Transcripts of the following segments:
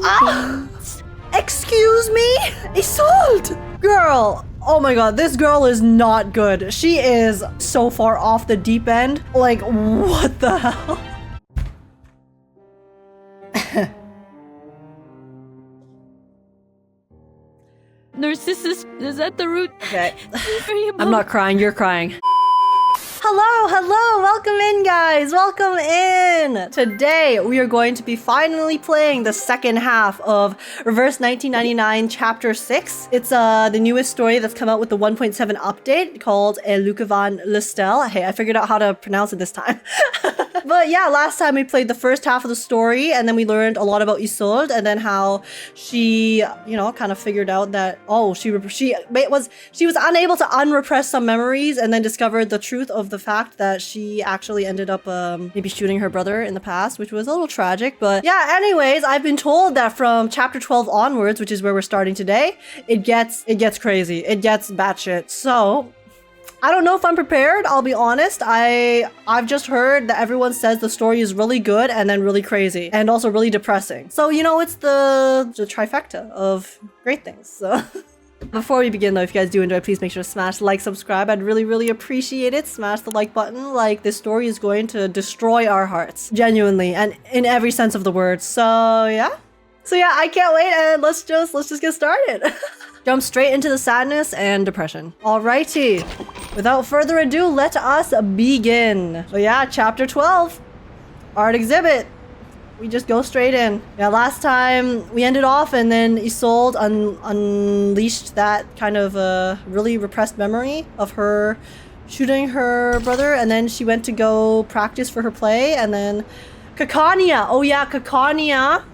and things. Excuse me? Isolde! Girl! Oh my god, this girl is not good. She is so far off the deep end. Like, what the hell? Narcissus is at the root. Okay. I'm not crying, you're crying. Hello, welcome in guys, welcome in! Today we are going to be finally playing the second half of Reverse 1999 Chapter 6. It's the newest story that's come out with the 1.7 update called lucevan stelle. Hey, I figured out how to pronounce it this time. But yeah, last time we played the first half of the story and then we learned a lot about Isolde and then how she, you know, kind of figured out that, oh, she was unable to unrepress some memories and then discovered the truth of the fact that she actually ended up maybe shooting her brother in the past, which was a little tragic. But yeah, anyways, I've been told that from chapter 12 onwards, which is where we're starting today, it gets crazy. It gets batshit. So I don't know if I'm prepared, I'll be honest. I've just heard that everyone says the story is really good and then really crazy and also really depressing. So, you know, it's the trifecta of great things. So before we begin though, if you guys do enjoy, please make sure to smash like, subscribe. I'd really appreciate it. Smash the like button. Like, this story is going to destroy our hearts. Genuinely, and in every sense of the word. So yeah, I can't wait, and let's just get started. Jump straight into the sadness and depression. Alrighty, without further ado, let us begin. So yeah, chapter 12, art exhibit. We just go straight in. Yeah, last time we ended off and then Isolde unleashed that kind of really repressed memory of her shooting her brother, and then she went to go practice for her play, and then Kakania. Oh yeah, Kakania.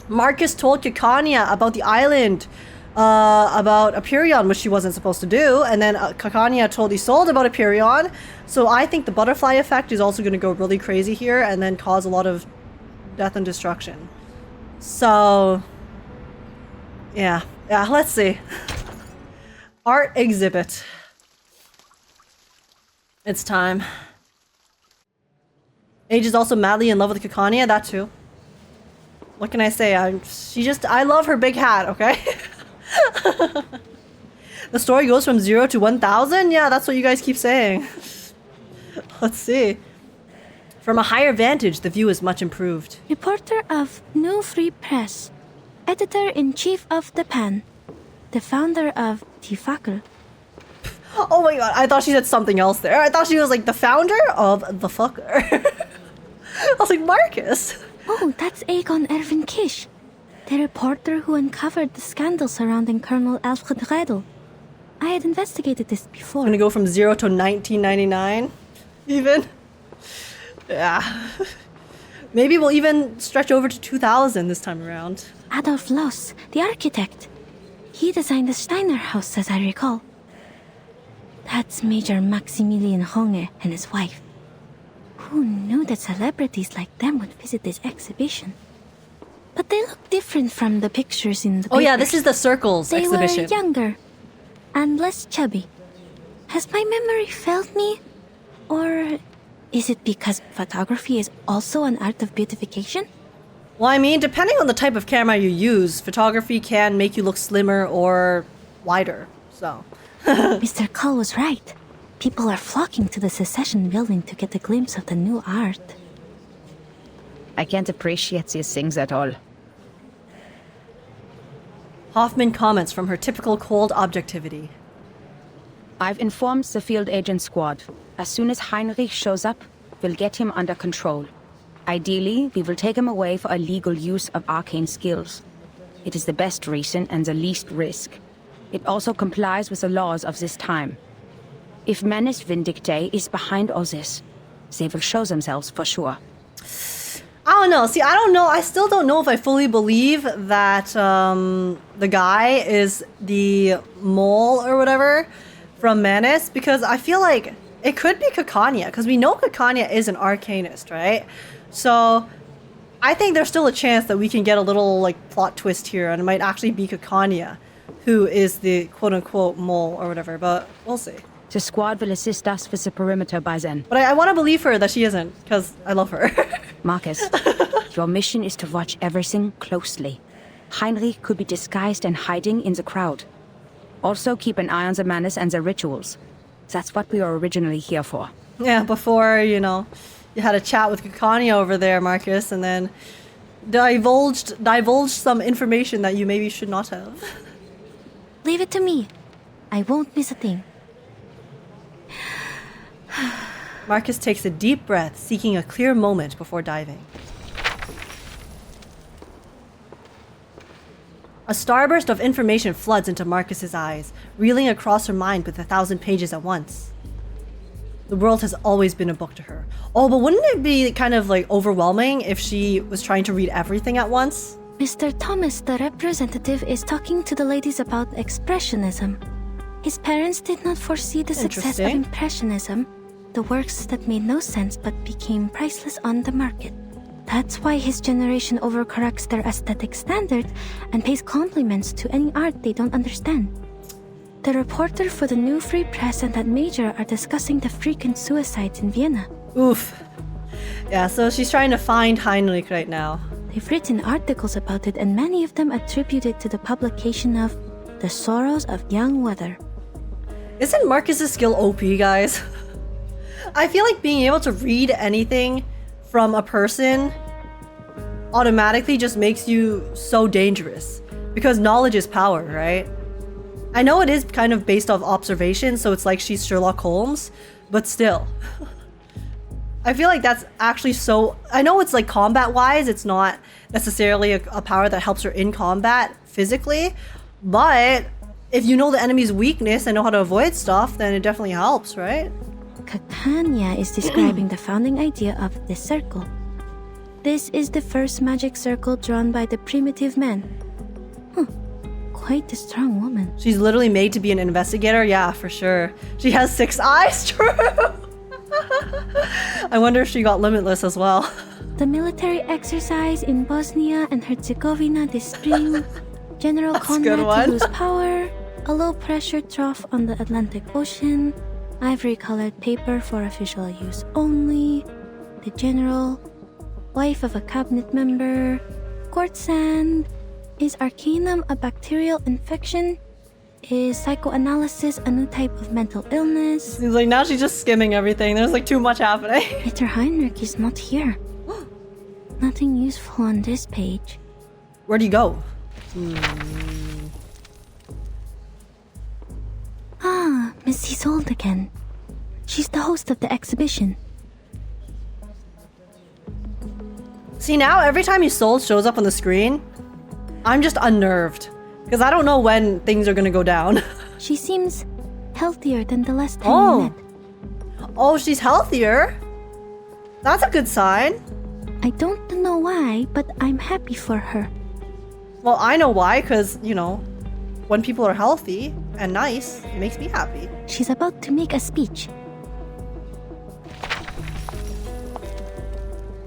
Marcus told Kakania about the island, about Aperion, which she wasn't supposed to do, and then Kakania told Isolde about Aperion. So I think the butterfly effect is also going to go really crazy here and then cause a lot of death and destruction. So yeah, let's see. Art exhibit. It's time. Age is also madly in love with Kakania, that too. What can I say? I love her big hat, okay? The story goes from 0 to 1,000? Yeah, that's what you guys keep saying. Let's see. From a higher vantage, the view is much improved. Reporter of New Free Press, editor-in-chief of the Pan, the founder of Timekeeper. Oh my god, I thought she said something else there. I thought she was like the founder of the fucker. I was like, Marcus. Oh, that's Aegon Erwin Kish, the reporter who uncovered the scandal surrounding Colonel Alfred Redl. I had investigated this before. I'm gonna go from 0 to 1999, even. Yeah. Maybe we'll even stretch over to 2000 this time around. Adolf Loos, the architect. He designed the Steiner house, as I recall. That's Major Maximilian Honge and his wife. Who knew that celebrities like them would visit this exhibition? But they look different from the pictures in the papers. Oh yeah, this is the Circles exhibition. They were younger and less chubby. Has my memory failed me? Or is it because photography is also an art of beautification? Well, I mean, depending on the type of camera you use, photography can make you look slimmer or wider, so. Mr. Cull was right. People are flocking to the Secession building to get a glimpse of the new art. I can't appreciate these things at all. Hoffman comments from her typical cold objectivity. I've informed the field agent squad. As soon as Heinrich shows up, we'll get him under control. Ideally, we will take him away for illegal use of arcane skills. It is the best reason and the least risk. It also complies with the laws of this time. If Menace Vindictae is behind all this, they will show themselves for sure. I don't know. See, I don't know. I still don't know if I fully believe that the guy is the mole or whatever from Menace, because I feel like it could be Kakania, because we know Kakania is an arcanist, right? So I think there's still a chance that we can get a little like plot twist here, and it might actually be Kakania who is the quote-unquote mole or whatever, but we'll see. The squad will assist us with the perimeter by then. But I want to believe her that she isn't, because I love her. Marcus, your mission is to watch everything closely. Heinrich could be disguised and hiding in the crowd. Also, keep an eye on the manners and the rituals. That's what we were originally here for. Yeah, before, you had a chat with Kakania over there, Marcus, and then divulged some information that you maybe should not have. Leave it to me. I won't miss a thing. Marcus takes a deep breath, seeking a clear moment before diving. A starburst of information floods into Marcus's eyes, reeling across her mind with 1,000 pages at once. The world has always been a book to her. Oh, but wouldn't it be kind of like overwhelming if she was trying to read everything at once? Mr. Thomas, the representative, is talking to the ladies about Expressionism. His parents did not foresee the success of Interesting. Impressionism, the works that made no sense but became priceless on the market. That's why his generation overcorrects their aesthetic standards and pays compliments to any art they don't understand. The reporter for the New Free Press and that major are discussing the frequent suicides in Vienna. Oof. Yeah, so she's trying to find Heinrich right now. They've written articles about it, and many of them attribute it to the publication of The Sorrows of Young Weather. Isn't Marcus's skill OP, guys? I feel like being able to read anything from a person automatically just makes you so dangerous. Because knowledge is power, right? I know it is kind of based off observation, so it's like she's Sherlock Holmes, but still. I feel like that's actually so... I know it's like combat-wise, it's not necessarily a power that helps her in combat physically, but if you know the enemy's weakness and know how to avoid stuff, then it definitely helps, right? Kakania is describing the founding idea of this circle. This is the first magic circle drawn by the primitive man. Quite a strong woman. She's literally made to be an investigator? Yeah, for sure. She has 6 eyes, true! I wonder if she got limitless as well. The military exercise in Bosnia and Herzegovina this spring. General That's a good Conrad one. to lose power. A low-pressure trough on the Atlantic Ocean. Ivory-colored paper for official use only. The general. Wife of a cabinet member. Court sand. Is Arcanum a bacterial infection? Is psychoanalysis a new type of mental illness? Seems like now she's just skimming everything. There's like too much happening. Mr. Heinrich is not here. Nothing useful on this page. Where'd he go? Ah, Miss Isolde again. She's the host of the exhibition. See, now every time Isolde shows up on the screen, I'm just unnerved. Because I don't know when things are gonna go down. She seems healthier than the last time we met. Oh, she's healthier? That's a good sign. I don't know why, but I'm happy for her. Well, I know why, because, when people are healthy and nice, it makes me happy. She's about to make a speech.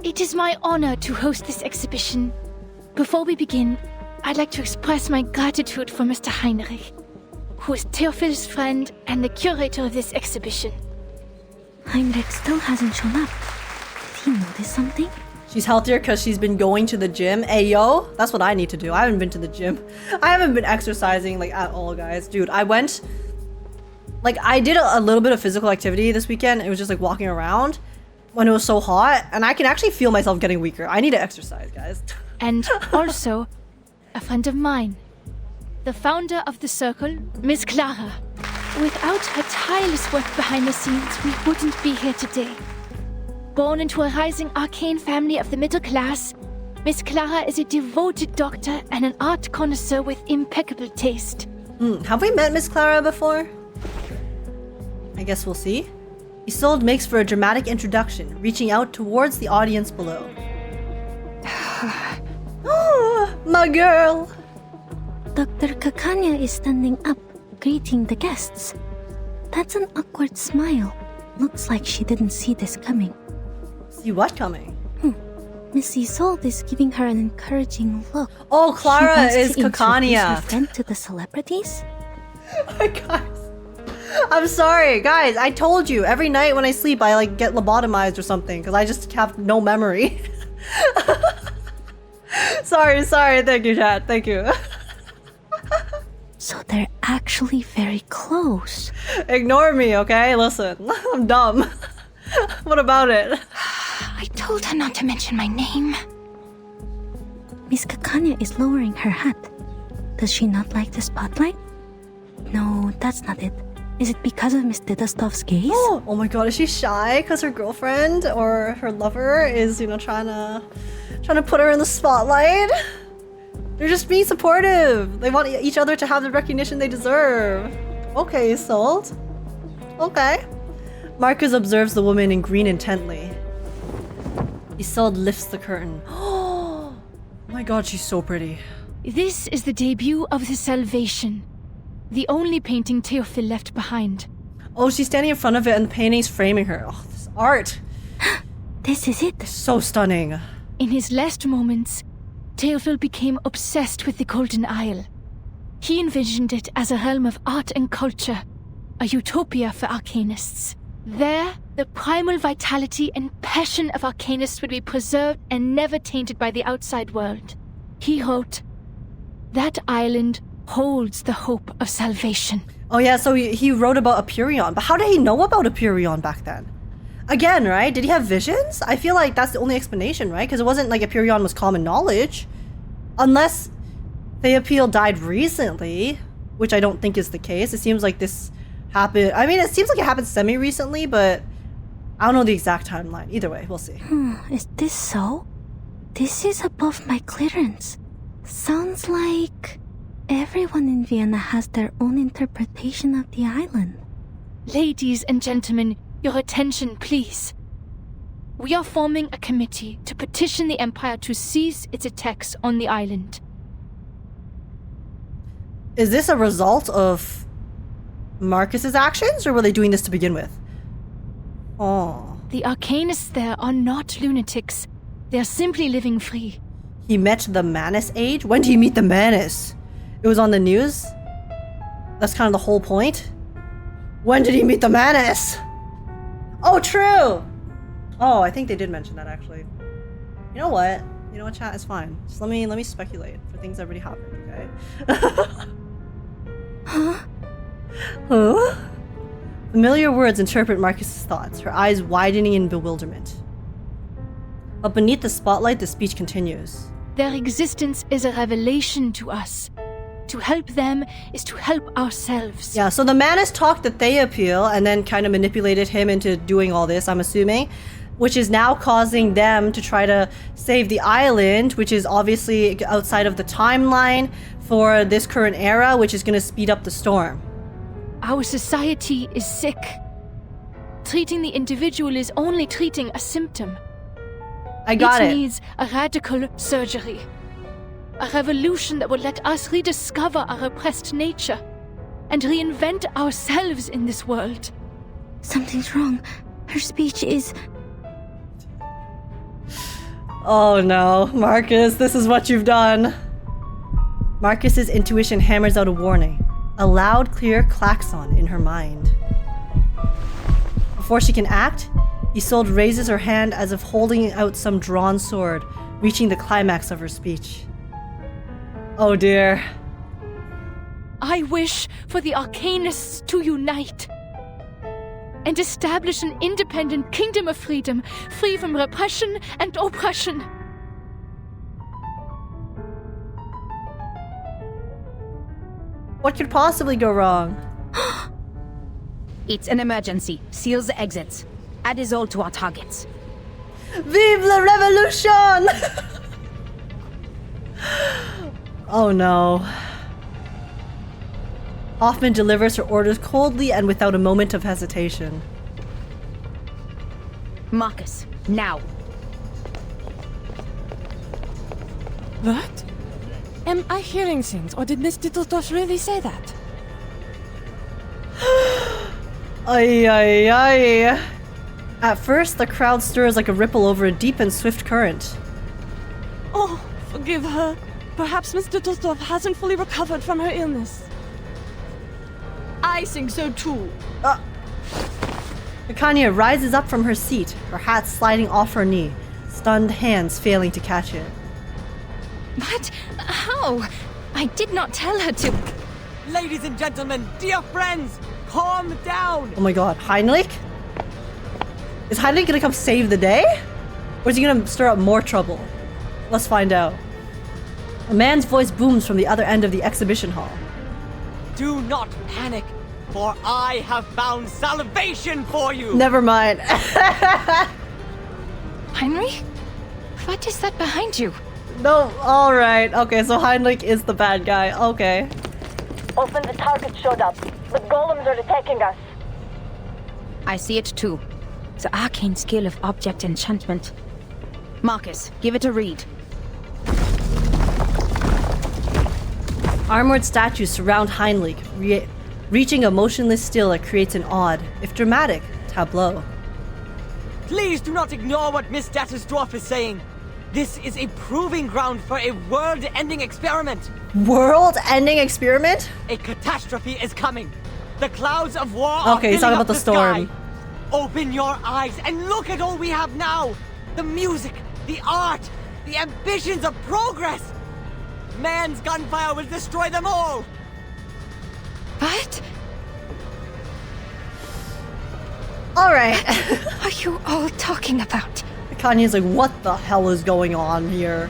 It is my honor to host this exhibition. Before we begin, I'd like to express my gratitude for Mr. Heinrich, who is Theophil's friend and the curator of this exhibition. Heinrich still hasn't shown up. Did he notice something? She's healthier because she's been going to the gym. Hey, yo, that's what I need to do. I haven't been to the gym. I haven't been exercising, at all, guys. Dude, I went... I did a little bit of physical activity this weekend. It was just, walking around when it was so hot. And I can actually feel myself getting weaker. I need to exercise, guys. And also, a friend of mine, the founder of the circle, Miss Clara. Without her tireless work behind the scenes, we wouldn't be here today. Born into a rising arcane family of the middle class, Miss Clara is a devoted doctor and an art connoisseur with impeccable taste. Have we met Miss Clara before? I guess we'll see. Isolde makes for a dramatic introduction, reaching out towards the audience below. Oh, my girl! Dr. Kakania is standing up, greeting the guests. That's an awkward smile. Looks like she didn't see this coming. See what coming? Miss Isolde is giving her an encouraging look. Oh, Clara She wants is to introduce Kakania. her friend to the celebrities? Guys, I'm sorry, guys. I told you every night when I sleep, I get lobotomized or something because I just have no memory. Sorry. Thank you, chat. Thank you. So they're actually very close. Ignore me, okay? Listen, I'm dumb. What about it? I told her not to mention my name. Miss Kakania is lowering her hat. Does she not like the spotlight? No, that's not it. Is it because of Miss Didastov's gaze? Oh my god, is she shy because her girlfriend or her lover is, trying to put her in the spotlight? They're just being supportive. They want each other to have the recognition they deserve. Okay, Isolde. Okay. Marcus observes the woman in green intently. Isolde lifts the curtain. Oh my god, she's so pretty. This is the debut of the Salvation. The only painting Theophil left behind. Oh, she's standing in front of it and the painting's framing her. Oh, this art. This is it. So stunning. In his last moments, Theophil became obsessed with the Golden Isle. He envisioned it as a realm of art and culture, a utopia for arcanists. There, the primal vitality and passion of arcanists would be preserved and never tainted by the outside world. He wrote, "That island holds the hope of salvation." Oh yeah, so he wrote about Apurion, but how did he know about Apurion back then? Again, right? Did he have visions? I feel like that's the only explanation, right? Because it wasn't like Apurion was common knowledge. Unless Theophil died recently, which I don't think is the case. It seems like this happened... I mean, it seems like it happened semi-recently, but I don't know the exact timeline. Either way, we'll see. Is this so? This is above my clearance. Sounds like everyone in Vienna has their own interpretation of the island. Ladies and gentlemen, your attention, please. We are forming a committee to petition the Empire to cease its attacks on the island. Is this a result of Marcus's actions, or were they doing this to begin with? Oh. The arcanists there are not lunatics. They are simply living free. He met the Manus age? When did he meet the Manus? It was on the news? That's kind of the whole point? When did he meet the Manus? Oh, true! Oh, I think they did mention that, actually. You know what? You know what, chat? It's fine. Just let me speculate for things that already happened, okay? Huh? Familiar words interpret Marcus's thoughts, her eyes widening in bewilderment. But beneath the spotlight, the speech continues. Their existence is a revelation to us. To help them is to help ourselves. Yeah, so the Manus talked to Theophil and then kind of manipulated him into doing all this, I'm assuming, which is now causing them to try to save the island, which is obviously outside of the timeline for this current era, which is going to speed up the storm. Our society is sick. Treating the individual is only treating a symptom. I got it. It needs a radical surgery. A revolution that will let us rediscover our repressed nature and reinvent ourselves in this world. Something's wrong. Her speech is... Oh no, Marcus, this is what you've done. Marcus's intuition hammers out a warning. A loud, clear klaxon in her mind. Before she can act, Isolde raises her hand as if holding out some drawn sword, reaching the climax of her speech. Oh dear. I wish for the Arcanists to unite and establish an independent kingdom of freedom, free from repression and oppression. What could possibly go wrong? It's an emergency. Seal the exits. Add Isolde to our targets. Vive la revolution! Oh no. Hoffman delivers her orders coldly and without a moment of hesitation. Marcus, now. What? Am I hearing things, or did Miss Dittledoff really say that? Ay, ay, ay. At first, the crowd stirs like a ripple over a deep and swift current. Oh, forgive her. Perhaps Miss Dittledoff hasn't fully recovered from her illness. I think so too. Kakania rises up from her seat, her hat sliding off her knee, stunned hands failing to catch it. What? How? I did not tell her to. Ladies and gentlemen, dear friends, calm down. Oh my god, Heinrich? Is Heinrich gonna come save the day? Or is he gonna stir up more trouble? Let's find out. A man's voice booms from the other end of the exhibition hall. Do not panic, for I have found salvation for you. Never mind. Heinrich? What is that behind you? No, alright. Okay, so Heinrich is the bad guy. Okay. Hoffman, the target showed up. The golems are attacking us. I see it too. The arcane skill of object enchantment. Marcus, give it a read. Armored statues surround Heinrich, reaching a motionless still that creates an odd, if dramatic, tableau. Please do not ignore what Miss Dattersdorf is saying. This is a proving ground for a world-ending experiment. World-ending experiment? A catastrophe is coming. The clouds of war are Okay, he's filling talking up about the storm. sky. Open your eyes and look at all we have now. The music, the art, the ambitions of progress. Man's gunfire will destroy them all. What? Alright. Are you all talking about? Kanye's like, what the hell is going on here?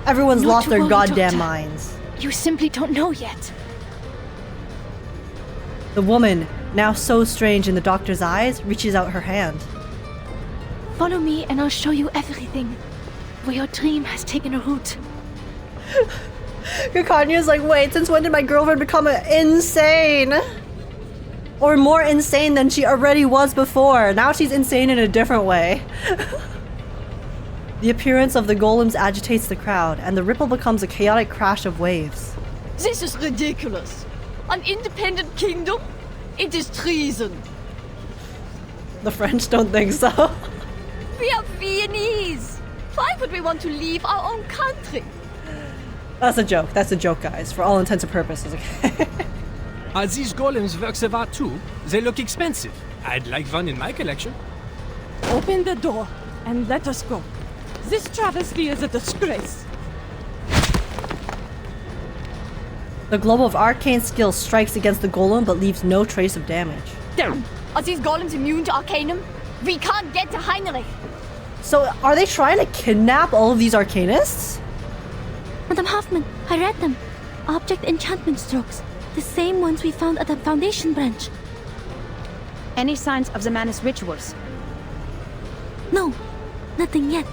Everyone's Not lost to their worry, goddamn Doctor. minds. You simply don't know yet. The woman, now so strange in the doctor's eyes, reaches out her hand. Follow me and I'll show you everything. Where your dream has taken a root. Kanye's like, wait, since when did my girlfriend become insane? Or more insane than she already was before. Now she's insane in a different way. The appearance of the golems agitates the crowd, and the ripple becomes a chaotic crash of waves. This is ridiculous. An independent kingdom? It is treason. The French don't think so. We are Viennese. Why would we want to leave our own country? That's a joke. That's a joke, guys. For all intents and purposes. Okay. Are these golems works of art too? They look expensive. I'd like one in my collection. Open the door and let us go. This travesty is a disgrace. The globe of arcane skill strikes against the golem but leaves no trace of damage. Damn. Are these golems immune to Arcanum? We can't get to Heinrich. So, are they trying to kidnap all of these arcanists? Madam Hoffman, I read them. Object enchantment strokes. The same ones we found at the Foundation branch. Any signs of the man's rituals? No, nothing yet.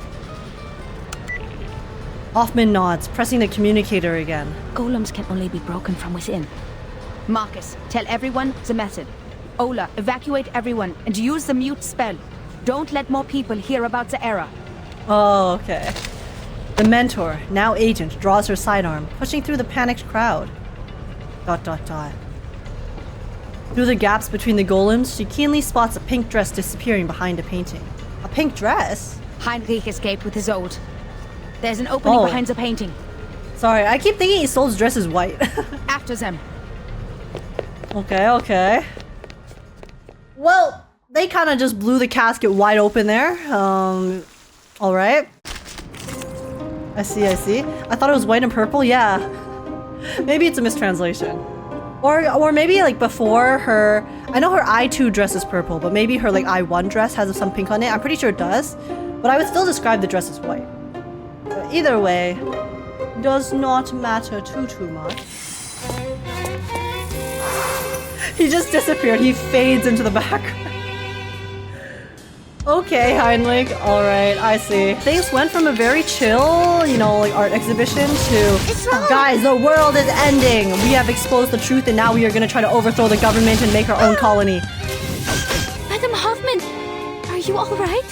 Hoffman nods, pressing the communicator again. Golems can only be broken from within. Marcus, tell everyone the method. Ola, evacuate everyone and use the mute spell. Don't let more people hear about the error. Oh, okay. The mentor, now agent, draws her sidearm, pushing through the panicked crowd. ... Through the gaps between the golems, she keenly spots a pink dress disappearing behind a painting. A pink dress? Heinrich escaped with Isolde. There's an opening Oh. behind the painting. Sorry, I keep thinking Isolde's dress is white. After them. Okay. Well, they kind of just blew the casket wide open there. Alright. I see. I thought it was white and purple, yeah. Maybe it's a mistranslation. Or maybe like before her... I know her I2 dress is purple, but maybe her like I1 dress has some pink on it. I'm pretty sure it does. But I would still describe the dress as white. But either way, does not matter too much. He just disappeared. He fades into the background. Okay, Heinrich. Alright, I see. Things went from a very chill, you know, like art exhibition to... Guys, the world is ending! We have exposed the truth and now we are gonna try to overthrow the government and make our own colony. Madam Hoffman, are you alright?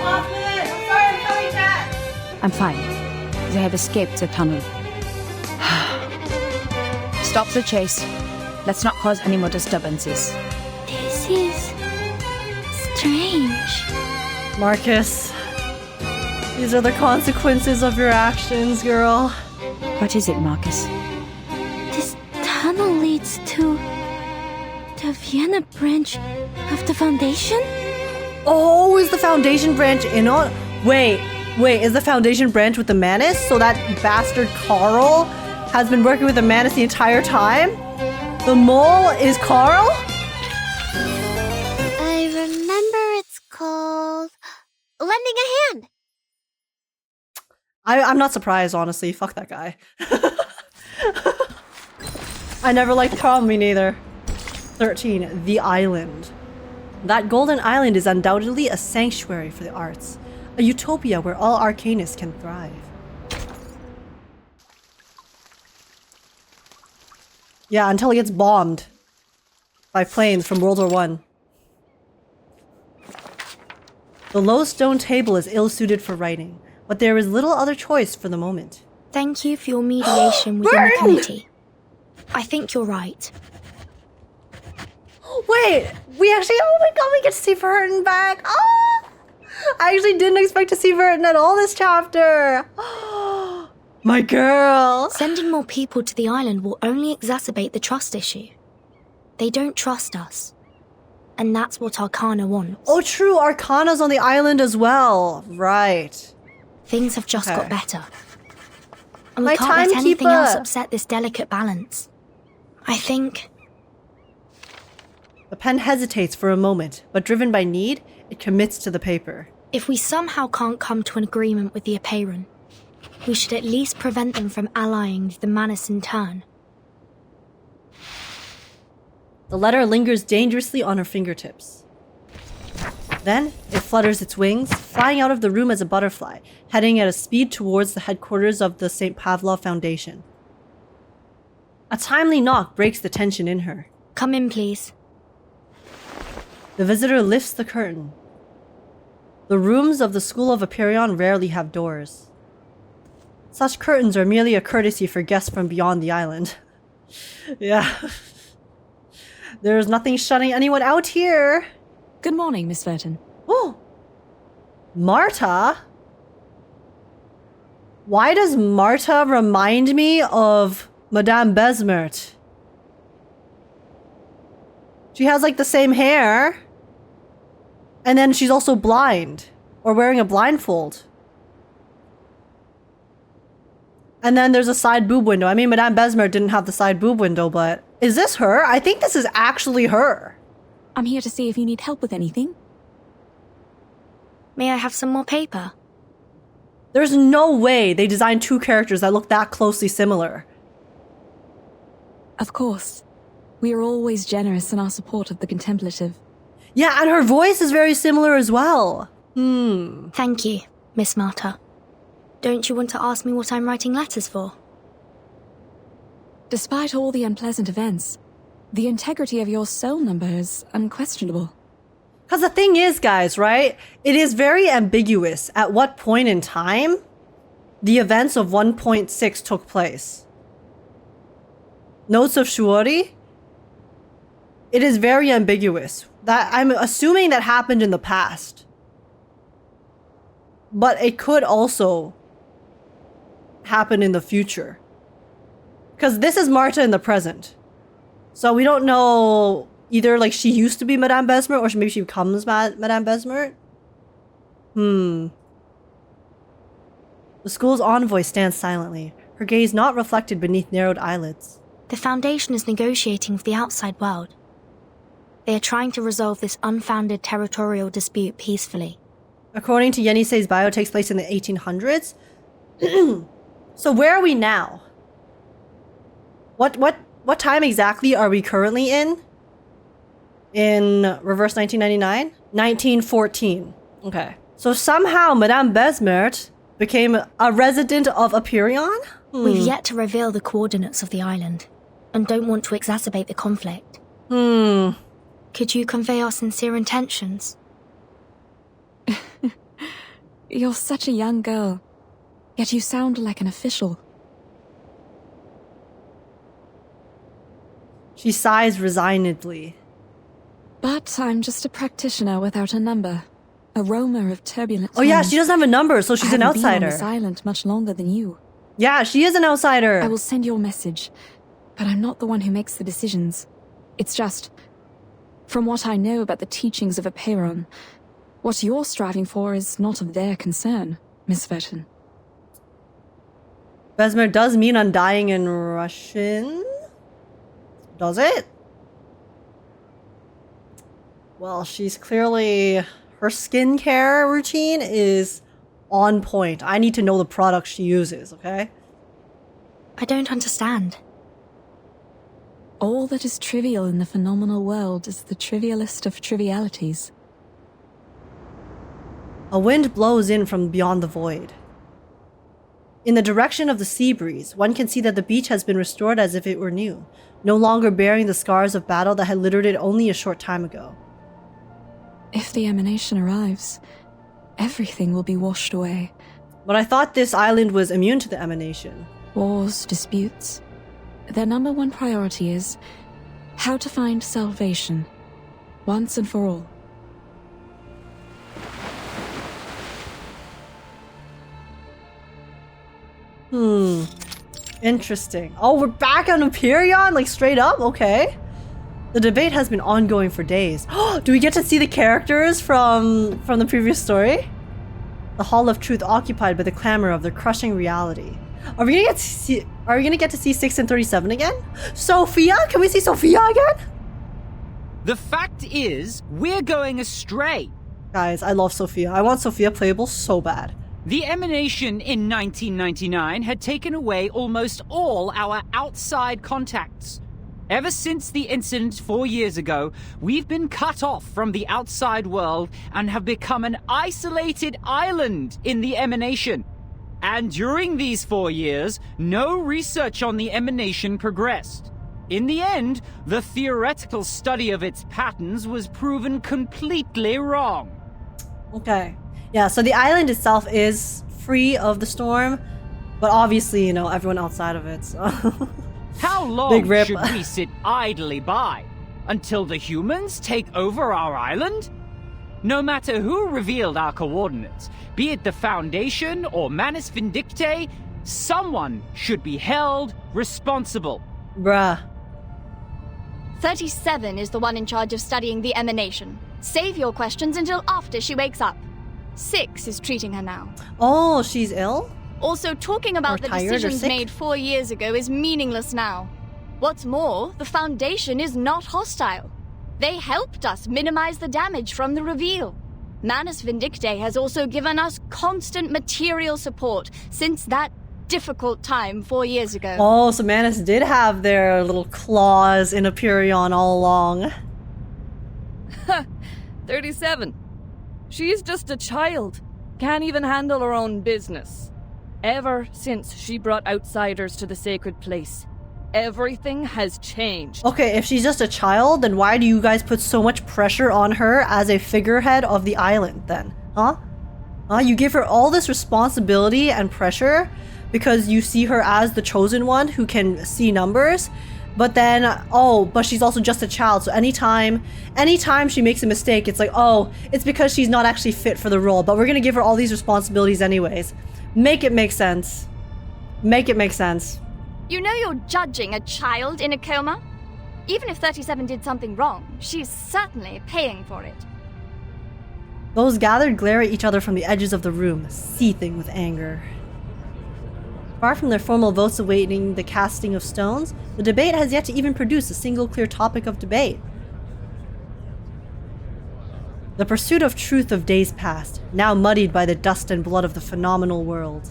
Hoffman! I'm sorry, I'm coming back! I'm fine. They have escaped the tunnel. Stop the chase. Let's not cause any more disturbances. This is... strange. Marcus, these are the consequences of your actions, girl. What is it, Marcus? This tunnel leads to... the Vienna branch of the Foundation? Oh, is the Foundation branch in on... Wait, Wait, is the Foundation branch with the Manus? So that bastard Carl has been working with the Manus the entire time? The mole is Carl? I remember it's called lending a hand. I'm not surprised, honestly. Fuck that guy. I never liked Carl, me neither. 13. The Island. That golden island is undoubtedly a sanctuary for the arts. A utopia where all arcanists can thrive. Yeah, until it gets bombed by planes from World War I. The low stone table is ill-suited for writing, but there is little other choice for the moment. Thank you for your mediation within the committee. I think you're right. Wait, oh my god, we get to see Verton back. Oh, I actually didn't expect to see Verton at all this chapter. My girl. Sending more people to the island will only exacerbate the trust issue. They don't trust us. And that's what Arcana wants. Oh, true, Arcana's on the island as well. Right. Things have just got better. And My we can't let anything Timekeeper. else upset this delicate balance. I think... The pen hesitates for a moment, but driven by need, it commits to the paper. if we somehow can't come to an agreement with the Apeiron, we should at least prevent them from allying with the Manus in turn. The letter lingers dangerously on her fingertips. Then, it flutters its wings, flying out of the room as a butterfly, heading at a speed towards the headquarters of the St. Pavlov Foundation. A timely knock breaks the tension in her. Come in, please. The visitor lifts the curtain. The rooms of the School of Apeiron rarely have doors. Such curtains are merely a courtesy for guests from beyond the island. Yeah. There's nothing shutting anyone out here. Good morning, Miss Verton. Oh! Marta? Why does Marta remind me of Madame Besmert? She has like the same hair. And then she's also blind. Or wearing a blindfold. And then there's a side boob window. I mean, Madame Besmert didn't have the side boob window, but... Is this her? I think this is actually her. I'm here to see if you need help with anything. May I have some more paper? There's no way they designed two characters that look that closely similar. Of course. We are always generous in our support of the contemplative. Yeah, and her voice is very similar as well. Thank you, Miss Marta. Don't you want to ask me what I'm writing letters for? Despite all the unpleasant events, the integrity of your soul number is unquestionable. Because the thing is, guys, right? It is very ambiguous at what point in time the events of 1.6 took place. Notes of Shuori? It is very ambiguous. That I'm assuming that happened in the past. But it could also happen in the future. Because this is Marta in the present. So we don't know either like she used to be Madame Besmert or maybe she becomes Madame Besmert. The school's envoy stands silently, her gaze not reflected beneath narrowed eyelids. The Foundation is negotiating with the outside world. They are trying to resolve this unfounded territorial dispute peacefully. According to Yenisei's bio, it takes place in the 1800s. So where are we now? What time exactly are we currently in? In reverse 1999? 1914. Okay. So somehow Madame Besmert became a resident of Apeiron? We've yet to reveal the coordinates of the island, and don't want to exacerbate the conflict. Could you convey our sincere intentions? You're such a young girl, yet you sound like an official. She sighs resignedly. But I'm just a practitioner without a number. A roamer of turbulent Oh yeah, times. she doesn't have a number, so she's an I haven't been on outsider. this island much longer than you. Yeah, she is an outsider. I will send your message, but I'm not the one who makes the decisions. It's just, from what I know about the teachings of Apeiron, what you're striving for is not of their concern. Miss Vetten. Besmer does mean undying in Russian? Does it? Well, she's clearly... Her skincare routine is on point. I need to know the products she uses, okay? I don't understand. All that is trivial in the phenomenal world is the trivialist of trivialities. A wind blows in from beyond the void. In the direction of the sea breeze, one can see that the beach has been restored as if it were new, no longer bearing the scars of battle that had littered it only a short time ago. If the emanation arrives, everything will be washed away. But I thought this island was immune to the emanation. Wars, disputes. Their number one priority is how to find salvation, once and for all. Interesting. Oh, we're back on Empyrean? Like, straight up? Okay. The debate has been ongoing for days. Do we get to see the characters from the previous story? The Hall of Truth occupied by the clamor of their crushing reality. Are we gonna get to see 6 and 37 again? Sophia? Can we see Sophia again? The fact is, we're going astray. Guys, I love Sophia. I want Sophia playable so bad. The emanation in 1999 had taken away almost all our outside contacts. Ever since the incident 4 years ago, we've been cut off from the outside world and have become an isolated island in the emanation. And during these 4 years, no research on the emanation progressed. In the end, the theoretical study of its patterns was proven completely wrong. Okay. Yeah, so the island itself is free of the storm, but obviously, you know, everyone outside of it, so... How long should we sit idly by? Until the humans take over our island? No matter who revealed our coordinates, be it the Foundation or Manus Vindictae, someone should be held responsible. Bruh. 37 is the one in charge of studying the emanation. Save your questions until after she wakes up. 6 is treating her now. Oh, she's ill? Also, talking about the decisions made 4 years ago is meaningless now. What's more, the Foundation is not hostile. They helped us minimize the damage from the reveal. Manus Vindictae has also given us constant material support since that difficult time 4 years ago. Oh, so Manus did have their little claws in Empyrean all along. 37. She's just a child. Can't even handle her own business. Ever since she brought outsiders to the sacred place, everything has changed. Okay, if she's just a child, then why do you guys put so much pressure on her as a figurehead of the island then? Huh? You give her all this responsibility and pressure because you see her as the chosen one who can see numbers, but then, but she's also just a child, so anytime she makes a mistake, it's like, oh, it's because she's not actually fit for the role, but we're gonna give her all these responsibilities anyways. Make it make sense. Make it make sense. You know you're judging a child in a coma? Even if 37 did something wrong, she's certainly paying for it. Those gathered glare at each other from the edges of the room, seething with anger. Far from their formal votes awaiting the casting of stones, the debate has yet to even produce a single clear topic of debate. The pursuit of truth of days past, now muddied by the dust and blood of the phenomenal world.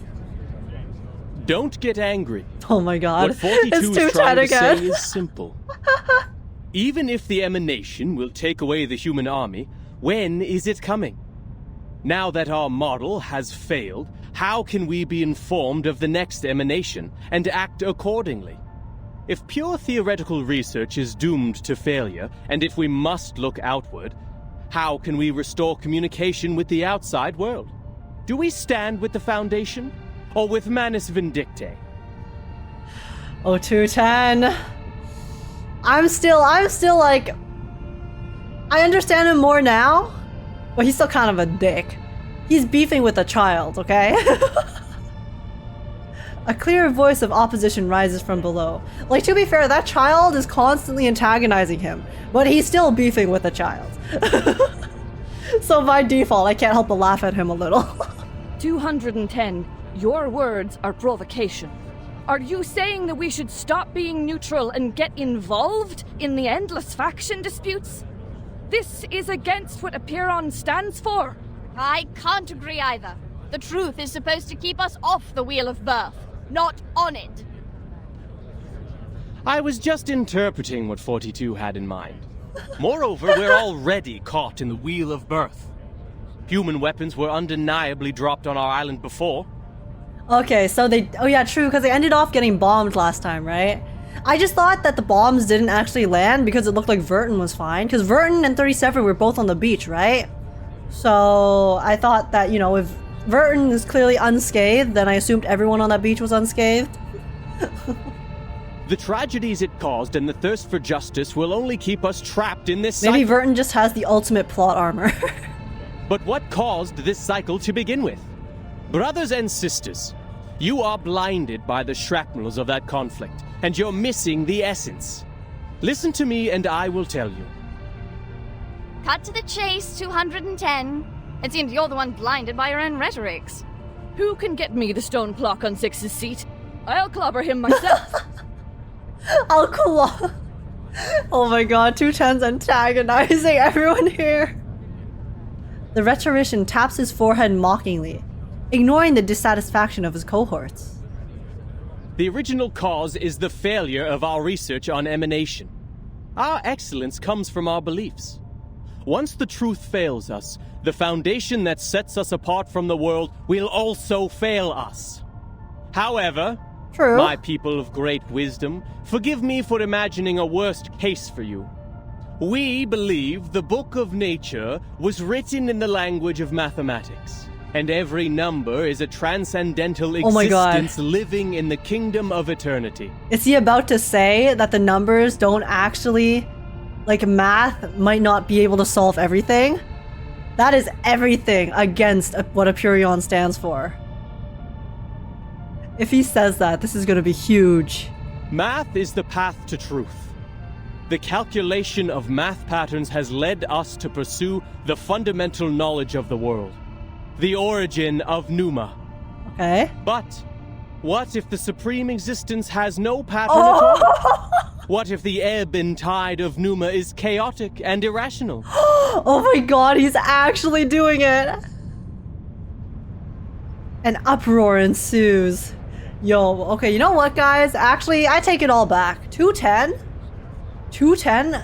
Don't get angry. Oh my god. What 42 it's is trying to again. say is simple. Even if the emanation will take away the human army, when is it coming? Now that our model has failed, how can we be informed of the next emanation and act accordingly? If pure theoretical research is doomed to failure, and if we must look outward, how can we restore communication with the outside world? Do we stand with the Foundation, or with Manus Vindictae? 0210. I'm still like, I understand him more now, but he's still kind of a dick. He's beefing with a child, okay? A clear voice of opposition rises from below. Like, to be fair, that child is constantly antagonizing him, but he's still beefing with a child. So by default, I can't help but laugh at him a little. 210, your words are provocation. Are you saying that we should stop being neutral and get involved in the endless faction disputes? This is against what Apiron stands for. I can't agree either. The truth is supposed to keep us off the Wheel of Birth, not on it. I was just interpreting what 42 had in mind. Moreover, we're already caught in the Wheel of Birth. Human weapons were undeniably dropped on our island before. Okay, so they... Oh yeah, true, because they ended off getting bombed last time, right? I just thought that the bombs didn't actually land because it looked like Verton was fine. Because Verton and 37 were both on the beach, right? So I thought that, you know, if Verton is clearly unscathed, then I assumed everyone on that beach was unscathed. The tragedies it caused and the thirst for justice will only keep us trapped in this cycle. Maybe Verton just has the ultimate plot armor. But what caused this cycle to begin with? Brothers and sisters, you are blinded by the shrapnels of that conflict, and you're missing the essence. Listen to me and I will tell you. Cut to the chase, 210. It seems you're the one blinded by your own rhetorics. Who can get me the stone clock on Six's seat? I'll clobber him myself. I'll clobber. Oh my god, 210's antagonizing everyone here. The rhetorician taps his forehead mockingly, ignoring the dissatisfaction of his cohorts. The original cause is the failure of our research on emanation. Our excellence comes from our beliefs. Once the truth fails us, the foundation that sets us apart from the world will also fail us. However, True. My people of great wisdom, forgive me for imagining a worst case for you. We believe the book of nature was written in the language of mathematics, and every number is a transcendental existence living in the kingdom of eternity. Is he about to say that the numbers don't actually, like math, might not be able to solve everything? That is everything against what Apurion stands for. If he says that, this is going to be huge. Math is the path to truth. The calculation of math patterns has led us to pursue the fundamental knowledge of the world. The origin of Numa. Okay. But what if the supreme existence has no pattern at all? What if the ebb and tide of Numa is chaotic and irrational? Oh my god, he's actually doing it! An uproar ensues. Yo, okay, you know what, guys? Actually, I take it all back. 210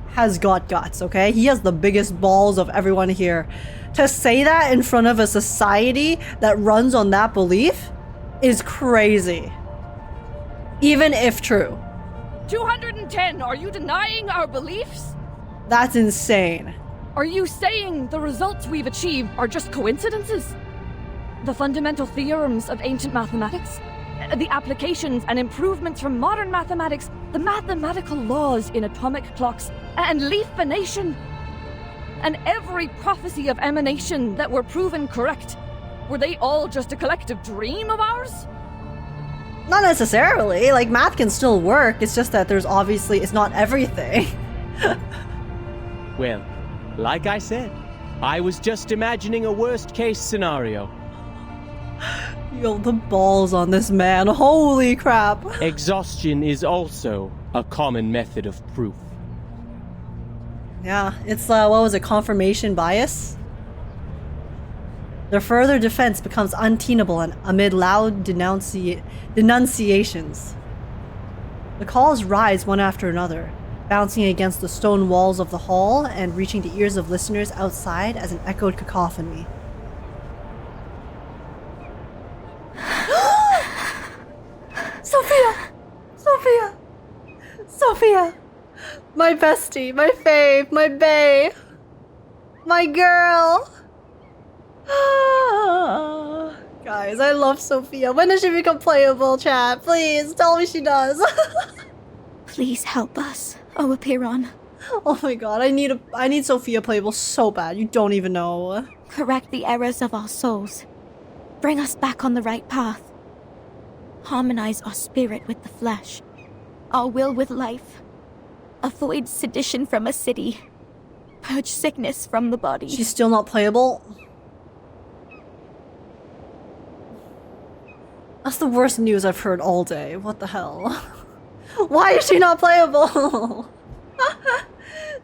has got guts, okay? He has the biggest balls of everyone here. To say that in front of a society that runs on that belief is crazy. Even if true. 210, are you denying our beliefs? That's insane. Are you saying the results we've achieved are just coincidences? The fundamental theorems of ancient mathematics? The applications and improvements from modern mathematics, the mathematical laws in atomic clocks, and leafination? And every prophecy of emanation that were proven correct, were they all just a collective dream of ours? Not necessarily. Like, math can still work, it's just that there's obviously, it's not everything. Well, like I said, I was just imagining a worst-case scenario. Yo, the balls on this man. Holy crap. Exhaustion is also a common method of proof. Yeah, it's, what was it, confirmation bias? Their further defense becomes untenable amid loud denunciations. The calls rise one after another, bouncing against the stone walls of the hall and reaching the ears of listeners outside as an echoed cacophony. Sophia! Sophia! Sophia! My bestie, my fave, my bae! My girl! Guys, I love Sophia. When does she become playable, chat? Please, tell me she does. Please help us, Apiron. Oh my god, I need Sophia playable so bad, you don't even know. Correct the errors of our souls. Bring us back on the right path. Harmonize our spirit with the flesh, our will with life. Avoid sedition from a city. Purge sickness from the body. She's still not playable? That's the worst news I've heard all day. What the hell? Why is she not playable?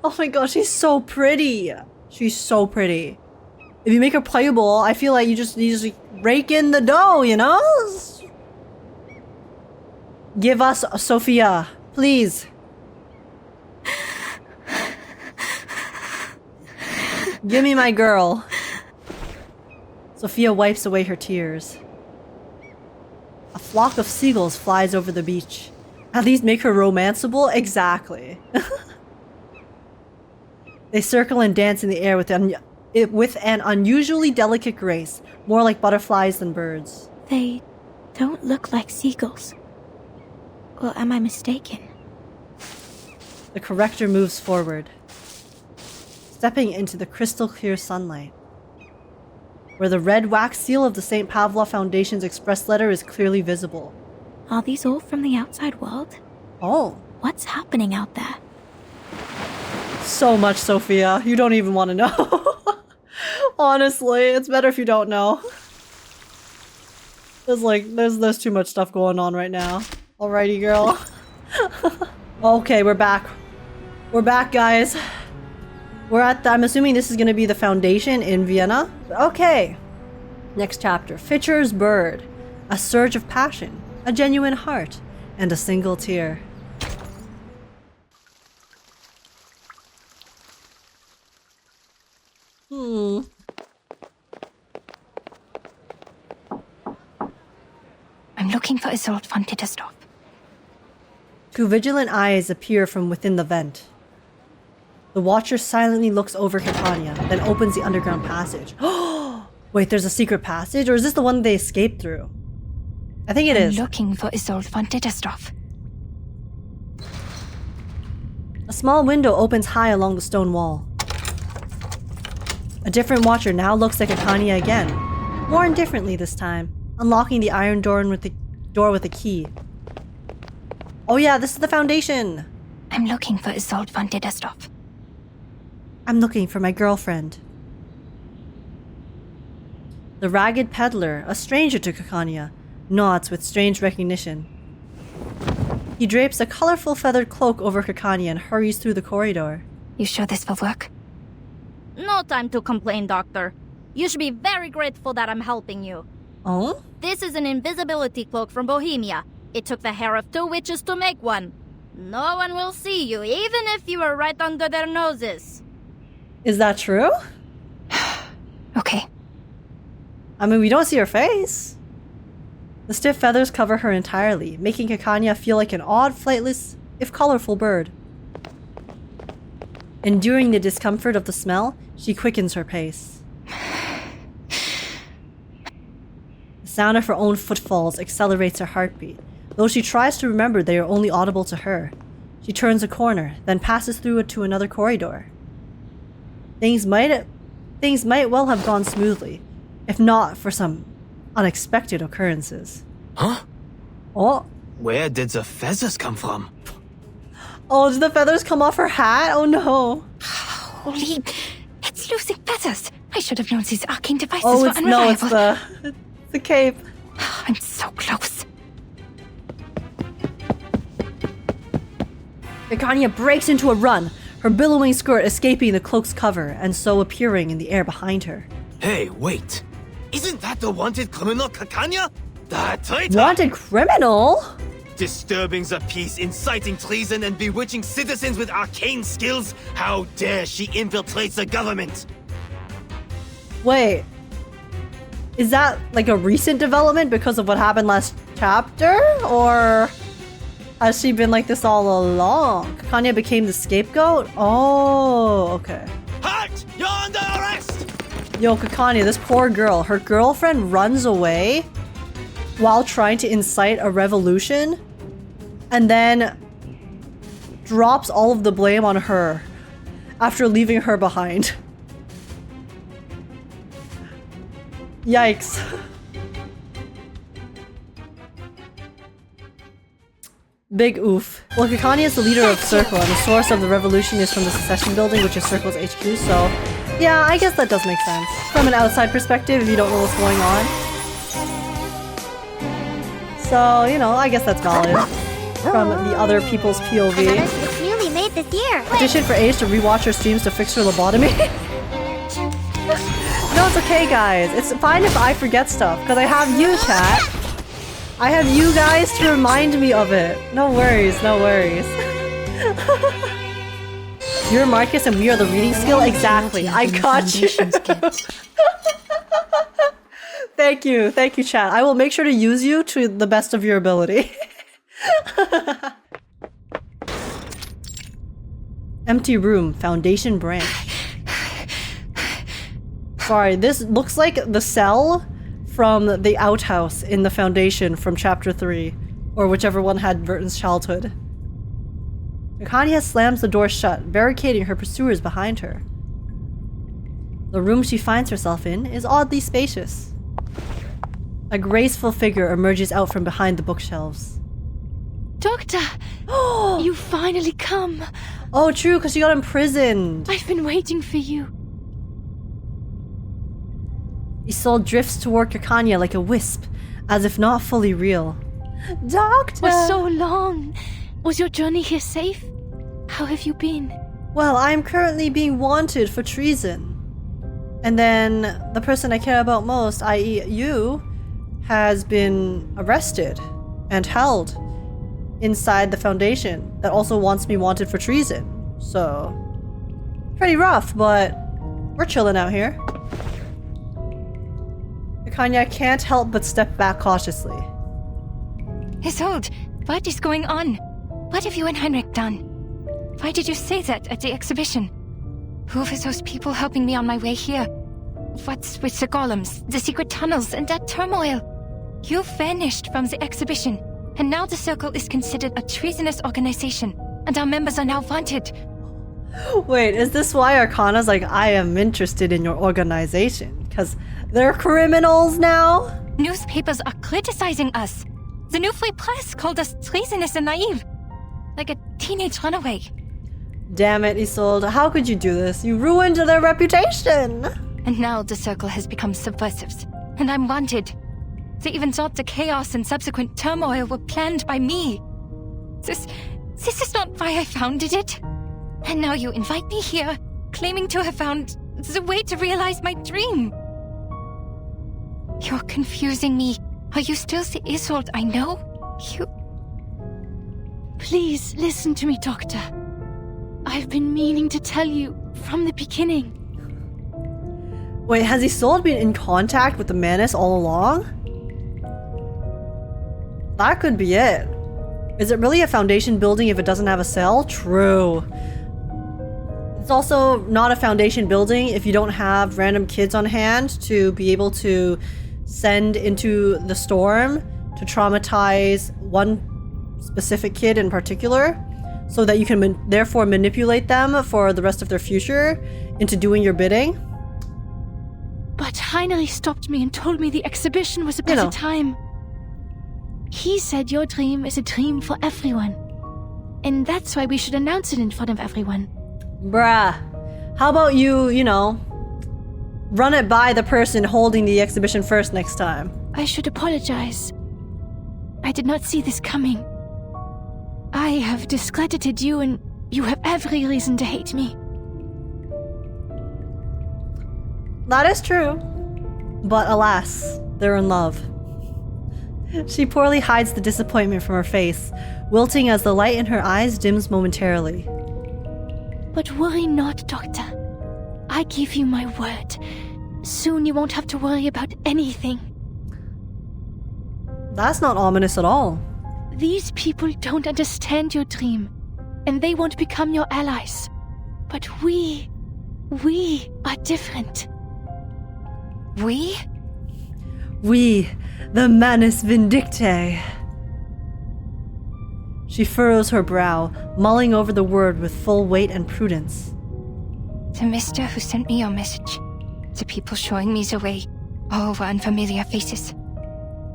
Oh my god, she's so pretty. She's so pretty. If you make her playable, I feel like you just rake in the dough, you know? Give us Sophia, please. Give me my girl. Sophia wipes away her tears. A flock of seagulls flies over the beach. At least make her romanceable? Exactly. They circle and dance in the air with an unusually delicate grace, more like butterflies than birds. They don't look like seagulls. Or am I mistaken? The corrector moves forward, stepping into the crystal clear sunlight, where the red wax seal of the St. Pavlov Foundation's express letter is clearly visible. Are these all from the outside world? Oh. What's happening out there? So much, Sophia. You don't even want to know. Honestly, it's better if you don't know. There's too much stuff going on right now. Alrighty, girl. Okay, we're back. We're back, guys. We're at I'm assuming this is going to be the Foundation in Vienna. Okay. Next chapter. Fitcher's bird. A surge of passion. A genuine heart. And a single tear. I'm looking for Isolde von Tittersdorf. Two vigilant eyes appear from within the vent. The watcher silently looks over Kakania, then opens the underground passage. Wait, there's a secret passage? Or is this the one they escaped through? I think it is. I'm looking for Isolde von Tittersdorf. A small window opens high along the stone wall. A different watcher now looks at Kakania again. More indifferently this time, unlocking the iron door with a key. Oh yeah, this is the Foundation! I'm looking for Isolde von Tittersdorf. I'm looking for my girlfriend. The ragged peddler, a stranger to Kakania, nods with strange recognition. He drapes a colorful feathered cloak over Kakania and hurries through the corridor. You sure this will work? No time to complain, Doctor. You should be very grateful that I'm helping you. Oh? This is an invisibility cloak from Bohemia. It took the hair of 2 witches to make one. No one will see you, even if you are right under their noses. Is that true? Okay. I mean, we don't see her face. The stiff feathers cover her entirely, making Kakania feel like an odd, flightless, if colorful bird. Enduring the discomfort of the smell, she quickens her pace. The sound of her own footfalls accelerates her heartbeat. Though she tries to remember they are only audible to her. She turns a corner, then passes through it to another corridor. Things might well have gone smoothly, if not for some unexpected occurrences. Huh? Oh. Where did the feathers come from? Oh, did the feathers come off her hat? Oh no. Holy, it's losing feathers. I should have known these arcane devices were it's unreliable. no, it's the cape. I'm so close. Kakania breaks into a run, her billowing skirt escaping the cloak's cover and so appearing in the air behind her. Hey, wait. Isn't that the wanted criminal Kakania? The traitor! Wanted criminal? Disturbing the peace, inciting treason, and bewitching citizens with arcane skills? How dare she infiltrate the government? Wait. Is that like a recent development because of what happened last chapter? Or has she been like this all along? Kakania became the scapegoat? Oh, okay. Halt! You're under arrest! Yo, Kakania, this poor girl. Her girlfriend runs away while trying to incite a revolution and then drops all of the blame on her after leaving her behind. Yikes. Big oof. Well, Kakania is the leader of Circle, and the source of the revolution is from the Secession building, which is Circle's HQ, so yeah, I guess that does make sense. From an outside perspective, if you don't know what's going on. So, you know, I guess that's valid from the other people's POV. It's newly made this year. Petition for Age to rewatch her streams to fix her lobotomy. No, it's okay, guys. It's fine if I forget stuff, because I have you, chat. I have you guys to remind me of it. No worries, no worries. You're Marcus and we are the reading skill? Exactly. I got you. Thank you, chat. I will make sure to use you to the best of your ability. Empty room, Foundation branch. Sorry, this looks like the cell from the outhouse in the Foundation from chapter 3, or whichever one had Burton's childhood. Kakania slams the door shut, barricading her pursuers behind her. The room she finds herself in is oddly spacious. A graceful figure emerges out from behind the bookshelves. Doctor! You finally come! Oh, true, because she got imprisoned. I've been waiting for you. Isolde drifts toward Kakania like a wisp, as if not fully real. Doctor! For so long! Was your journey here safe? How have you been? Well, I am currently being wanted for treason. And then the person I care about most, i.e. you, has been arrested and held inside the Foundation that also wants me wanted for treason. So, pretty rough, but we're chilling out here. Kakania can't help but step back cautiously. Isolde, what is going on? What have you and Heinrich done? Why did you say that at the exhibition? Who were those people helping me on my way here? What's with the golems, the secret tunnels, and that turmoil? You vanished from the exhibition, and now the Circle is considered a treasonous organization, and our members are now wanted. Wait, is this why Arcana's like, I am interested in your organization? Because they're criminals now? Newspapers are criticizing us. The New Free Press called us treasonous and naive. Like a teenage runaway. Damn it, Isolde. How could you do this? You ruined their reputation! And now the Circle has become subversives, and I'm wanted. They even thought the chaos and subsequent turmoil were planned by me. This is not why I founded it. And now you invite me here, claiming to have found the way to realize my dream. You're confusing me. Are you still the Isolde I know? Please listen to me, Doctor. I've been meaning to tell you from the beginning. Wait, has Isolde been in contact with the Manus all along? That could be it. Is it really a Foundation building if it doesn't have a cell? True. It's also not a Foundation building if you don't have random kids on hand to be able to send into the storm to traumatize one specific kid in particular, so that you can therefore manipulate them for the rest of their future into doing your bidding. But Heinrich stopped me and told me the exhibition was a better time. He said your dream is a dream for everyone. And that's why we should announce it in front of everyone. Bruh. How about you run it by the person holding the exhibition first next time? I should apologize. I did not see this coming. I have discredited you, and you have every reason to hate me. That is true. But alas, they're in love. She poorly hides the disappointment from her face, wilting as the light in her eyes dims momentarily. But worry not, Doctor. I give you my word. Soon you won't have to worry about anything. That's not ominous at all. These people don't understand your dream, and they won't become your allies. But we are different. We? We, the Manus Vindictae. She furrows her brow, mulling over the word with full weight and prudence. The mister who sent me your message. The people showing me the way. All were unfamiliar faces.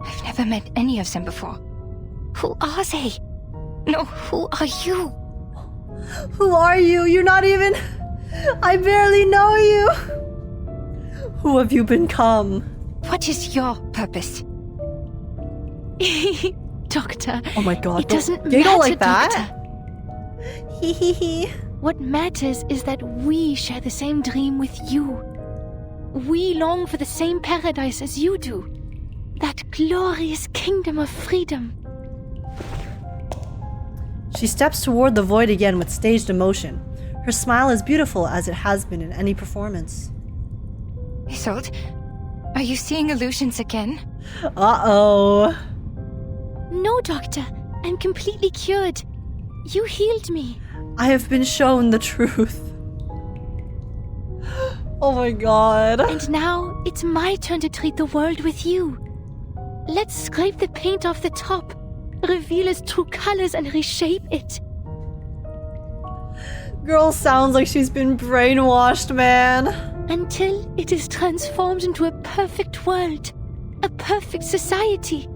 I've never met any of them before. Who are they? No, who are you? Who are you? You're not even... I barely know you. Who have you become? What is your purpose? Doctor. Oh my god, it doesn't giggle matter, like that. Doctor. Hee hee hee. What matters is that we share the same dream with you. We long for the same paradise as you do. That glorious kingdom of freedom. She steps toward the void again with staged emotion. Her smile is beautiful as it has been in any performance. Isolde, are you seeing illusions again? Uh-oh. No, Doctor. I'm completely cured. You healed me. I have been shown the truth. Oh my god. And now it's my turn to treat the world with you. Let's scrape the paint off the top, reveal its true colors and reshape it. Girl sounds like she's been brainwashed, man. Until it is transformed into a perfect world, a perfect society.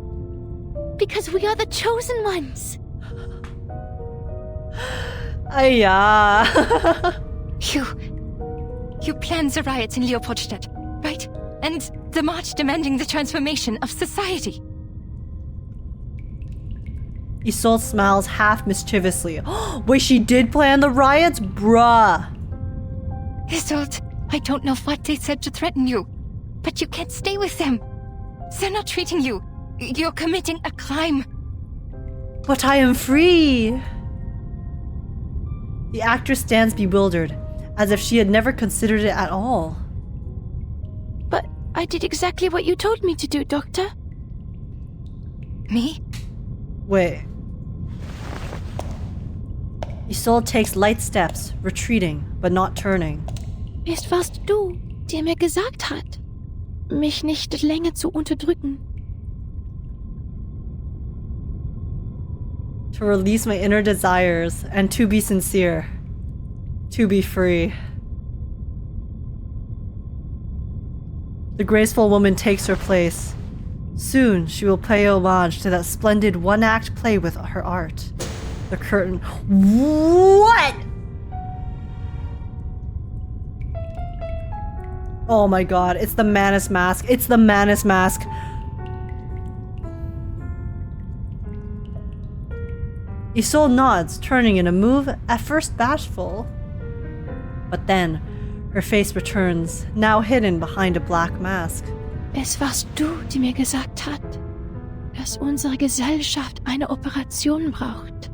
Because we are the chosen ones. Ayah. You planned the riots in Leopoldstadt, right? And the march demanding the transformation of society. Isolde smiles half mischievously. Wait, she did plan the riots? Bruh. Isolde, I don't know what they said to threaten you, but you can't stay with them. They're not treating you. You're committing a crime. But I am free. The actress stands bewildered, as if she had never considered it at all. But I did exactly what you told me to do, Doctor. Me? Wait. Isolde takes light steps, retreating, but not turning. Es warst du, der mir gesagt hat, mich nicht länger zu unterdrücken. To release my inner desires, and to be sincere. To be free. The graceful woman takes her place. Soon she will pay homage to that splendid one-act play with her art. The curtain. What? Oh my god, it's the Manus mask. It's the Manus mask. Isolde nods, turning in a move at first bashful. But then, her face returns, now hidden behind a black mask. Es warst du, die mir gesagt hat, dass unsere Gesellschaft eine Operation braucht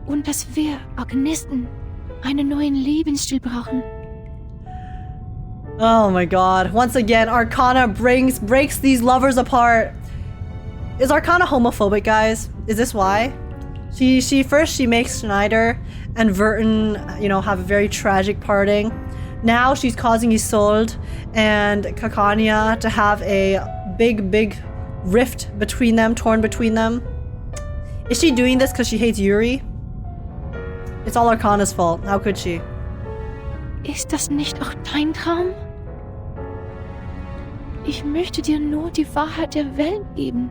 und dass wir Organisten einen neuen Lebensstil brauchen. Oh my god. Once again, Arcana breaks these lovers apart. Is Arcana homophobic, guys? Is this why? She makes Schneider and Verton, have a very tragic parting. Now she's causing Isolde and Kakania to have a big rift between them, torn between them. Is she doing this because she hates Yuri? It's all Arcana's fault. How could she? Ist das nicht auch dein Traum? Ich möchte dir nur die Wahrheit der Welt geben.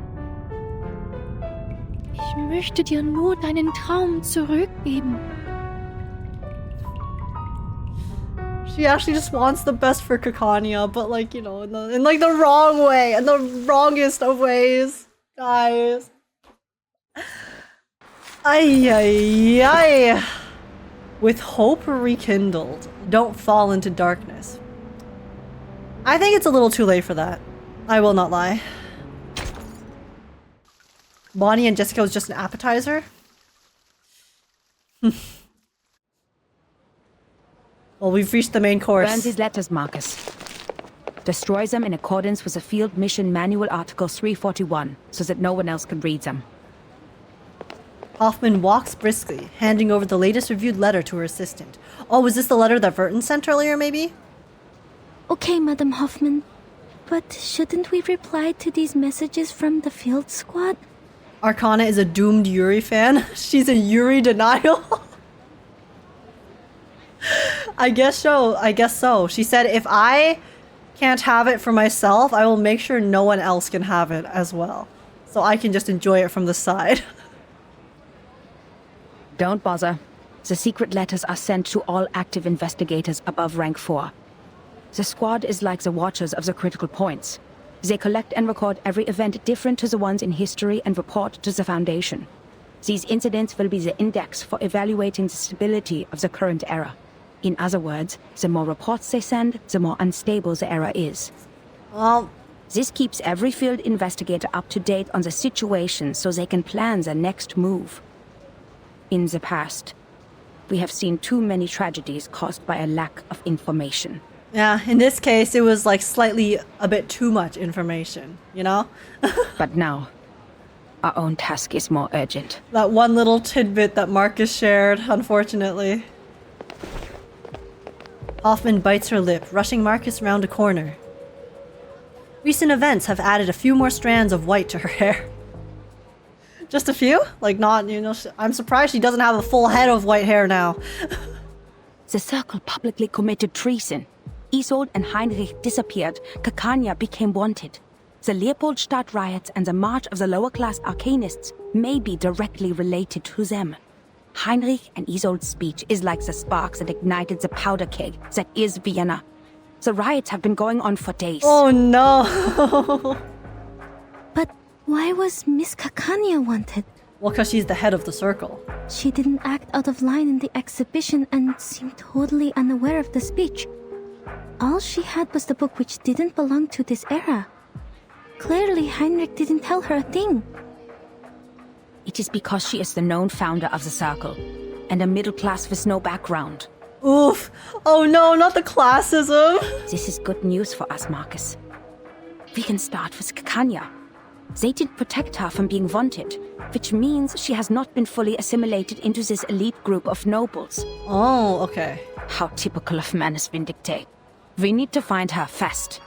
Ich möchte dir nur deinen Traum zurückgeben. She actually just wants the best for Kakania, but in the wrong way, in the wrongest of ways, guys. Ay. With hope rekindled, don't fall into darkness. I think it's a little too late for that. I will not lie. Bonnie and Jessica was just an appetizer? Well, we've reached the main course. Burn these letters, Marcus. Destroy them in accordance with the Field Mission Manual Article 341, so that no one else can read them. Hoffman walks briskly, handing over the latest reviewed letter to her assistant. Oh, was this the letter that Verton sent earlier, maybe? Okay, Madam Hoffman. But shouldn't we reply to these messages from the field squad? Arcana is a doomed Yuri fan. She's a Yuri denial. I guess so. She said, if I can't have it for myself, I will make sure no one else can have it as well. So I can just enjoy it from the side. Don't bother. The secret letters are sent to all active investigators above rank 4. The squad is like the watchers of the critical points. They collect and record every event different to the ones in history and report to the Foundation. These incidents will be the index for evaluating the stability of the current era. In other words, the more reports they send, the more unstable the era is. Well, this keeps every field investigator up to date on the situation so they can plan their next move. In the past, we have seen too many tragedies caused by a lack of information. Yeah, in this case, it was like slightly a bit too much information, you know? But now, our own task is more urgent. That one little tidbit that Marcus shared, unfortunately. Hoffman bites her lip, rushing Marcus around a corner. Recent events have added a few more strands of white to her hair. Just a few? Like not, you know, I'm surprised she doesn't have a full head of white hair now. The Circle publicly committed treason. Isolde and Heinrich disappeared. Kakania became wanted. The Leopoldstadt riots and the march of the lower-class arcanists may be directly related to them. Heinrich and Isolde's speech is like the sparks that ignited the powder keg that is Vienna. The riots have been going on for days. Oh no! But why was Miss Kakania wanted? Well, because she's the head of the Circle. She didn't act out of line in the exhibition and seemed totally unaware of the speech. All she had was the book which didn't belong to this era. Clearly, Heinrich didn't tell her a thing. It is because she is the known founder of the Circle, and a middle class with no background. Oof! Oh no, not the classism! This is good news for us, Marcus. We can start with Kakania. They did protect her from being wanted, which means she has not been fully assimilated into this elite group of nobles. Oh, okay. How typical of Manus Vindicte. We need to find her fast.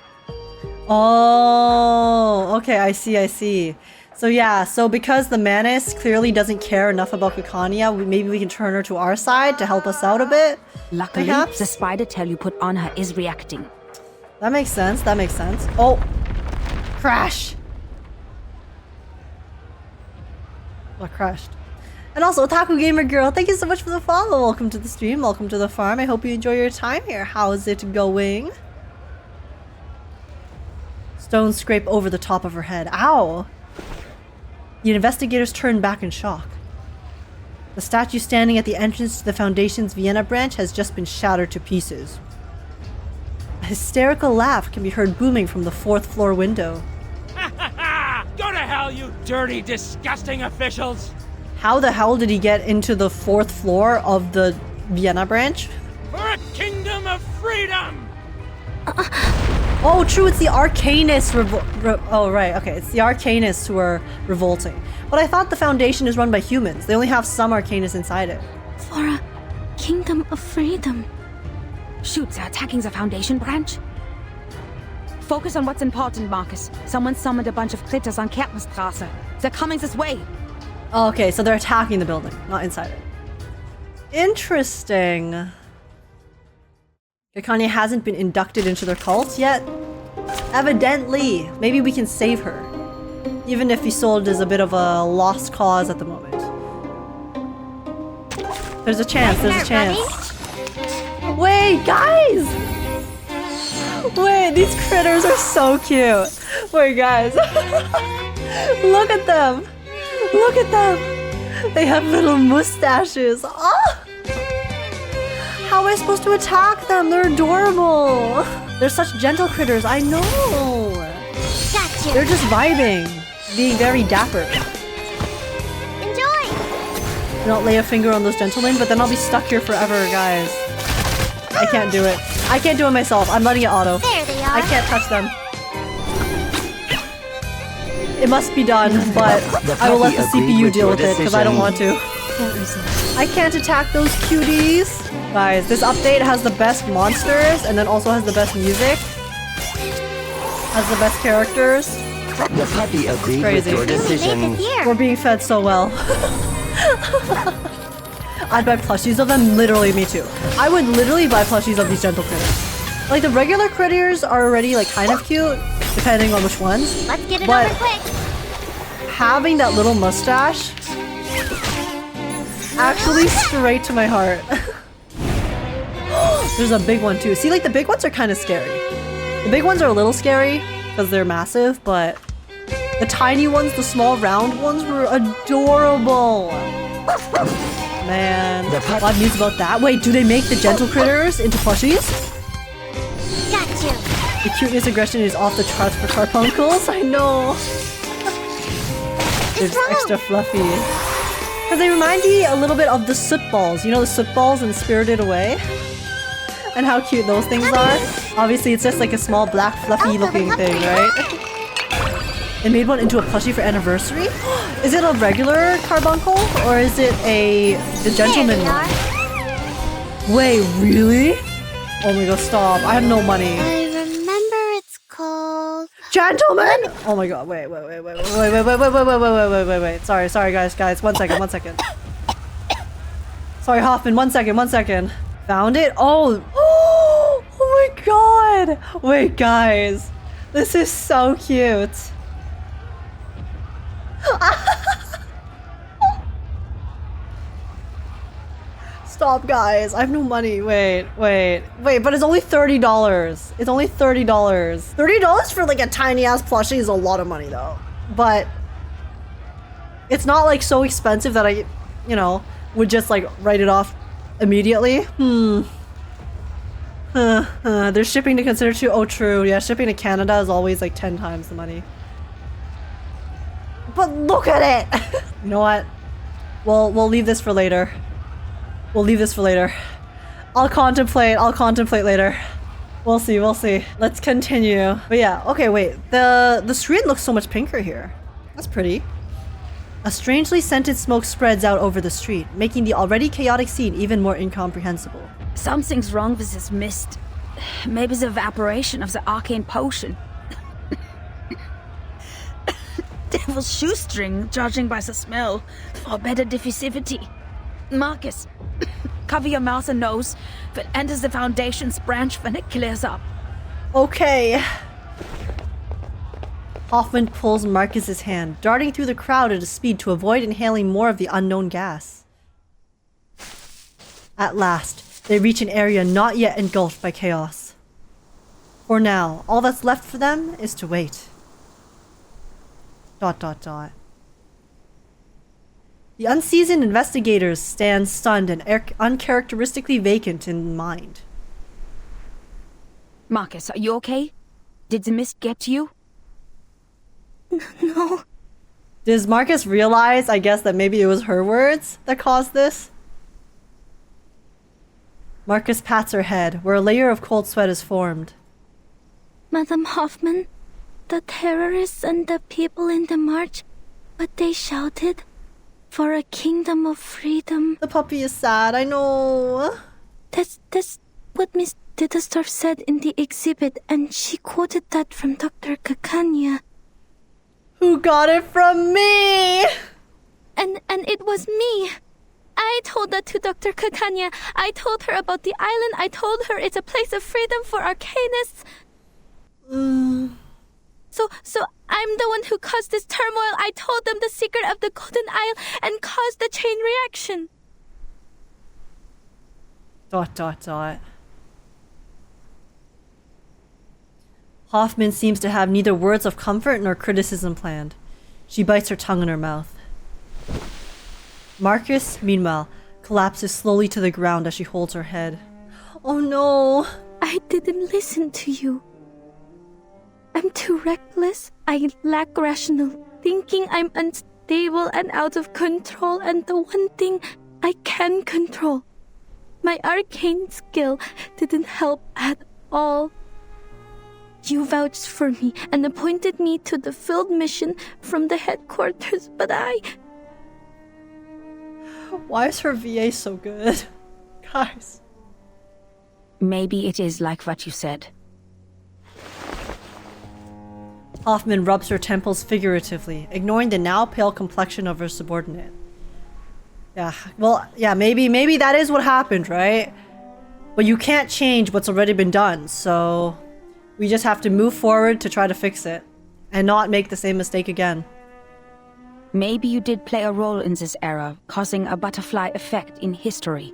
Oh, okay, I see. So yeah, so because the Manus clearly doesn't care enough about Kakania, maybe we can turn her to our side to help us out a bit? Luckily, perhaps? the spider tail you put on her is reacting. That makes sense, Oh! Crash! What crashed? And also, Otaku Gamer Girl, thank you so much for the follow. Welcome to the stream, welcome to the farm. I hope you enjoy your time here. How's it going? Stones scrape over the top of her head. Ow! The investigators turn back in shock. The statue standing at the entrance to the Foundation's Vienna branch has just been shattered to pieces. A hysterical laugh can be heard booming from the 4th floor window. Go to hell, you dirty, disgusting officials! How the hell did he get into the 4th floor of the Vienna branch? For a kingdom of freedom! Oh, true, it's the Arcanists oh, right, okay, it's the Arcanists who are revolting. But I thought the Foundation is run by humans. They only have some Arcanists inside it. For a kingdom of freedom. Shoot, they're attacking the Foundation branch. Focus on what's important, Marcus. Someone summoned a bunch of critters on Kerpenstrasse. They're coming this way. Oh, okay, so they're attacking the building, not inside it. Interesting. Kakania hasn't been inducted into their cult yet. Evidently. Maybe we can save her. Even if Isolde is a bit of a lost cause at the moment. There's a chance, Wait, guys! Wait, these critters are so cute. Wait, guys. Look at them. Look at them. They have little mustaches. Oh! How am I supposed to attack them? They're adorable. They're such gentle critters. I know. Gotcha. They're just vibing. Being very dapper. Enjoy. Don't lay a finger on those gentlemen, but then I'll be stuck here forever, guys. I can't do it. I can't do it myself. I'm letting it auto. There they are. I can't touch them. It must be done, but I will let the CPU deal with it because I don't want to. I can't attack those cuties. Guys, this update has the best monsters and then also has the best music. Has the best characters. The puppy agreed with your decision. We're being fed so well. I'd buy plushies of them. Literally, me too. I would literally buy plushies of these gentle critters. Like, the regular critters are already, like, kind of cute, depending on which ones. Let's get it but over quick. Having that little mustache actually straight to my heart. There's a big one too. See, like the big ones are kind of scary. The big ones are a little scary, because they're massive, but the tiny ones, the small round ones were adorable. Man, a lot of news about that. Wait, do they make the gentle critters into plushies? Got you. The cuteness aggression is off the charts for carpuncles. I know. It's extra fluffy. Because they remind me a little bit of the soot balls. You know the soot balls in Spirited Away? And how cute those things are. Obviously, it's just like a small black fluffy looking thing, right? They made one into a plushie for anniversary? Is it a regular carbuncle? Or is it the gentleman one? Wait, really? Oh my god, stop. I have no money. I remember it's called... Gentlemen! Oh my god, wait. Sorry guys, one second. Sorry, Hoffman, one second. Found it? Oh my god! Wait, guys. This is so cute. Stop, guys. I have no money. Wait, but it's only $30. It's only $30. $30 for like a tiny ass plushie is a lot of money though. But it's not like so expensive that I, would just like write it off immediately. There's shipping to consider too. Oh, true. Yeah, shipping to Canada is always like 10 times the money. But look at it! You know what? We'll leave this for later. I'll contemplate later. We'll see. Let's continue. But yeah, okay, wait. The screen looks so much pinker here. That's pretty. A strangely scented smoke spreads out over the street, making the already chaotic scene even more incomprehensible. Something's wrong with this mist. Maybe the evaporation of the arcane potion. Devil's shoestring, judging by the smell, for better diffusivity. Marcus, cover your mouth and nose, but enter the Foundation's branch when it clears up. Okay. Hoffman pulls Marcus's hand, darting through the crowd at a speed to avoid inhaling more of the unknown gas. At last, they reach an area not yet engulfed by chaos. For now, all that's left for them is to wait. ... The unseasoned investigators stand stunned and uncharacteristically vacant in mind. Marcus, are you okay? Did the mist get to you? No. Does Marcus realize, I guess, that maybe it was her words that caused this? Marcus pats her head, where a layer of cold sweat is formed. Madam Hoffman, the terrorists and the people in the march, what they shouted, for a kingdom of freedom. The puppy is sad, I know. That's what Miss Ditterstorff said in the exhibit, and she quoted that from Dr. Kakania. Who got it from me? And it was me. I told that to Dr. Kakania. I told her about the island. I told her it's a place of freedom for arcanists. So I'm the one who caused this turmoil. I told them the secret of the Golden Isle and caused the chain reaction. ... Hoffman seems to have neither words of comfort nor criticism planned. She bites her tongue in her mouth. Marcus, meanwhile, collapses slowly to the ground as she holds her head. Oh no! I didn't listen to you. I'm too reckless. I lack rational thinking. I'm unstable and out of control, and the one thing I can control, my arcane skill, didn't help at all. You vouched for me and appointed me to the field mission from the headquarters, but Why is her VA so good? Guys. Maybe it is like what you said. Hoffman rubs her temples figuratively, ignoring the now pale complexion of her subordinate. Yeah, well, yeah, maybe that is what happened, right? But you can't change what's already been done, so we just have to move forward to try to fix it and not make the same mistake again. Maybe you did play a role in this era, causing a butterfly effect in history.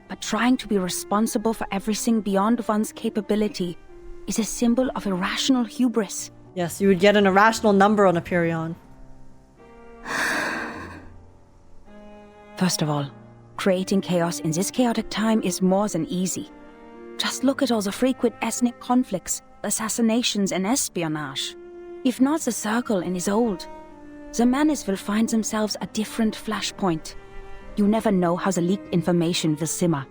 But trying to be responsible for everything beyond one's capability is a symbol of irrational hubris. Yes, you would get an irrational number on a Perion. First of all, creating chaos in this chaotic time is more than easy. Just look at all the frequent ethnic conflicts, assassinations and espionage. If not the Circle and Isolde, the Menace will find themselves a different flashpoint. You never know how the leaked information will simmer.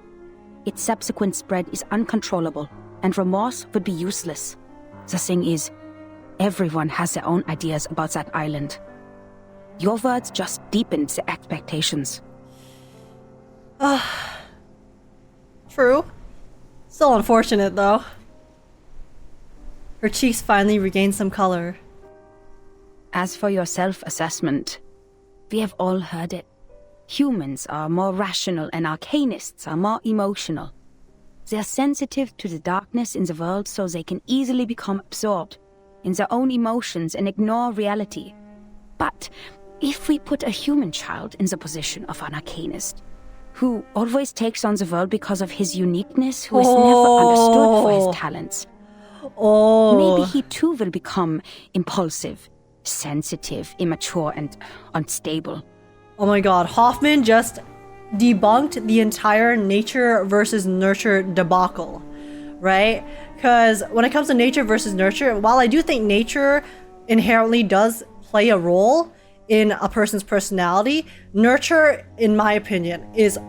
Its subsequent spread is uncontrollable, and remorse would be useless. The thing is, everyone has their own ideas about that island. Your words just deepened the expectations. True. Still unfortunate, though. Her cheeks finally regained some color. As for your self-assessment, we have all heard it. Humans are more rational and arcanists are more emotional. They are sensitive to the darkness in the world so they can easily become absorbed in their own emotions and ignore reality. But if we put a human child in the position of an arcanist, who always takes on the world because of his uniqueness, who is never understood for his talents, maybe he too will become impulsive, sensitive, immature, and unstable. Oh my god, Hoffman just debunked the entire nature versus nurture debacle, right? Because when it comes to nature versus nurture, while I do think nature inherently does play a role in a person's personality, nurture, in my opinion, is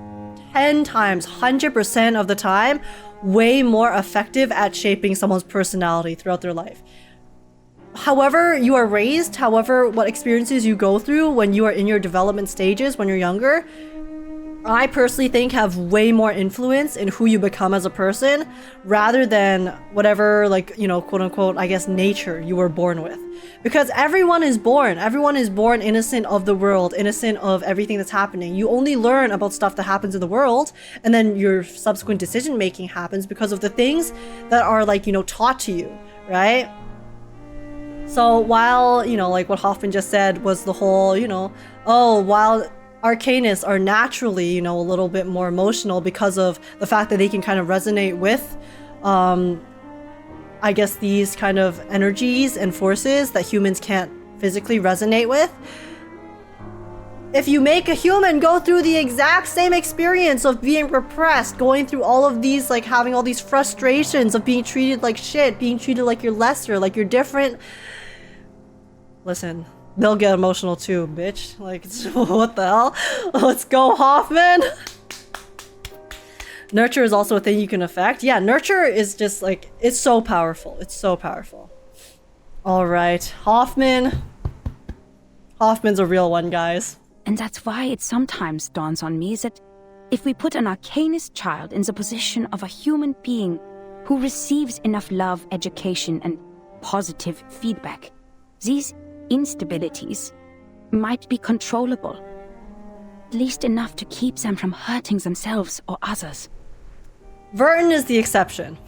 10 times, 100% of the time, way more effective at shaping someone's personality throughout their life. However you are raised, however what experiences you go through when you are in your development stages when you're younger, I personally think have way more influence in who you become as a person rather than whatever, like, you know, quote unquote, I guess, nature you were born with. Because everyone is born innocent of the world, innocent of everything that's happening. You only learn about stuff that happens in the world, and then your subsequent decision making happens because of the things that are, like, you know, taught to you, right? So while, you know, like what Hoffman just said was the whole, you know, oh, while arcanists are naturally, you know, a little bit more emotional because of the fact that they can kind of resonate with, I guess, these kind of energies and forces that humans can't physically resonate with. If you make a human go through the exact same experience of being repressed, going through all of these, like having all these frustrations of being treated like shit, being treated like you're lesser, like you're different, listen, they'll get emotional too, bitch. Like, what the hell? Let's go, Hoffman! Nurture is also a thing you can affect. Yeah, nurture is just like, it's so powerful. It's so powerful. Alright, Hoffman's a real one, guys. And that's why it sometimes dawns on me that if we put an arcanist child in the position of a human being who receives enough love, education, and positive feedback, these instabilities might be controllable. At least enough to keep them from hurting themselves or others. Verton is the exception.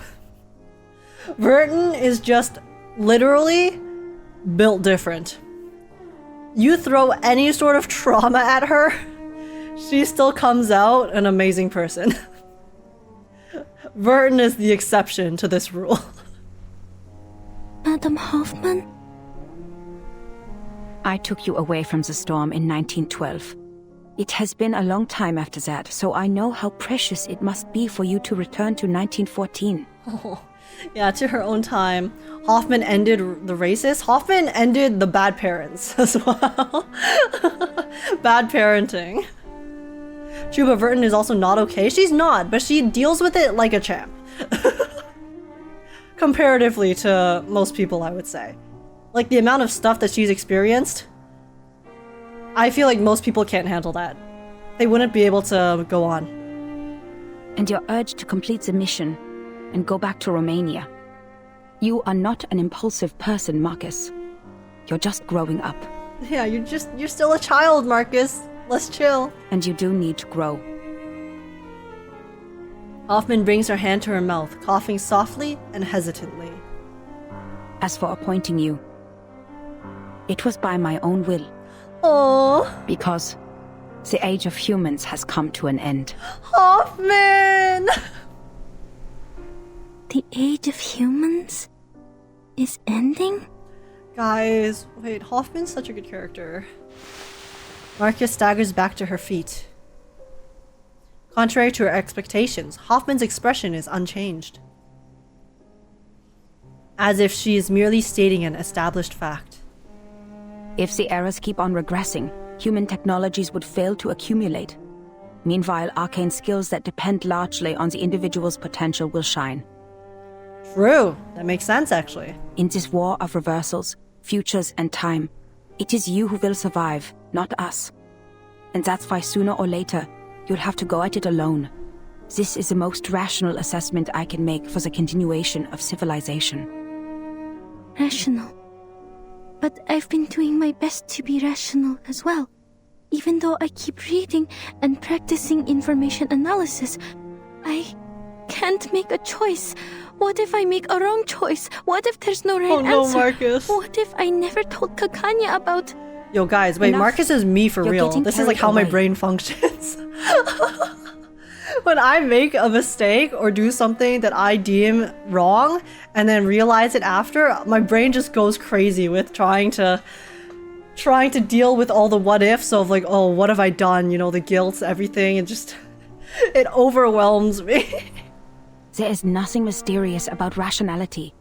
Verton is just literally built different. You throw any sort of trauma at her, she still comes out an amazing person. Verton is the exception to this rule. Madam Hoffman? I took you away from the storm in 1912. It has been a long time after that, so I know how precious it must be for you to return to 1914. Oh, yeah, to her own time. Hoffman ended the racist. Hoffman ended the bad parents as well. Bad parenting. True, but Verton is also not okay. She's not, but she deals with it like a champ. Comparatively to most people, I would say. Like, the amount of stuff that she's experienced, I feel like most people can't handle that. They wouldn't be able to go on. And your urge to complete the mission and go back to Romania. You are not an impulsive person, Marcus. You're just growing up. Yeah, you're still a child, Marcus. Let's chill. And you do need to grow. Hoffman brings her hand to her mouth, coughing softly and hesitantly. As for appointing you, it was by my own will. Oh. Because the age of humans has come to an end. Hoffman! The age of humans is ending? Guys, wait, Hoffman's such a good character. Marcus staggers back to her feet. Contrary to her expectations, Hoffman's expression is unchanged. As if she is merely stating an established fact. If the errors keep on regressing, human technologies would fail to accumulate. Meanwhile, arcane skills that depend largely on the individual's potential will shine. True. That makes sense, actually. In this war of reversals, futures and time, it is you who will survive, not us. And that's why sooner or later, you'll have to go at it alone. This is the most rational assessment I can make for the continuation of civilization. Rational. But I've been doing my best to be rational as well. Even though I keep reading and practicing information analysis, I can't make a choice. What if I make a wrong choice? What if there's no right answer? Marcus. What if I never told Kakania about... Yo, guys, wait, Marcus is me for real. This is like how my brain functions. When I make a mistake or do something that I deem wrong and then realize it after, my brain just goes crazy with trying to deal with all the what ifs of like, oh, what have I done? You know, the guilt, everything. It overwhelms me. There is nothing mysterious about rationality.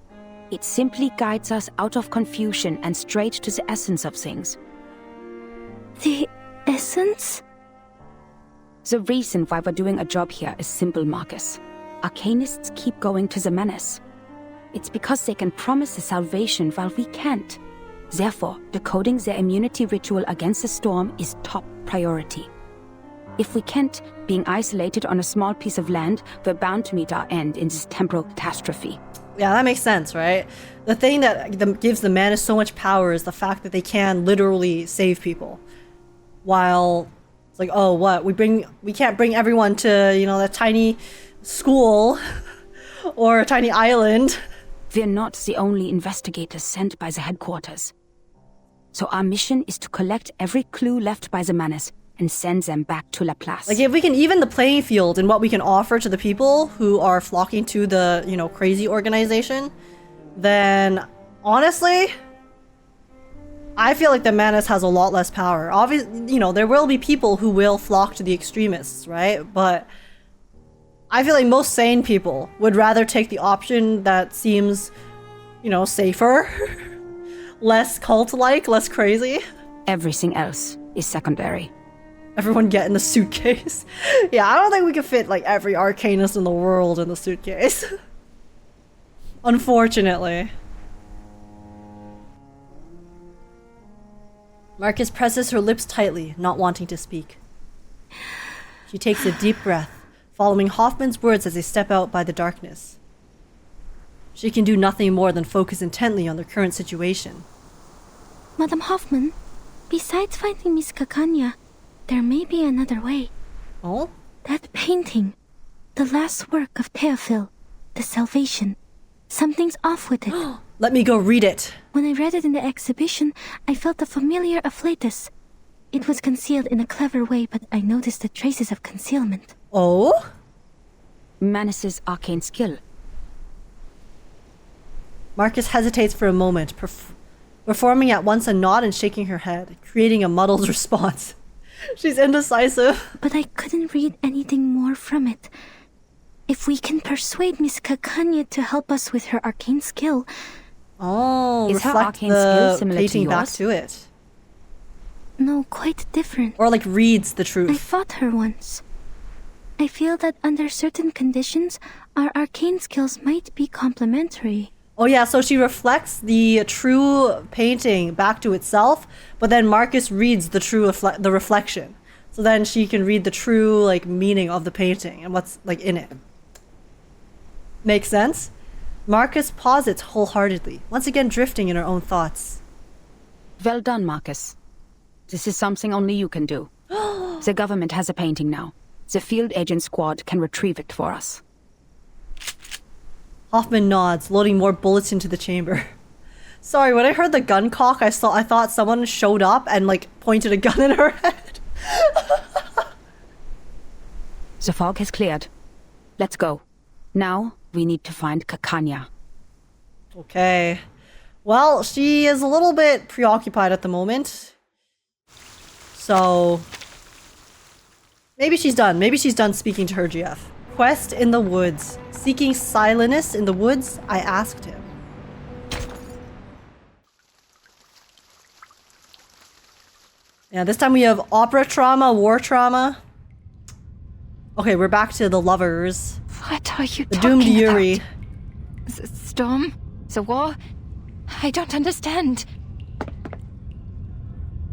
It simply guides us out of confusion and straight to the essence of things. The essence? The reason why we're doing a job here is simple, Marcus. Arcanists keep going to the menace. It's because they can promise the salvation while we can't. Therefore, decoding their immunity ritual against the storm is top priority. If we can't, being isolated on a small piece of land, we're bound to meet our end in this temporal catastrophe. Yeah, that makes sense, right? The thing that gives the mana so much power is the fact that they can literally save people. While it's like, oh, what? We can't bring everyone to, you know, that tiny school or a tiny island. We're not the only investigators sent by the headquarters. So our mission is to collect every clue left by the Manus and send them back to La Place. Like, if we can even the playing field in what we can offer to the people who are flocking to the, you know, crazy organization, then honestly, I feel like the Manus has a lot less power. Obviously, you know, there will be people who will flock to the extremists, right? But I feel like most sane people would rather take the option that seems, you know, safer, less cult-like, less crazy. Everything else is secondary. Everyone get in the suitcase. Yeah, I don't think we can fit like every arcanist in the world in the suitcase. Unfortunately. Marcus presses her lips tightly, not wanting to speak. She takes a deep breath, following Hoffman's words as they step out by the darkness. She can do nothing more than focus intently on their current situation. Madam Hoffman, besides finding Miss Kakania, there may be another way. Oh? That painting, the last work of Theophil, the Salvation. Something's off with it. Let me go read it. When I read it in the exhibition, I felt a familiar afflatus. It was concealed in a clever way, but I noticed the traces of concealment. Oh? Manus's arcane skill. Marcus hesitates for a moment, performing at once a nod and shaking her head, creating a muddled response. She's indecisive. But I couldn't read anything more from it. If we can persuade Miss Kakania to help us with her arcane skill... Oh, is her reflect arcane the skill similar to painting back yours? to it. No, quite different. Or like reads the I truth. fought her once. I feel that under certain conditions, our arcane skills might be complementary. Oh yeah, so she reflects the true painting back to itself, but then Marcus reads the reflection. So then she can read the true like meaning of the painting and what's like in it. Makes sense? Marcus posits wholeheartedly, once again drifting in her own thoughts. Well done, Marcus. This is something only you can do. The government has a painting now. The field agent squad can retrieve it for us. Hoffman nods, loading more bullets into the chamber. Sorry, when I heard the gun cock, I thought someone showed up and like pointed a gun in her head. The fog has cleared. Let's go. Now, we need to find Kakania. Okay. Well, she is a little bit preoccupied at the moment. So maybe she's done. Maybe she's done speaking to her GF. Quest in the woods. Seeking Silenus in the woods, I asked him. Yeah, this time we have opera trauma, war trauma. Okay, we're back to the lovers. What are you the talking doomed Yuri. about? Storm? The war? I don't understand.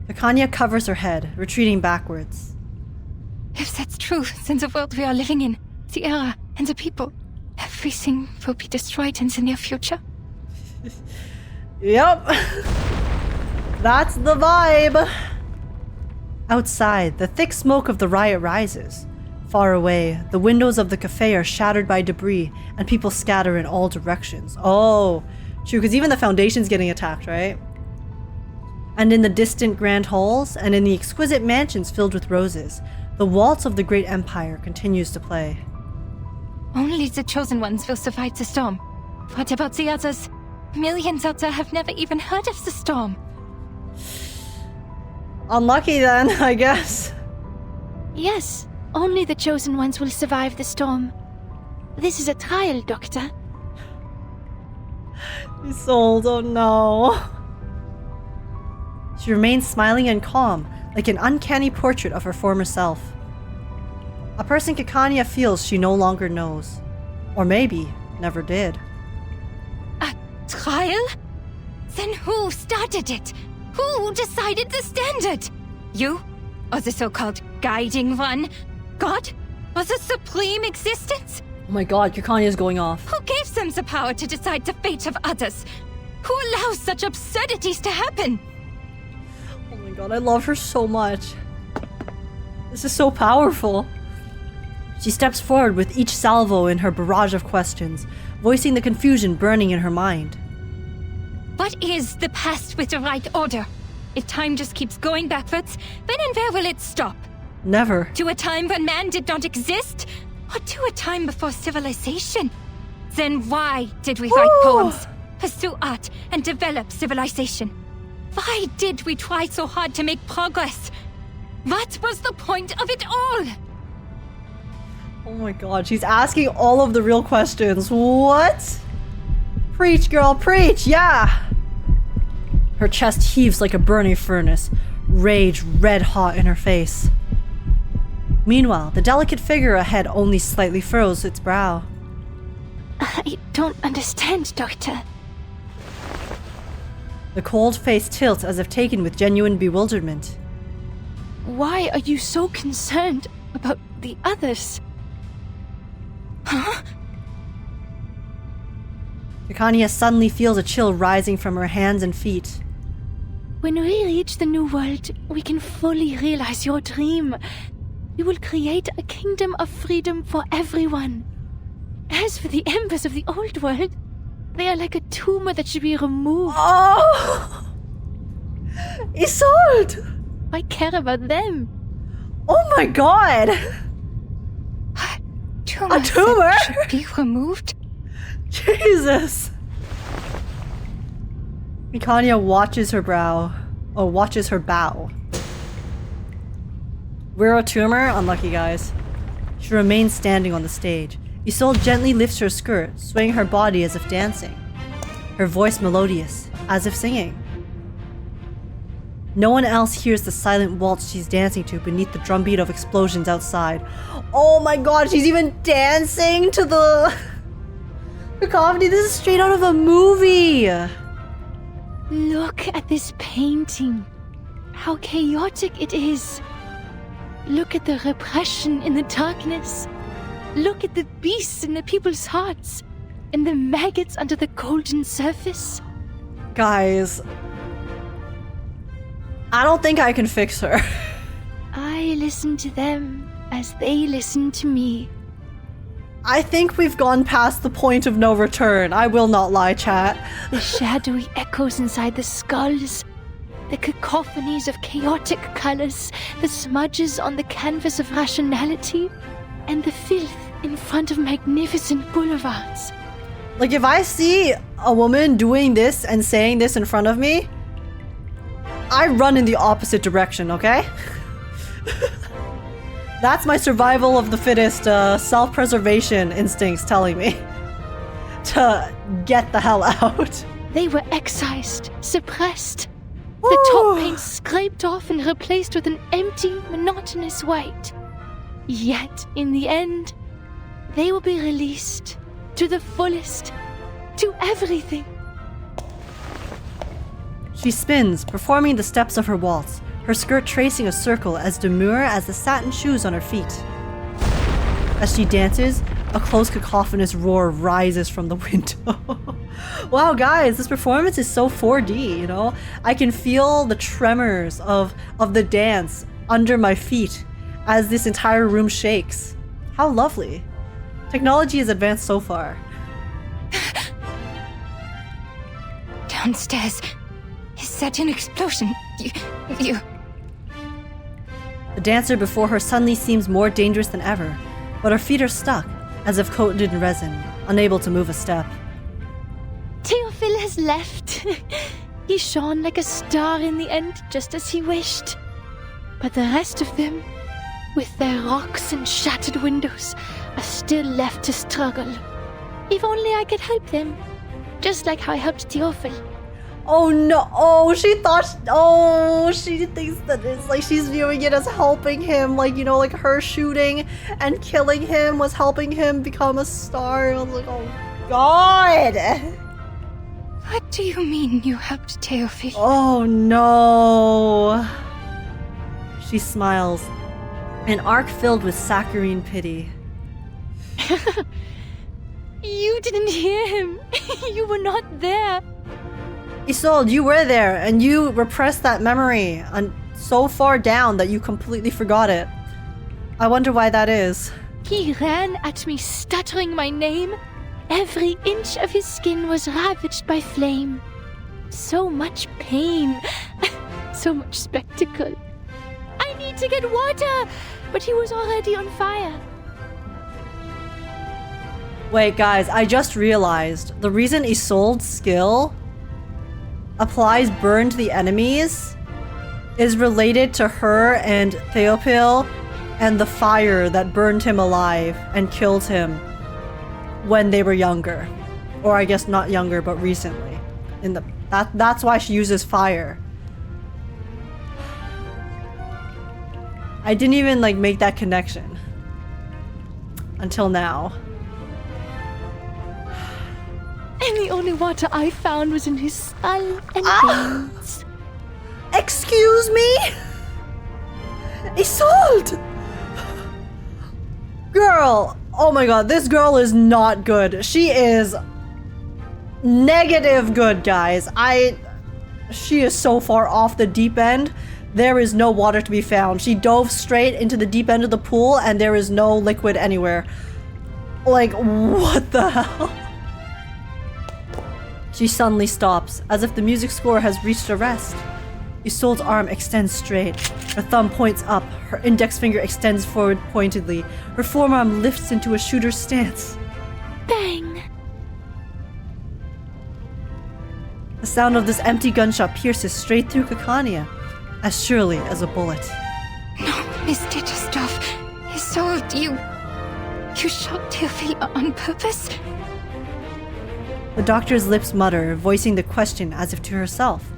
Kakania covers her head, retreating backwards. If that's true, then the world we are living in, the era, and the people, everything will be destroyed in the near future. Yep. That's the vibe. Outside, the thick smoke of the riot rises. Far away, the windows of the cafe are shattered by debris, and people scatter in all directions. Oh, true, because even the Foundation's getting attacked, right? And in the distant grand halls, and in the exquisite mansions filled with roses, the waltz of the great empire continues to play. Only the chosen ones will survive the storm. What about the others? Millions out there have never even heard of the storm. Unlucky then, I guess. Yes, only the chosen ones will survive the storm. This is a trial, Doctor. Isolde, oh no. She remains smiling and calm, like an uncanny portrait of her former self. A person Kakania feels she no longer knows. Or maybe never did. A trial? Then who started it? Who decided the standard? You? Or the so-called guiding one? God? Or the supreme existence? Oh my god, Kakania's going off. Who gives them the power to decide the fate of others? Who allows such absurdities to happen? Oh my god, I love her so much. This is so powerful. She steps forward with each salvo in her barrage of questions, voicing the confusion burning in her mind. What is the past with the right order? If time just keeps going backwards, when and where will it stop? Never. To a time when man did not exist? Or to a time before civilization? Then why did we write poems, pursue art, and develop civilization? Why did we try so hard to make progress? What was the point of it all? Oh my god, she's asking all of the real questions. What? Preach, girl, preach, yeah! Her chest heaves like a burning furnace, rage red hot in her face. Meanwhile, the delicate figure ahead only slightly furrows its brow. I don't understand, Doctor. The cold face tilts as if taken with genuine bewilderment. Why are you so concerned about the others? Huh? Kakania suddenly feels a chill rising from her hands and feet. When we reach the new world, we can fully realize your dream. We will create a kingdom of freedom for everyone. As for the embers of the old world, they are like a tumor that should be removed. Oh! Isolde! I care about them. Oh my god! A tumor? Should be removed? Jesus! Kakania watches her brow. Oh, watches her bow. We're a tumor? Unlucky, guys. She remains standing on the stage. Isolde gently lifts her skirt, swaying her body as if dancing. Her voice melodious, as if singing. No one else hears the silent waltz she's dancing to beneath the drumbeat of explosions outside. Oh my god, she's even dancing to the cacophony. This is straight out of a movie. Look at this painting. How chaotic it is. Look at the repression in the darkness. Look at the beasts in the people's hearts. And the maggots under the golden surface. Guys, I don't think I can fix her. I listen to them as they listen to me. I think we've gone past the point of no return. I will not lie, chat. The shadowy echoes inside the skulls. The cacophonies of chaotic colors. The smudges on the canvas of rationality. And the filth in front of magnificent boulevards. Like, if I see a woman doing this and saying this in front of me, I run in the opposite direction, okay? That's my survival of the fittest self-preservation instincts telling me to get the hell out. They were excised, suppressed. The top paint scraped off and replaced with an empty, monotonous white. Yet, in the end, they will be released to the fullest, to everything. She spins, performing the steps of her waltz, her skirt tracing a circle as demure as the satin shoes on her feet. As she dances, a close cacophonous roar rises from the window. Wow, guys, this performance is so 4D, you know? I can feel the tremors of the dance under my feet as this entire room shakes. How lovely. Technology has advanced so far. Downstairs. Is that an explosion? You... The dancer before her suddenly seems more dangerous than ever, but her feet are stuck, as if coated in resin, unable to move a step. Theophil has left. He shone like a star in the end, just as he wished. But the rest of them, with their rocks and shattered windows, are still left to struggle. If only I could help them, just like how I helped Theophil. Oh no, oh, she thinks that it's like she's viewing it as helping him, like, you know, like her shooting and killing him was helping him become a star. I was like, oh god. What do you mean you helped Theophil? Oh no. She smiles, an arc filled with saccharine pity. You didn't hear him. You were not there. Isolde, you were there, and you repressed that memory so far down that you completely forgot it. I wonder why that is. He ran at me, stuttering my name. Every inch of his skin was ravaged by flame. So much pain. So much spectacle. I need to get water, but he was already on fire. Wait, guys, I just realized the reason Isolde's skill applies burn to the enemies is related to her and Theophil and the fire that burned him alive and killed him when they were younger. Or I guess not younger, but recently. That's why she uses fire. I didn't even like make that connection until now. And the only water I found was in his skull and veins. Excuse me? Isolde! Girl! Oh my god, this girl is not good. She is negative good, guys. She is so far off the deep end. There is no water to be found. She dove straight into the deep end of the pool and there is no liquid anywhere. Like, what the hell? She suddenly stops, as if the music score has reached a rest. Isolde's arm extends straight. Her thumb points up, her index finger extends forward pointedly. Her forearm lifts into a shooter's stance. Bang! The sound of this empty gunshot pierces straight through Kakania, as surely as a bullet. No, Miss Ditterstoff. Isolde, you shot Theophil on purpose? The doctor's lips mutter, voicing the question as if to herself,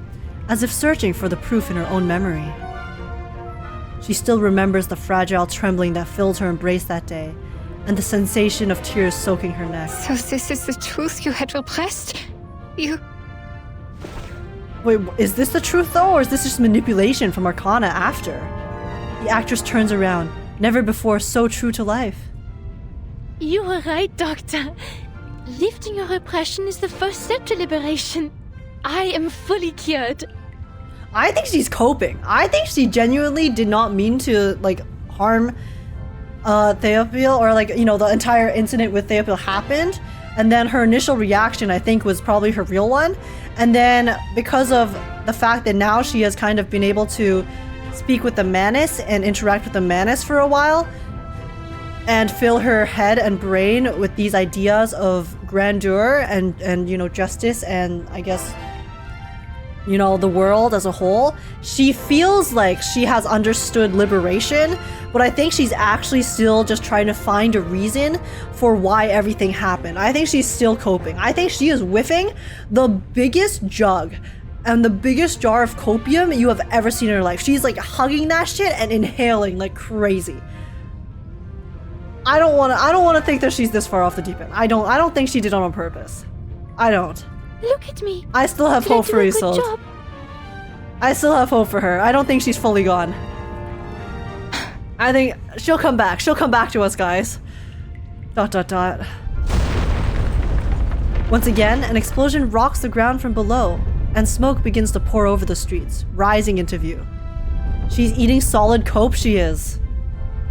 as if searching for the proof in her own memory. She still remembers the fragile trembling that filled her embrace that day, and the sensation of tears soaking her neck. So this is the truth you had repressed? Wait, is this the truth though, or is this just manipulation from Arcana after? The actress turns around, never before so true to life. You were right, Doctor. Lifting your repression is the first step to liberation. I am fully cured. I think she's coping. I think she genuinely did not mean to, like, harm Theophil, or, like, you know, the entire incident with Theophil happened. And then her initial reaction, I think, was probably her real one. And then because of the fact that now she has kind of been able to speak with the Manus and interact with the Manus for a while, and fill her head and brain with these ideas of grandeur and you know, justice and I guess, you know, the world as a whole. She feels like she has understood liberation, but I think she's actually still just trying to find a reason for why everything happened. I think she's still coping. I think she is whiffing the biggest jug and the biggest jar of copium you have ever seen in her life. She's like hugging that shit and inhaling like crazy. I don't want to think that she's this far off the deep end. I don't think she did it on purpose. I don't. Look at me. I still have hope for Isolde. I still have hope for her. I don't think she's fully gone. I think she'll come back. She'll come back to us, guys. ... Once again, an explosion rocks the ground from below, and smoke begins to pour over the streets, rising into view. She's eating solid cope, she is.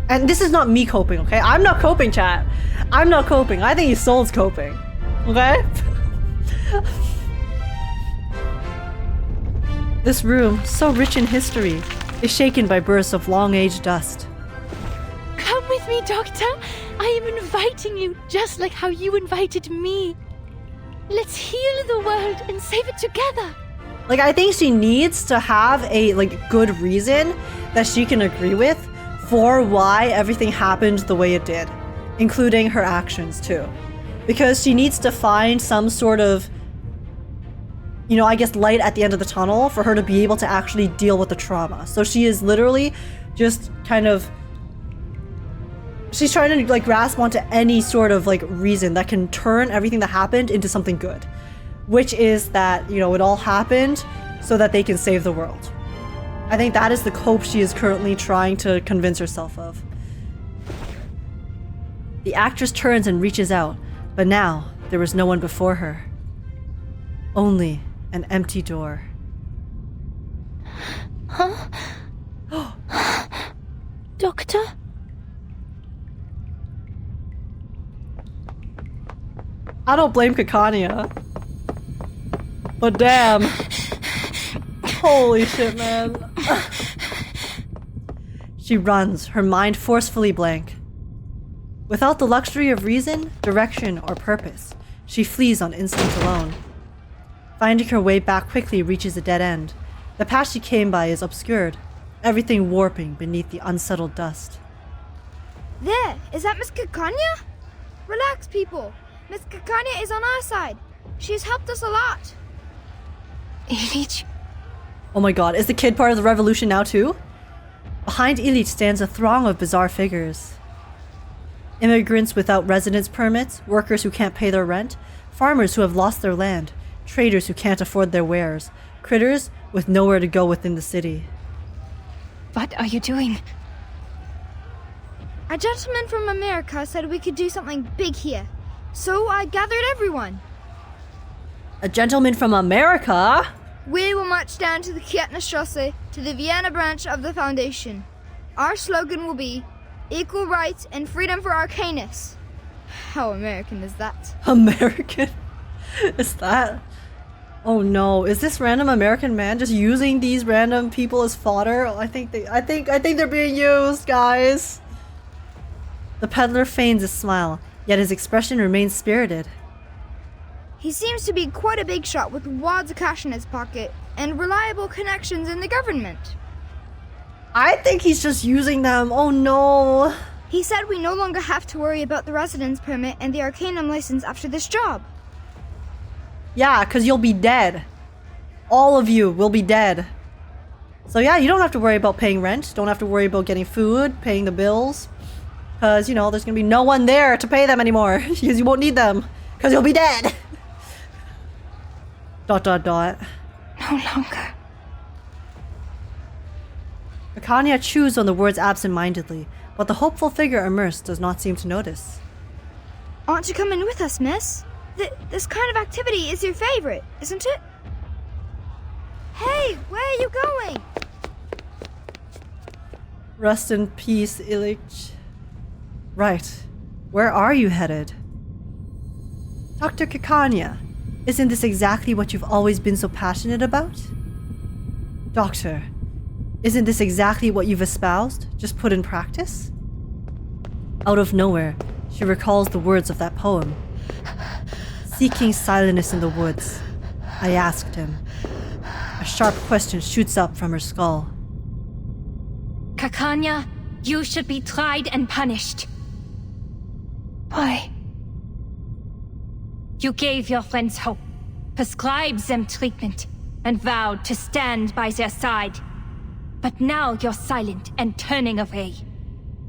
And this is not me coping, okay? I'm not coping, chat. I'm not coping. I think Isolde's coping. Okay? This room, so rich in history, is shaken by bursts of long-aged dust. Come with me, Doctor. I am inviting you, just like how you invited me. Let's heal the world and save it together. Like, I think she needs to have a, like, good reason that she can agree with for why everything happened the way it did, including her actions, too. Because she needs to find some sort of, you know, I guess light at the end of the tunnel for her to be able to actually deal with the trauma. So she is literally just kind of... she's trying to, like, grasp onto any sort of, like, reason that can turn everything that happened into something good. Which is that, you know, it all happened so that they can save the world. I think that is the cope she is currently trying to convince herself of. The actress turns and reaches out, but now there was no one before her. Only an empty door. Huh? Doctor? I don't blame Kakania. But damn. Holy shit, man. She runs, her mind forcefully blank. Without the luxury of reason, direction, or purpose, she flees on instinct alone. Finding her way back quickly reaches a dead end. The path she came by is obscured, everything warping beneath the unsettled dust. There! Is that Miss Kakania? Relax, people. Miss Kakania is on our side. She's helped us a lot. Ilich. Oh my god, is the kid part of the revolution now too? Behind Ilich stands a throng of bizarre figures. Immigrants without residence permits, workers who can't pay their rent, farmers who have lost their land, traders who can't afford their wares, critters with nowhere to go within the city. What are you doing? A gentleman from America said we could do something big here. So I gathered everyone. A gentleman from America? We will march down to the Kietnerstrasse, to the Vienna branch of the Foundation. Our slogan will be, equal rights and freedom for Arcanus. How American is that? American? Is that? Oh no, is this random American man just using these random people as fodder? I think they're being used, guys. The peddler feigns a smile, yet his expression remains spirited. He seems to be quite a big shot with wads of cash in his pocket and reliable connections in the government. I think he's just using them. Oh no. He said we no longer have to worry about the residence permit and the Arcanum license after this job. Yeah, because you'll be dead. All of you will be dead. So yeah, you don't have to worry about paying rent. Don't have to worry about getting food, paying the bills. Because, you know, there's going to be no one there to pay them anymore. Because you won't need them. Because you'll be dead. ... No longer. Kakania chews on the words absent-mindedly, but the hopeful figure immersed does not seem to notice. Aren't you coming with us, miss? This kind of activity is your favorite, isn't it? Hey, where are you going? Rest in peace, Ilich. Right. Where are you headed? Dr. Kakania, isn't this exactly what you've always been so passionate about? Doctor, isn't this exactly what you've espoused, just put in practice? Out of nowhere, she recalls the words of that poem. Seeking silentness in the woods, I asked him. A sharp question shoots up from her skull. Kakania, you should be tried and punished. Why? You gave your friends hope, prescribed them treatment, and vowed to stand by their side. But now you're silent and turning away.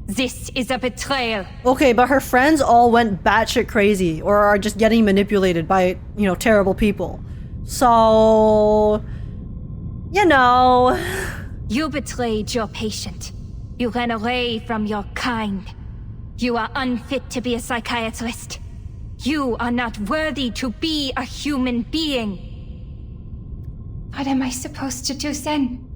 This is a betrayal. Okay, but her friends all went batshit crazy or are just getting manipulated by, terrible people. So, You betrayed your patient. You ran away from your kind. You are unfit to be a psychiatrist. You are not worthy to be a human being. What am I supposed to do then?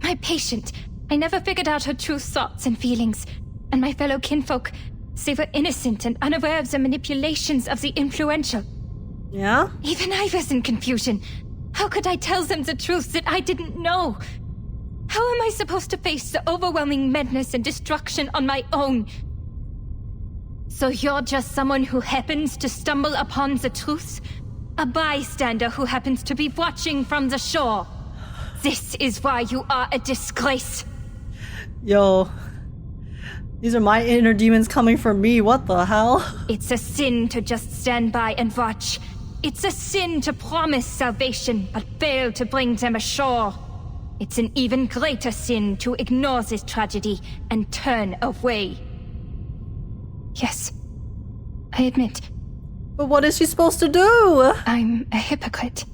My patient, I never figured out her true thoughts and feelings. And my fellow kinfolk, they were innocent and unaware of the manipulations of the influential. Yeah? Even I was in confusion. How could I tell them the truth that I didn't know? How am I supposed to face the overwhelming madness and destruction on my own? So you're just someone who happens to stumble upon the truth? A bystander who happens to be watching from the shore? This is why you are a disgrace. Yo. These are my inner demons coming for me. What the hell? It's a sin to just stand by and watch. It's a sin to promise salvation, but fail to bring them ashore. It's an even greater sin to ignore this tragedy and turn away. Yes, I admit. But what is she supposed to do? I'm a hypocrite.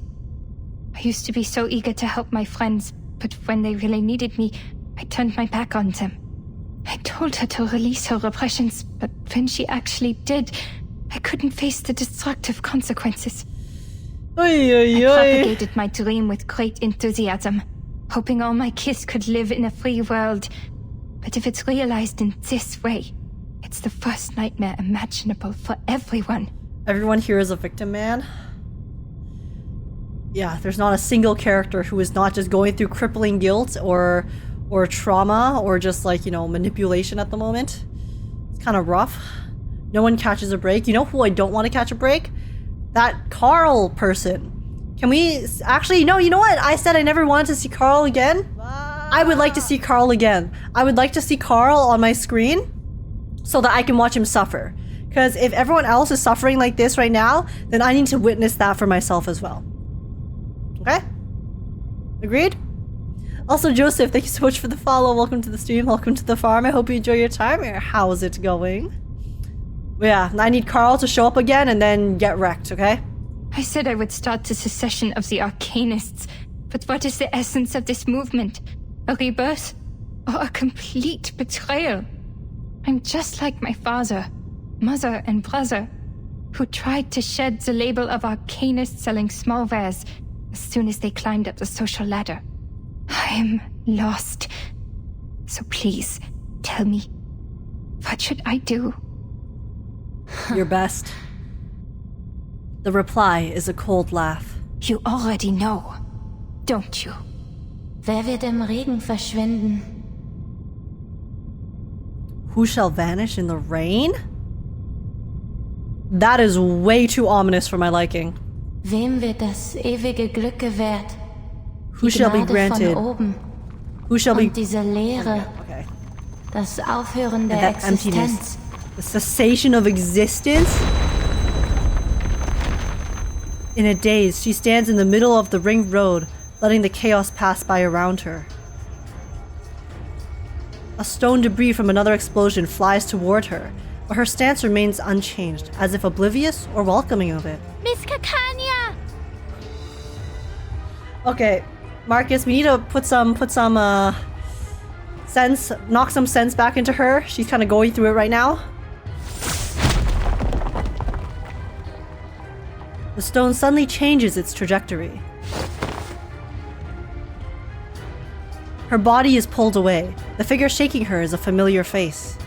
I used to be so eager to help my friends, but when they really needed me, I turned my back on them. I told her to release her repressions, but when she actually did, I couldn't face the destructive consequences. I propagated my dream with great enthusiasm, hoping all my kids could live in a free world. But if it's realized in this way, it's the worst nightmare imaginable for everyone. Everyone here is a victim, man. Yeah, there's not a single character who is not just going through crippling guilt or trauma or just manipulation at the moment. It's kind of rough. No one catches a break. You know who I don't want to catch a break? That Carl person. Can we actually, no, you know what? I said I never wanted to see Carl again. I would like to see Carl again. I would like to see Carl on my screen so that I can watch him suffer. Because if everyone else is suffering like this right now, then I need to witness that for myself as well. Okay? Agreed? Also, Joseph, thank you so much for the follow. Welcome to the stream. Welcome to the farm. I hope you enjoy your time here. How's it going? Yeah, I need Carl to show up again and then get wrecked, okay? I said I would start the secession of the Arcanists, but what is the essence of this movement? A rebirth? Or a complete betrayal? I'm just like my father, mother, and brother, who tried to shed the label of Arcanists selling small wares as soon as they climbed up the social ladder. I'm lost. So please, tell me, what should I do? Your best. The reply is a cold laugh. You already know, don't you? Wer wird im Regen verschwinden? Who shall vanish in the rain? That is way too ominous for my liking. Wem wird das ewige Glück gewährt? Who shall be granted? Who shall be... Und diese Leere. Okay. Das Aufhören der that Existenz. Emptiness. The cessation of existence? In a daze, she stands in the middle of the ringed road, letting the chaos pass by around her. A stone debris from another explosion flies toward her, but her stance remains unchanged, as if oblivious or welcoming of it. Miss Kakania! Okay, Marcus, we need to put some sense, knock some sense back into her. She's kind of going through it right now. The stone suddenly changes its trajectory. Her body is pulled away. The figure shaking her is a familiar face.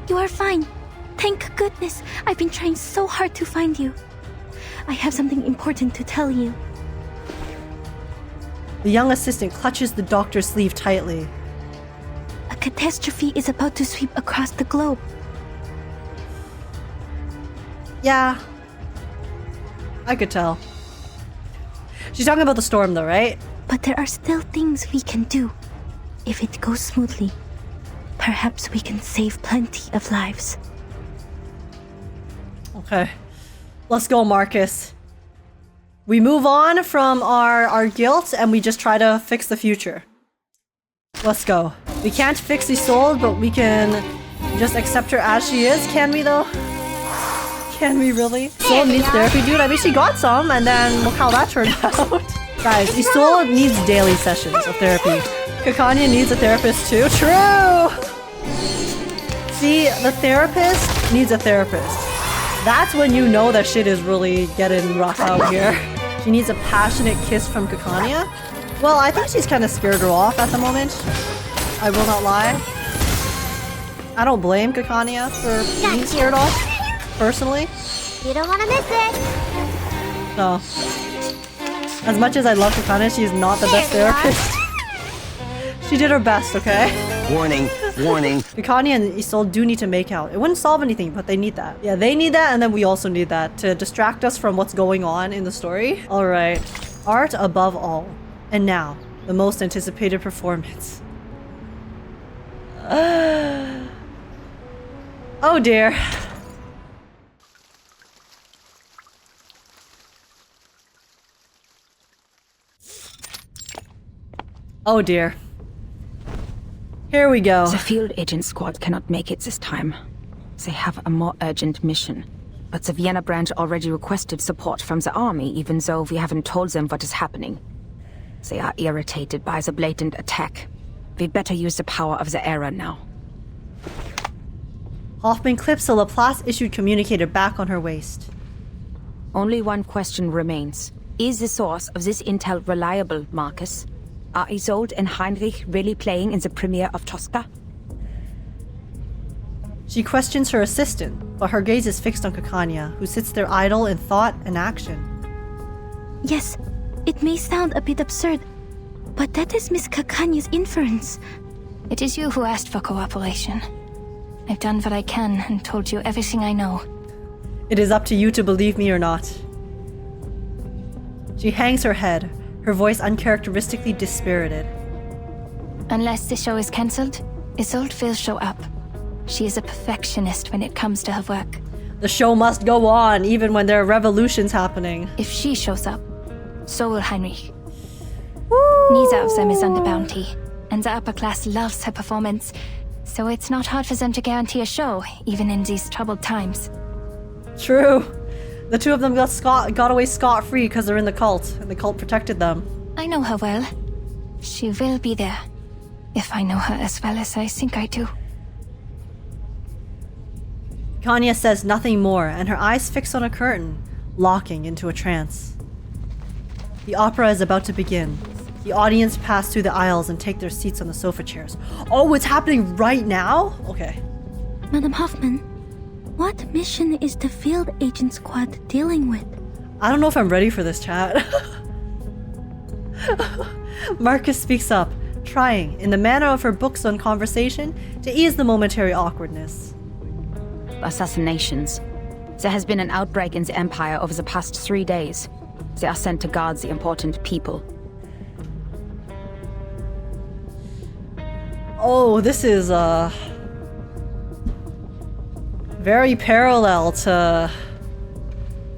You are fine. Thank goodness. I've been trying so hard to find you. I have something important to tell you. The young assistant clutches the doctor's sleeve tightly. A catastrophe is about to sweep across the globe. Yeah. I could tell. She's talking about the storm though, right? But there are still things we can do. If it goes smoothly, perhaps we can save plenty of lives. Okay. Let's go, Marcus. We move on from our guilt and we just try to fix the future. Let's go. We can't fix Isolde, but we can just accept her as she is. Can we though? Can we really? Isolde needs therapy, dude. I mean, she got some, and then look how that turned out. Guys, Isolde needs daily sessions of therapy. Kakania needs a therapist too. True! See, the therapist needs a therapist. That's when you know that shit is really getting rough out here. She needs a passionate kiss from Kakania. Well, I think she's kind of scared her off at the moment. I will not lie. I don't blame Kakania for being scared off, personally. You don't want to miss it. So, as much as I love Kakania, she's not the best therapist. She did her best, okay? Warning, warning. Kakania and Isolde do need to make out. It wouldn't solve anything, but they need that. Yeah, they need that, and then we also need that to distract us from what's going on in the story. Alright. Art above all. And now, the most anticipated performance. Oh dear. Oh dear. Here we go. The field agent squad cannot make it this time. They have a more urgent mission. But the Vienna branch already requested support from the army, even though we haven't told them what is happening. They are irritated by the blatant attack. We'd better use the power of the era now. Hoffman clips the Laplace-issued communicator back on her waist. Only one question remains. Is the source of this intel reliable, Marcus? Are Isolde and Heinrich really playing in the premiere of Tosca? She questions her assistant, but her gaze is fixed on Kakania, who sits there idle in thought and action. Yes, it may sound a bit absurd, but that is Miss Kakania's inference. It is you who asked for cooperation. I've done what I can and told you everything I know. It is up to you to believe me or not. She hangs her head, her voice uncharacteristically dispirited. Unless the show is cancelled, Isolde will show up. She is a perfectionist when it comes to her work. The show must go on, even when there are revolutions happening. If she shows up, so will Heinrich. Neither of them is under bounty, and the upper class loves her performance, so it's not hard for them to guarantee a show, even in these troubled times. True. The two of them got away scot-free because they're in the cult, and the cult protected them. I know her well. She will be there, if I know her as well as I think I do. Kakania says nothing more, and her eyes fix on a curtain, locking into a trance. The opera is about to begin. The audience pass through the aisles and take their seats on the sofa chairs. Oh, it's happening right now? Okay. Madam Hoffman, what mission is the field agent squad dealing with? I don't know if I'm ready for this, chat. Marcus speaks up, trying, in the manner of her books on conversation, to ease the momentary awkwardness. Assassinations. There has been an outbreak in the Empire over the past 3 days. They are sent to guard the important people. Oh, this is, very parallel to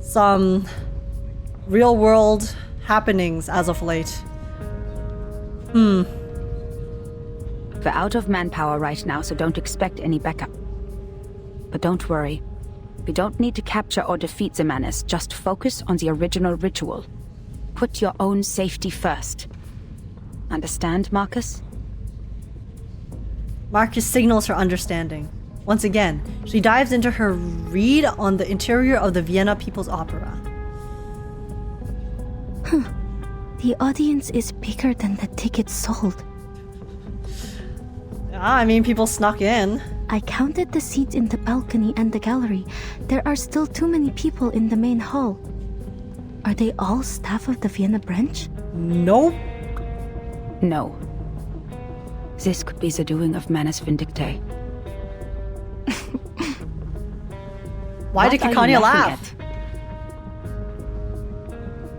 some real-world happenings as of late. We're out of manpower right now, so don't expect any backup. But don't worry. We don't need to capture or defeat the menace, just focus on the original ritual. Put your own safety first. Understand, Marcus? Marcus signals her understanding. Once again, she dives into her read on the interior of the Vienna People's Opera. The audience is bigger than the tickets sold. I mean, people snuck in. I counted the seats in the balcony and the gallery. There are still too many people in the main hall. Are they all staff of the Vienna branch? Nope. No. This could be the doing of Manus Vindictae. Why did Kakania laugh?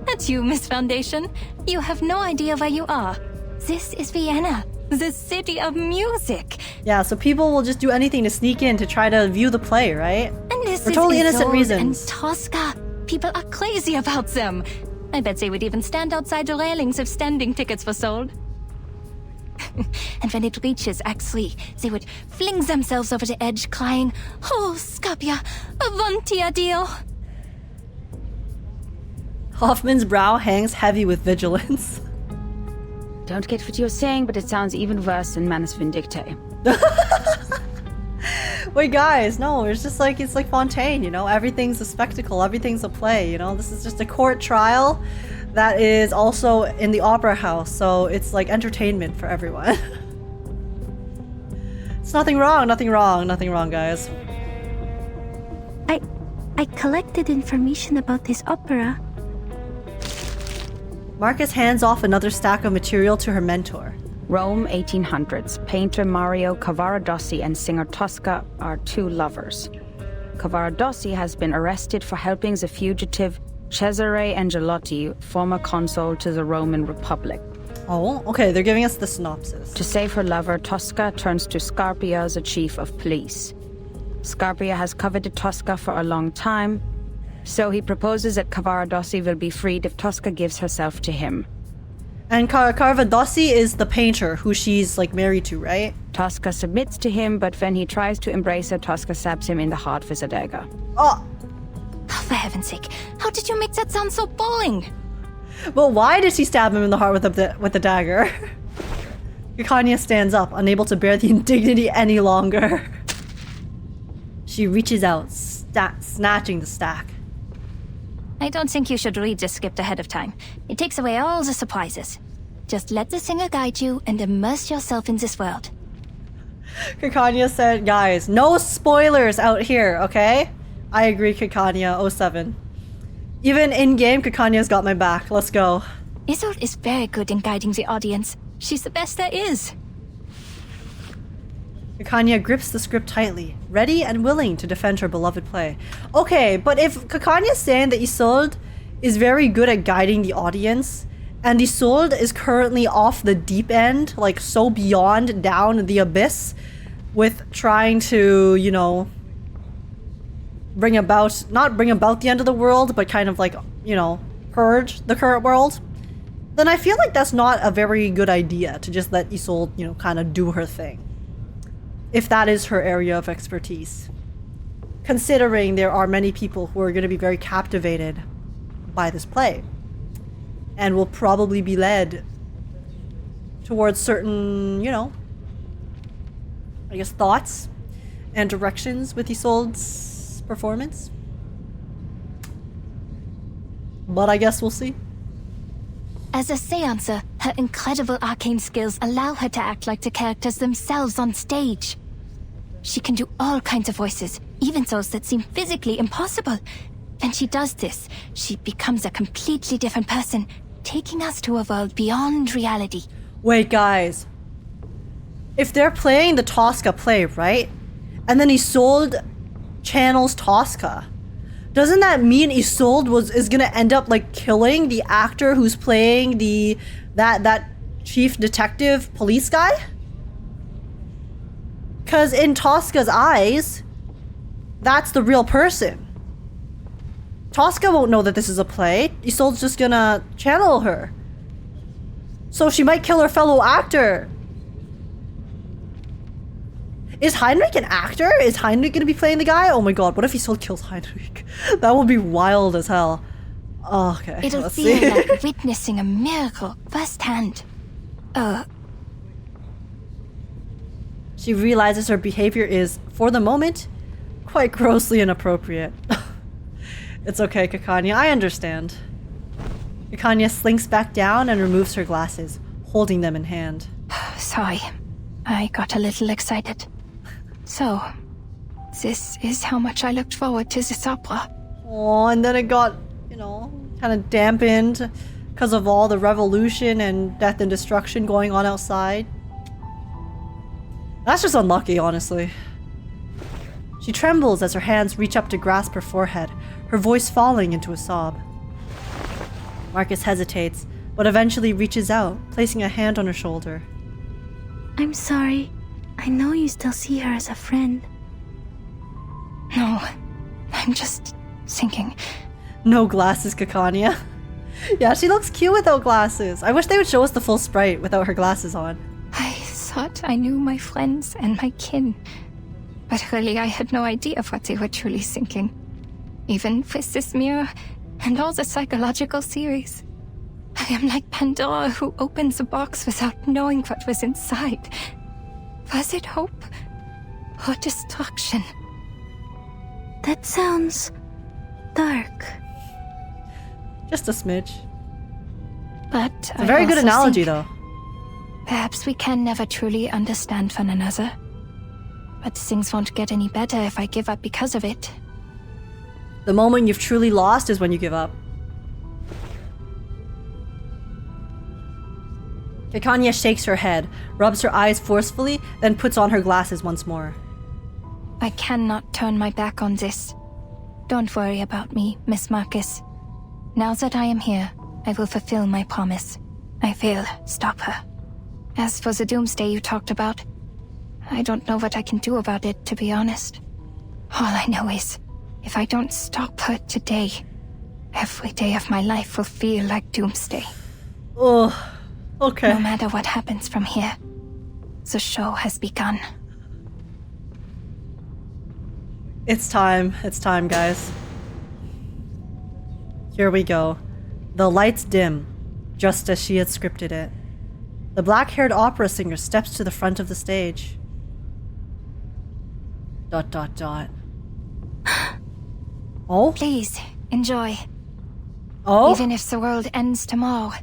That's you, Miss Foundation. You have no idea where you are. This is Vienna, the city of music. Yeah, so people will just do anything to sneak in to try to view the play, right? And this For is totally innocent Isolde reasons. and Tosca. People are crazy about them. I bet they would even stand outside the railings if standing tickets were sold. And when it reaches Act 3, they would fling themselves over the edge, crying, "Oh, Scapia, avanti addio." Hoffman's brow hangs heavy with vigilance. Don't get what you're saying, but it sounds even worse than Manus Vindictae. Wait, guys, no, it's like Fontaine, you know? Everything's a spectacle, everything's a play, you know? This is just a court trial that is also in the opera house, so it's like entertainment for everyone. It's nothing wrong, guys. I collected information about this opera. Marcus hands off another stack of material to her mentor. Rome, 1800s. Painter Mario Cavaradossi and singer Tosca are two lovers. Cavaradossi has been arrested for helping the fugitive Cesare Angelotti, former consul to the Roman Republic. Oh, okay, they're giving us the synopsis. To save her lover, Tosca turns to Scarpia, the chief of police. Scarpia has coveted Tosca for a long time, so he proposes that Cavaradossi will be freed if Tosca gives herself to him. And Cavaradossi is the painter who she's like married to, right? Tosca submits to him, but when he tries to embrace her, Tosca stabs him in the heart with a dagger. Oh! For heaven's sake, how did you make that sound so boring? Well, why did she stab him in the heart with the dagger? Kakania stands up, unable to bear the indignity any longer. She reaches out, snatching the stack. I don't think you should read the script ahead of time. It takes away all the surprises. Just let the singer guide you and immerse yourself in this world. Kakania said, guys, no spoilers out here, okay? I agree, Kakania 07. Even in-game, Kakania's got my back. Let's go. Isolde is very good in guiding the audience. She's the best there is. Kakania grips the script tightly, ready and willing to defend her beloved play. Okay, but if Kakania's saying that Isolde is very good at guiding the audience, and Isolde is currently off the deep end, like so beyond down the abyss, with trying to, you know, not bring about the end of the world, but kind of like, you know, purge the current world, then I feel like that's not a very good idea to just let Isolde, you know, kind of do her thing. If that is her area of expertise. Considering there are many people who are going to be very captivated by this play. And will probably be led towards certain, you know, I guess thoughts and directions with Isolde's performance. But I guess we'll see. As a seancer, her incredible arcane skills allow her to act like the characters themselves on stage. She can do all kinds of voices, even those that seem physically impossible. When she does this, she becomes a completely different person, taking us to a world beyond reality. Wait, guys. If they're playing the Tosca play, right? And then Isolde channels Tosca. Doesn't that mean Isolde is gonna end up like killing the actor who's playing that chief detective police guy? Cause in Tosca's eyes, that's the real person. Tosca won't know that this is a play. Isolde's just gonna channel her. So she might kill her fellow actor. Is Heinrich an actor? Is Heinrich gonna be playing the guy? Oh my god, what if Isolde kills Heinrich? That would be wild as hell. Oh, okay, It'll let's feel see. like witnessing a miracle firsthand. She realizes her behavior is, for the moment, quite grossly inappropriate. It's okay, Kakania, I understand. Kakania slinks back down and removes her glasses, holding them in hand. Sorry, I got a little excited. So, this is how much I looked forward to this opera. Oh, and then it got, you know, kind of dampened because of all the revolution and death and destruction going on outside. That's just unlucky, honestly. She trembles as her hands reach up to grasp her forehead, her voice falling into a sob. Marcus hesitates, but eventually reaches out, placing a hand on her shoulder. I'm sorry. I know you still see her as a friend. No, I'm just thinking. No glasses, Kakania. Yeah, she looks cute without glasses. I wish they would show us the full sprite without her glasses on. I thought I knew my friends and my kin, but really I had no idea of what they were truly thinking. Even with this mirror and all the psychological theories. I am like Pandora who opens a box without knowing what was inside. Was it hope or destruction? That sounds dark. Just a smidge. But it's a very good analogy, though. Perhaps we can never truly understand one another. But things won't get any better if I give up because of it. The moment you've truly lost is when you give up. Kakania shakes her head, rubs her eyes forcefully, then puts on her glasses once more. I cannot turn my back on this. Don't worry about me, Miss Marcus. Now that I am here, I will fulfill my promise. I will stop her. As for the doomsday you talked about, I don't know what I can do about it, to be honest. All I know is, if I don't stop her today, every day of my life will feel like doomsday. Oh, okay. No matter what happens from here, the show has begun. It's time, guys. Here we go. The lights dim, just as she had scripted it. The black-haired opera singer steps to the front of the stage. ... Oh? Please, enjoy. Oh? Even if the world ends tomorrow,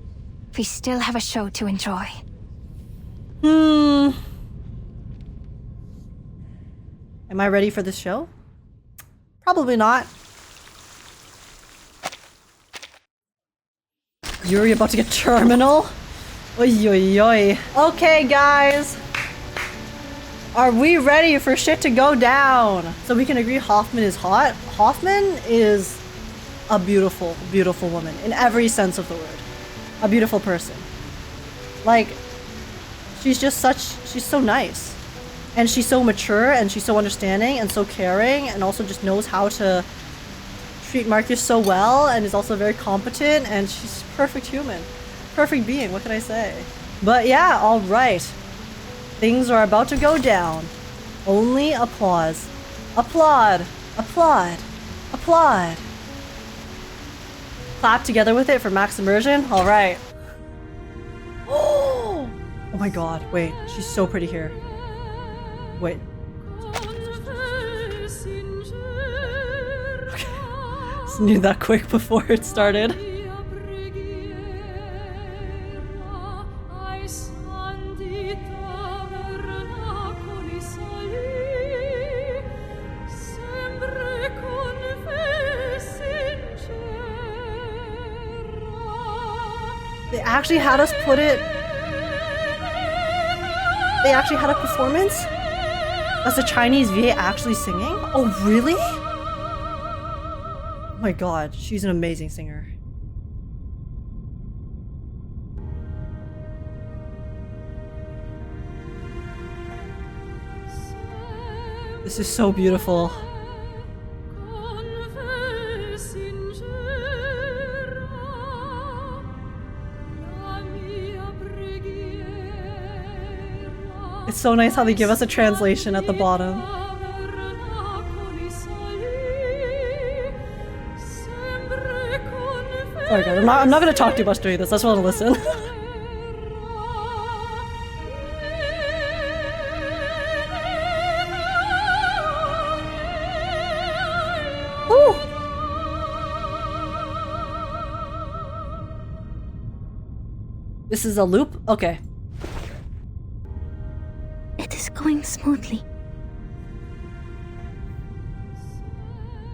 we still have a show to enjoy. Am I ready for this show? Probably not. You're about to get terminal? Oy, oy, oy. Okay, guys. Are we ready for shit to go down? So we can agree Hoffman is hot. Hoffman is a beautiful, beautiful woman in every sense of the word. A beautiful person. Like, she's so nice. And she's so mature and she's so understanding and so caring and also just knows how to treat Marcus so well and is also very competent and she's a perfect human. Perfect being, what can I say? But yeah, alright. Things are about to go down. Only applause. Applaud. Applaud. Applaud. Clap together with it for max immersion. Alright. Oh my god, wait. She's so pretty here. Wait. Just knew that quick before it started. They actually had us put it... They actually had a performance? That's a Chinese VA actually singing? Oh, really? Oh my god, she's an amazing singer. This is so beautiful. It's so nice how they give us a translation at the bottom. Sorry guys, I'm not gonna talk too much during this, I just want to listen. Ooh. This is a loop? Okay. It is going smoothly.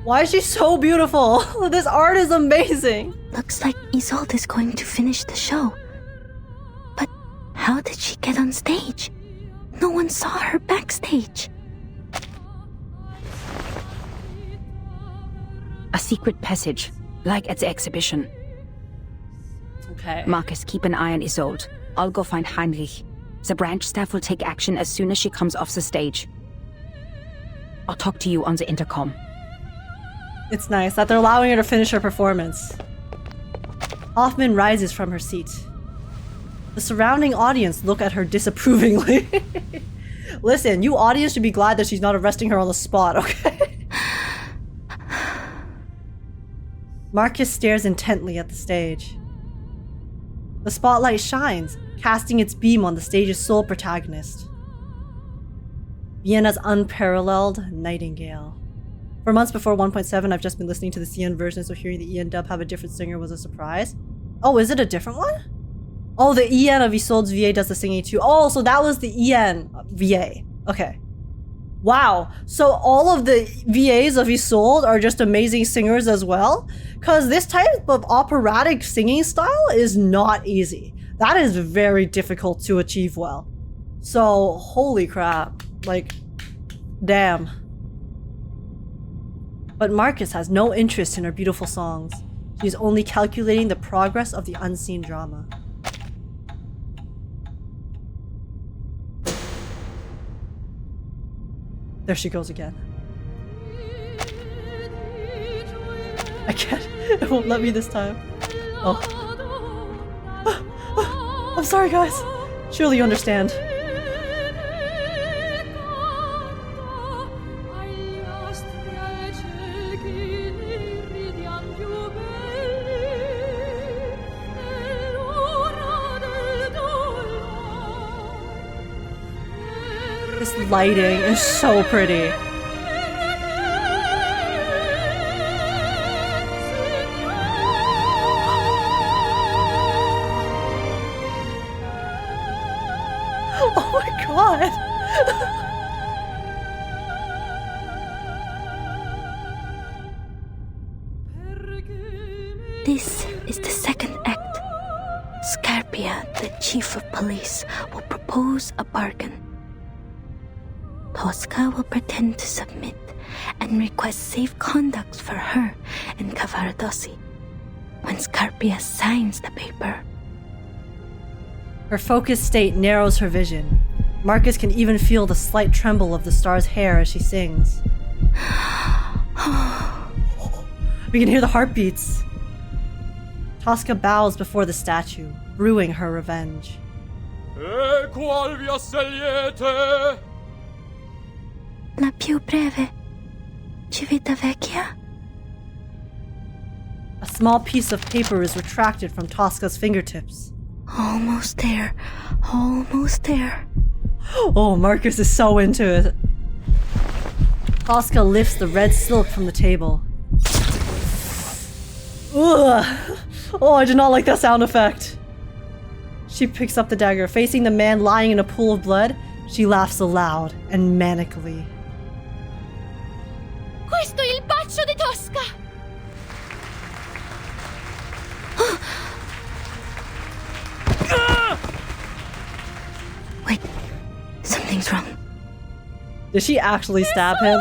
Why is she so beautiful? This art is amazing. Looks like Isolde is going to finish the show. But how did she get on stage? No one saw her backstage. A secret passage, like at the exhibition. Okay. Marcus, keep an eye on Isolde. I'll go find Heinrich. The branch staff will take action as soon as she comes off the stage. I'll talk to you on the intercom. It's nice that they're allowing her to finish her performance. Hoffman rises from her seat. The surrounding audience look at her disapprovingly. Listen, you audience should be glad that she's not arresting her on the spot, okay? Marcus stares intently at the stage. The spotlight shines, casting its beam on the stage's sole protagonist. Vienna's unparalleled Nightingale. For months before 1.7, I've just been listening to the CN version, so hearing the EN dub have a different singer was a surprise. Oh, is it a different one? Oh, the EN of Isolde's VA does the singing too. Oh, so that was the EN VA. Okay. Wow. So all of the VAs of Isolde are just amazing singers as well? Because this type of operatic singing style is not easy. That is very difficult to achieve well. So, holy crap. Like, damn. But Marcus has no interest in her beautiful songs. She's only calculating the progress of the unseen drama. There she goes again. I can't. It won't let me this time. Oh. I'm sorry, guys. Surely you understand. This lighting is so pretty. Oh my god! This is the second act. Scarpia, the chief of police, will propose a bargain. Tosca will pretend to submit and request safe conduct for her and Cavaradossi. When Scarpia signs the paper, her focused state narrows her vision. Marcus can even feel the slight tremble of the star's hair as she sings. We can hear the heartbeats. Tosca bows before the statue, brewing her revenge. La più breve, Civitavecchia. A small piece of paper is retracted from Tosca's fingertips. Almost there. Almost there. Oh, Marcus is so into it. Tosca lifts the red silk from the table. Ugh. Oh, I did not like that sound effect. She picks up the dagger. Facing the man lying in a pool of blood, she laughs aloud and manically. Questo è il bacio di Tosca! Wait, something's wrong. Did she actually stab him?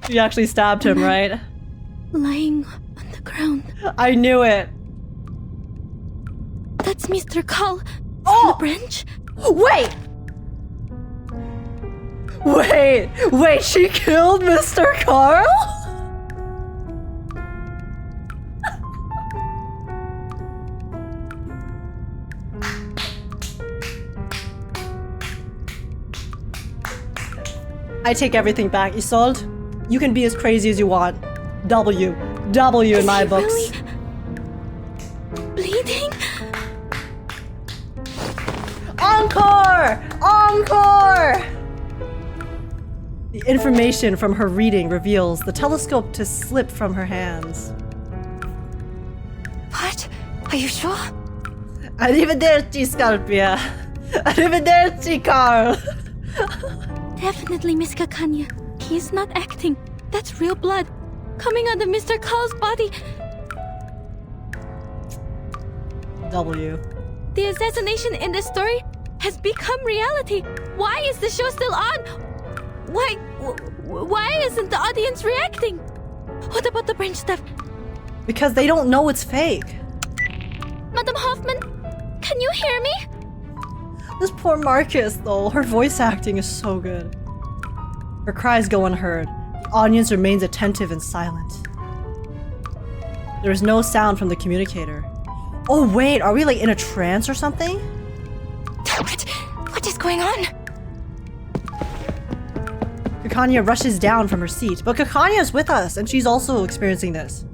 She actually stabbed him, right? Lying on the ground. I knew it. That's Mr. Carl from the branch. Wait! Wait, she killed Mr. Carl? I take everything back, Isolde. You can be as crazy as you want. W in my books. Really bleeding? Encore! Encore! The information from her reading reveals the telescope to slip from her hands. What? Are you sure? Arrivederci, Scarpia. Arrivederci, Carl. Definitely Miss Kakania. He's not acting. That's real blood coming out of Mr. Carl's body. W. The assassination in the story has become reality. Why is the show still on? Why isn't the audience reacting? What about the branch staff? Because they don't know it's fake. Madam Hoffman, can you hear me? This poor Marcus, though, her voice acting is so good. Her cries go unheard. The audience remains attentive and silent. There is no sound from the communicator. Oh wait, are we like in a trance or something? What is going on? Kakania rushes down from her seat, but Kakania is with us and she's also experiencing this.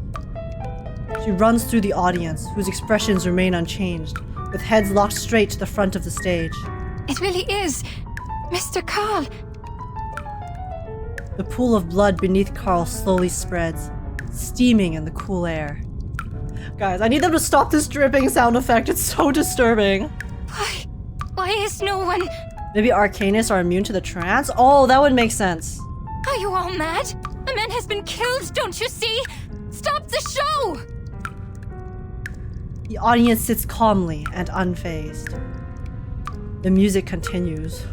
She runs through the audience, whose expressions remain unchanged, with heads locked straight to the front of the stage. It really is Mr. Carl. The pool of blood beneath Carl slowly spreads, steaming in the cool air. Guys, I need them to stop this dripping sound effect. It's so disturbing. Why is no one... Maybe Arcanists are immune to the trance? Oh, that would make sense. Are you all mad? A man has been killed, don't you see? Stop the show! The audience sits calmly and unfazed. The music continues.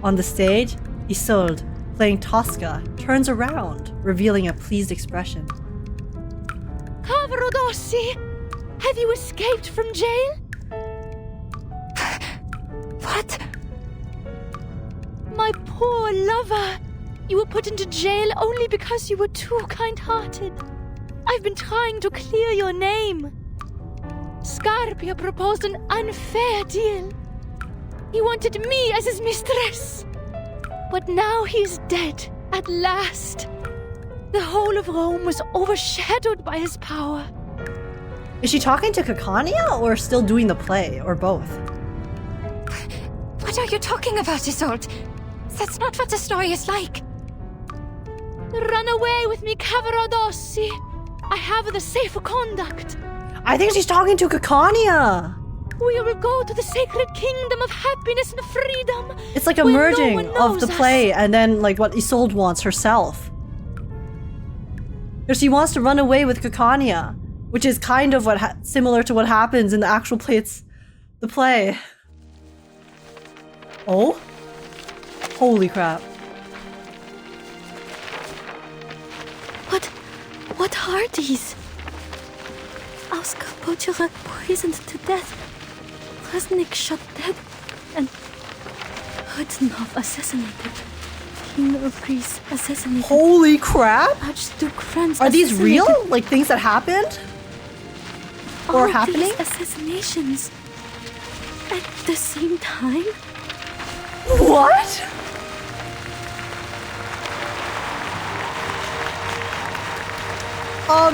On the stage, Isolde, playing Tosca, turns around, revealing a pleased expression. Cavarodossi, have you escaped from jail? What? My poor lover. You were put into jail only because you were too kind-hearted. I've been trying to clear your name. Scarpia proposed an unfair deal. He wanted me as his mistress. But now he's dead, at last. The whole of Rome was overshadowed by his power. Is she talking to Kakania or still doing the play, or both? What are you talking about, Isolde? That's not what the story is like. Run away with me, Cavarodossi. I have the safer conduct. I think she's talking to Kakania. We will go to the sacred kingdom of happiness and freedom. It's like a merging of the play and then like what Isolde wants herself. Because she wants to run away with Kakania, which is kind of what similar to what happens in the actual play. It's the play. Oh? Holy crap. What are these? Oscar Pochurak poisoned to death. Resnik shot dead. And Hudnov assassinated. King of Greece assassinated. Holy crap! Archduke Franz Are these real? Like things that happened? Or happening? These assassinations at the same time? What?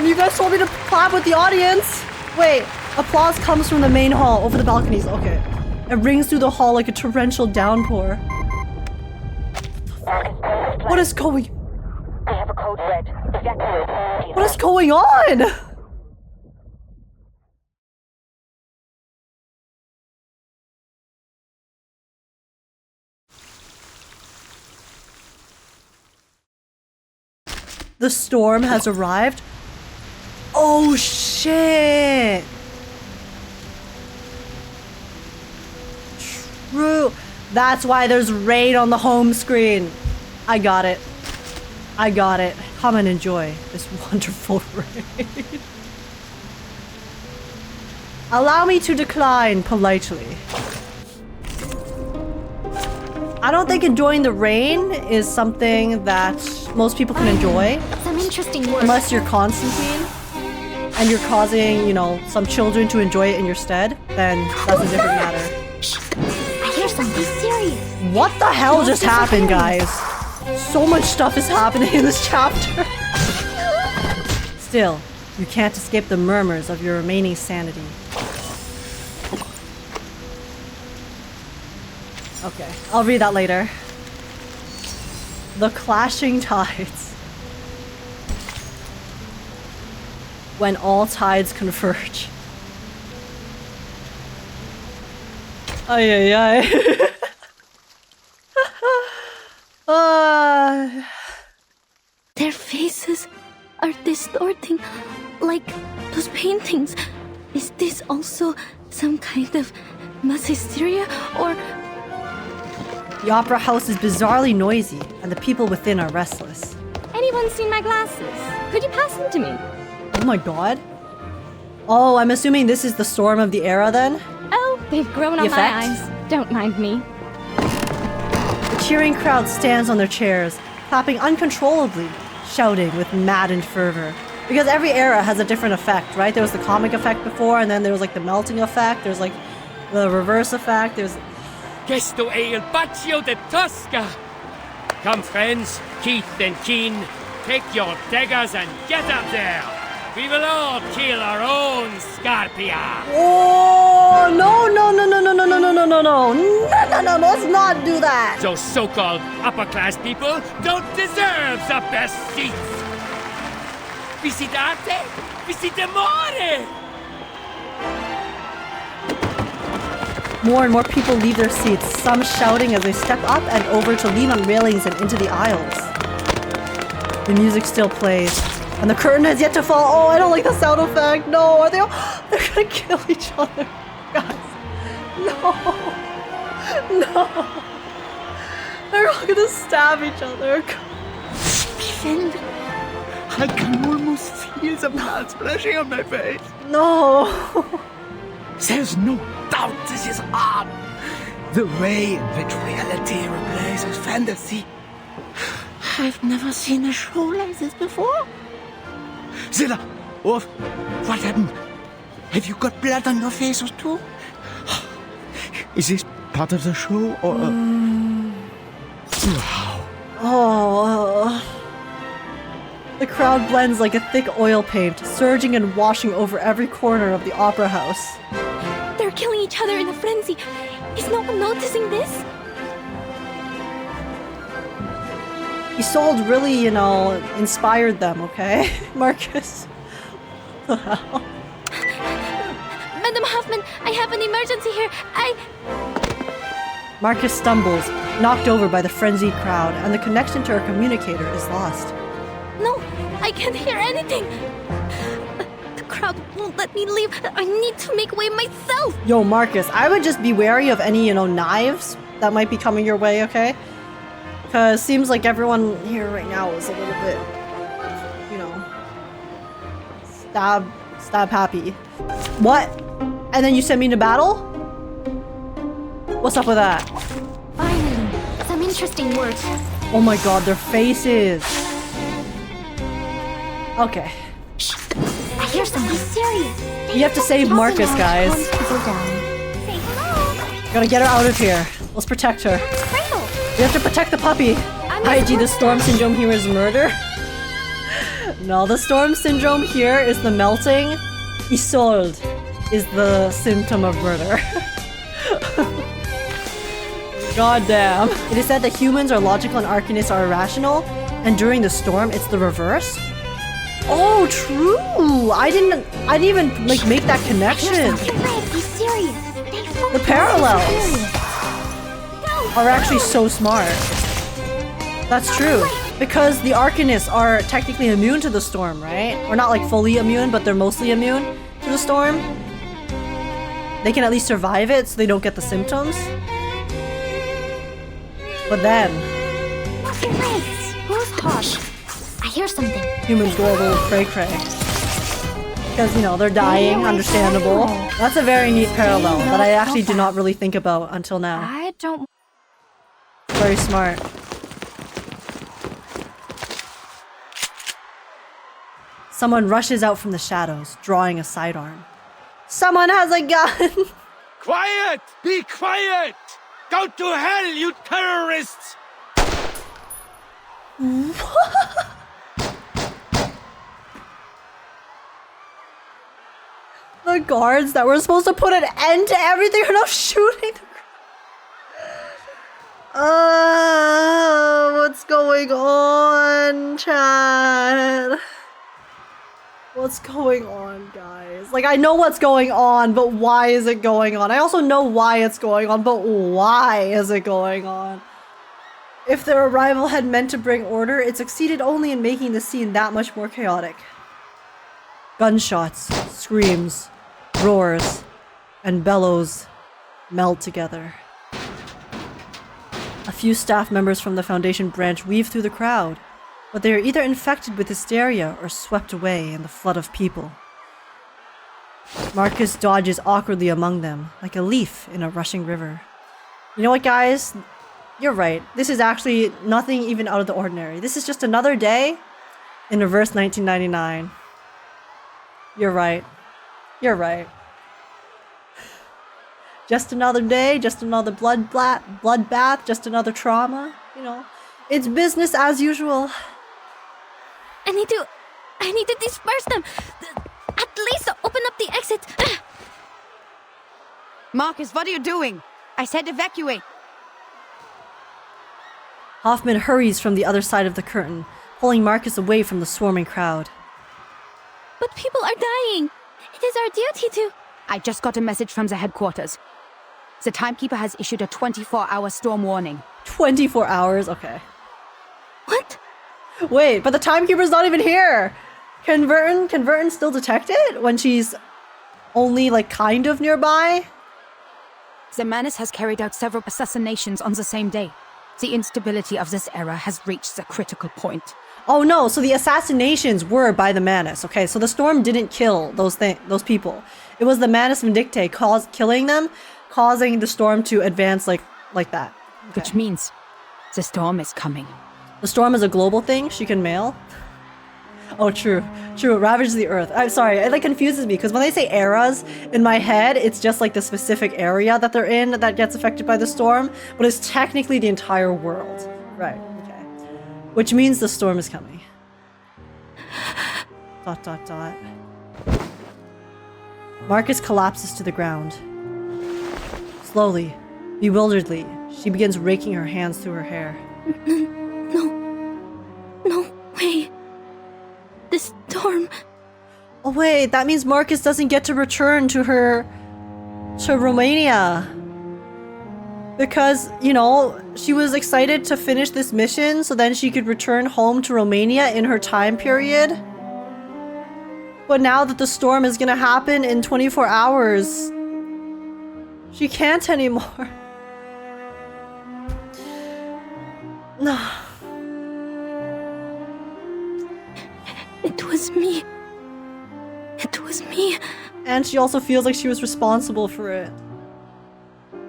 You guys told me to clap with the audience. Wait, applause comes from the main hall over the balconies. Okay. It rings through the hall like a torrential downpour. What is going? I have a code red. Evacuate. What is going on? The storm has arrived. Oh shit! True. That's why there's rain on the home screen. I got it. I got it. Come and enjoy this wonderful rain. Allow me to decline politely. I don't think enjoying the rain is something that most people can enjoy. Some interesting work. Unless you're Constantine and you're causing, you know, some children to enjoy it in your stead, then that's a different matter. Shh. I hear something serious. What the hell just happened, guys? So much stuff is happening in this chapter. Still, you can't escape the murmurs of your remaining sanity. Okay, I'll read that later. The clashing tides. When all tides converge. Ay ay ay. Their faces are distorting like those paintings. Is this also some kind of mass hysteria or The opera house is bizarrely noisy, and the people within are restless. Anyone seen my glasses? Could you pass them to me? Oh my god. Oh, I'm assuming this is the storm of the era then? Oh, they've grown on my eyes. Don't mind me. The cheering crowd stands on their chairs, clapping uncontrollably, shouting with maddened fervor. Because every era has a different effect, right? There was the comic effect before, and then there was like the melting effect, there's like the reverse effect, there's... Questo è il Baccio de Tosca! Come friends, Keith and Keen, take your daggers and get up there! We will all kill our own Scarpia! Oh, no, let's not do that! Those so-called upper-class people don't deserve the best seats! Visitate? Visitemore! More and more people leave their seats, some shouting as they step up and over to lean on railings and into the aisles. The music still plays, and the curtain has yet to fall. Oh, I don't like the sound effect. No, are they all... They're gonna kill each other. Guys. No. No. They're all gonna stab each other. Stephen. I can almost feel the blood splashing on my face. No. There's no doubt this is art. The way in which reality replaces fantasy. I've never seen a show like this before. Zilla, what happened? Have you got blood on your faces too? Is this part of the show or... Wow. Oh. The crowd blends like a thick oil paint, surging and washing over every corner of the opera house. They're killing each other in a frenzy. Is no one noticing this? Isolde really, you know, inspired them, okay? Marcus. What the hell? Madam Hoffman, I have an emergency here. Marcus stumbles, knocked over by the frenzied crowd, and the connection to her communicator is lost. No, I can't hear anything. The crowd won't let me leave. I need to make way myself. Yo, Marcus, I would just be wary of any, you know, knives that might be coming your way, okay? Because it seems like everyone here right now is a little bit, you know, stab happy. What? And then you send me to battle? What's up with that? Finally, some interesting work. Oh my god, their faces. Okay. Shh. I hear something serious. You have to save Marcus, guys. Gotta get her out of here. Let's protect her. We have to protect the puppy. IG, the storm syndrome here is murder. No, the storm syndrome here is the melting. Isolde is the symptom of murder. God damn. It is said that humans are logical and arcanists are irrational, and during the storm, it's the reverse. Oh, true. I didn't even like make that connection. The parallels are actually so smart. That's true. Because the arcanists are technically immune to the storm, right? Or not like fully immune, but they're mostly immune to the storm. They can at least survive it so they don't get the symptoms. But then... Who's Hush? I hear something. Humans go a little cray-cray. Because, you know, they're dying, understandable. That's a very neat parallel that I actually did not really think about until now. I don't... Very smart. Someone rushes out from the shadows, drawing a sidearm. Someone has a gun! Quiet! Be quiet! Go to hell, you terrorists! What? The guards that were supposed to put an end to everything are now shooting. What's going on, Chad? What's going on, guys? Like, I know what's going on, but why is it going on? I also know why it's going on, but why is it going on? If their arrival had meant to bring order, it succeeded only in making the scene that much more chaotic. Gunshots, screams, roars, and bellows meld together. A few staff members from the Foundation branch weave through the crowd, but they are either infected with hysteria or swept away in the flood of people. Marcus dodges awkwardly among them, like a leaf in a rushing river. You know what, guys? You're right. This is actually nothing even out of the ordinary. This is just another day in reverse 1999. You're right. You're right. Just another day, just another bloodbath, just another trauma. You know, it's business as usual. I need to disperse them. At least open up the exit. Marcus, what are you doing? I said evacuate. Hoffman hurries from the other side of the curtain, pulling Marcus away from the swarming crowd. But people are dying. It is our duty to... I just got a message from the headquarters. The Timekeeper has issued a 24-hour storm warning. 24 hours? Okay. What? Wait, but the Timekeeper's not even here! Can Verton still detect it when she's only, like, kind of nearby? The Manus has carried out several assassinations on the same day. The instability of this era has reached a critical point. Oh no, so the assassinations were by the Manus. Okay, so the storm didn't kill those people. It was the Manus Vindictae killing them, causing the storm to advance like that. Okay. Which means the storm is coming. The storm is a global thing she can mail? Oh, true. Ravage the earth. I'm sorry, it like confuses me because when they say eras, in my head, it's just like the specific area that they're in that gets affected by the storm, but it's technically the entire world. Right, okay. Which means the storm is coming. ... Marcus collapses to the ground. Slowly, bewilderedly, she begins raking her hands through her hair. No way. The storm... Oh wait, that means Marcus doesn't get to return to Romania. Because, you know, she was excited to finish this mission so then she could return home to Romania in her time period. But now that the storm is gonna happen in 24 hours, she can't anymore. No. It was me. It was me. And she also feels like she was responsible for it.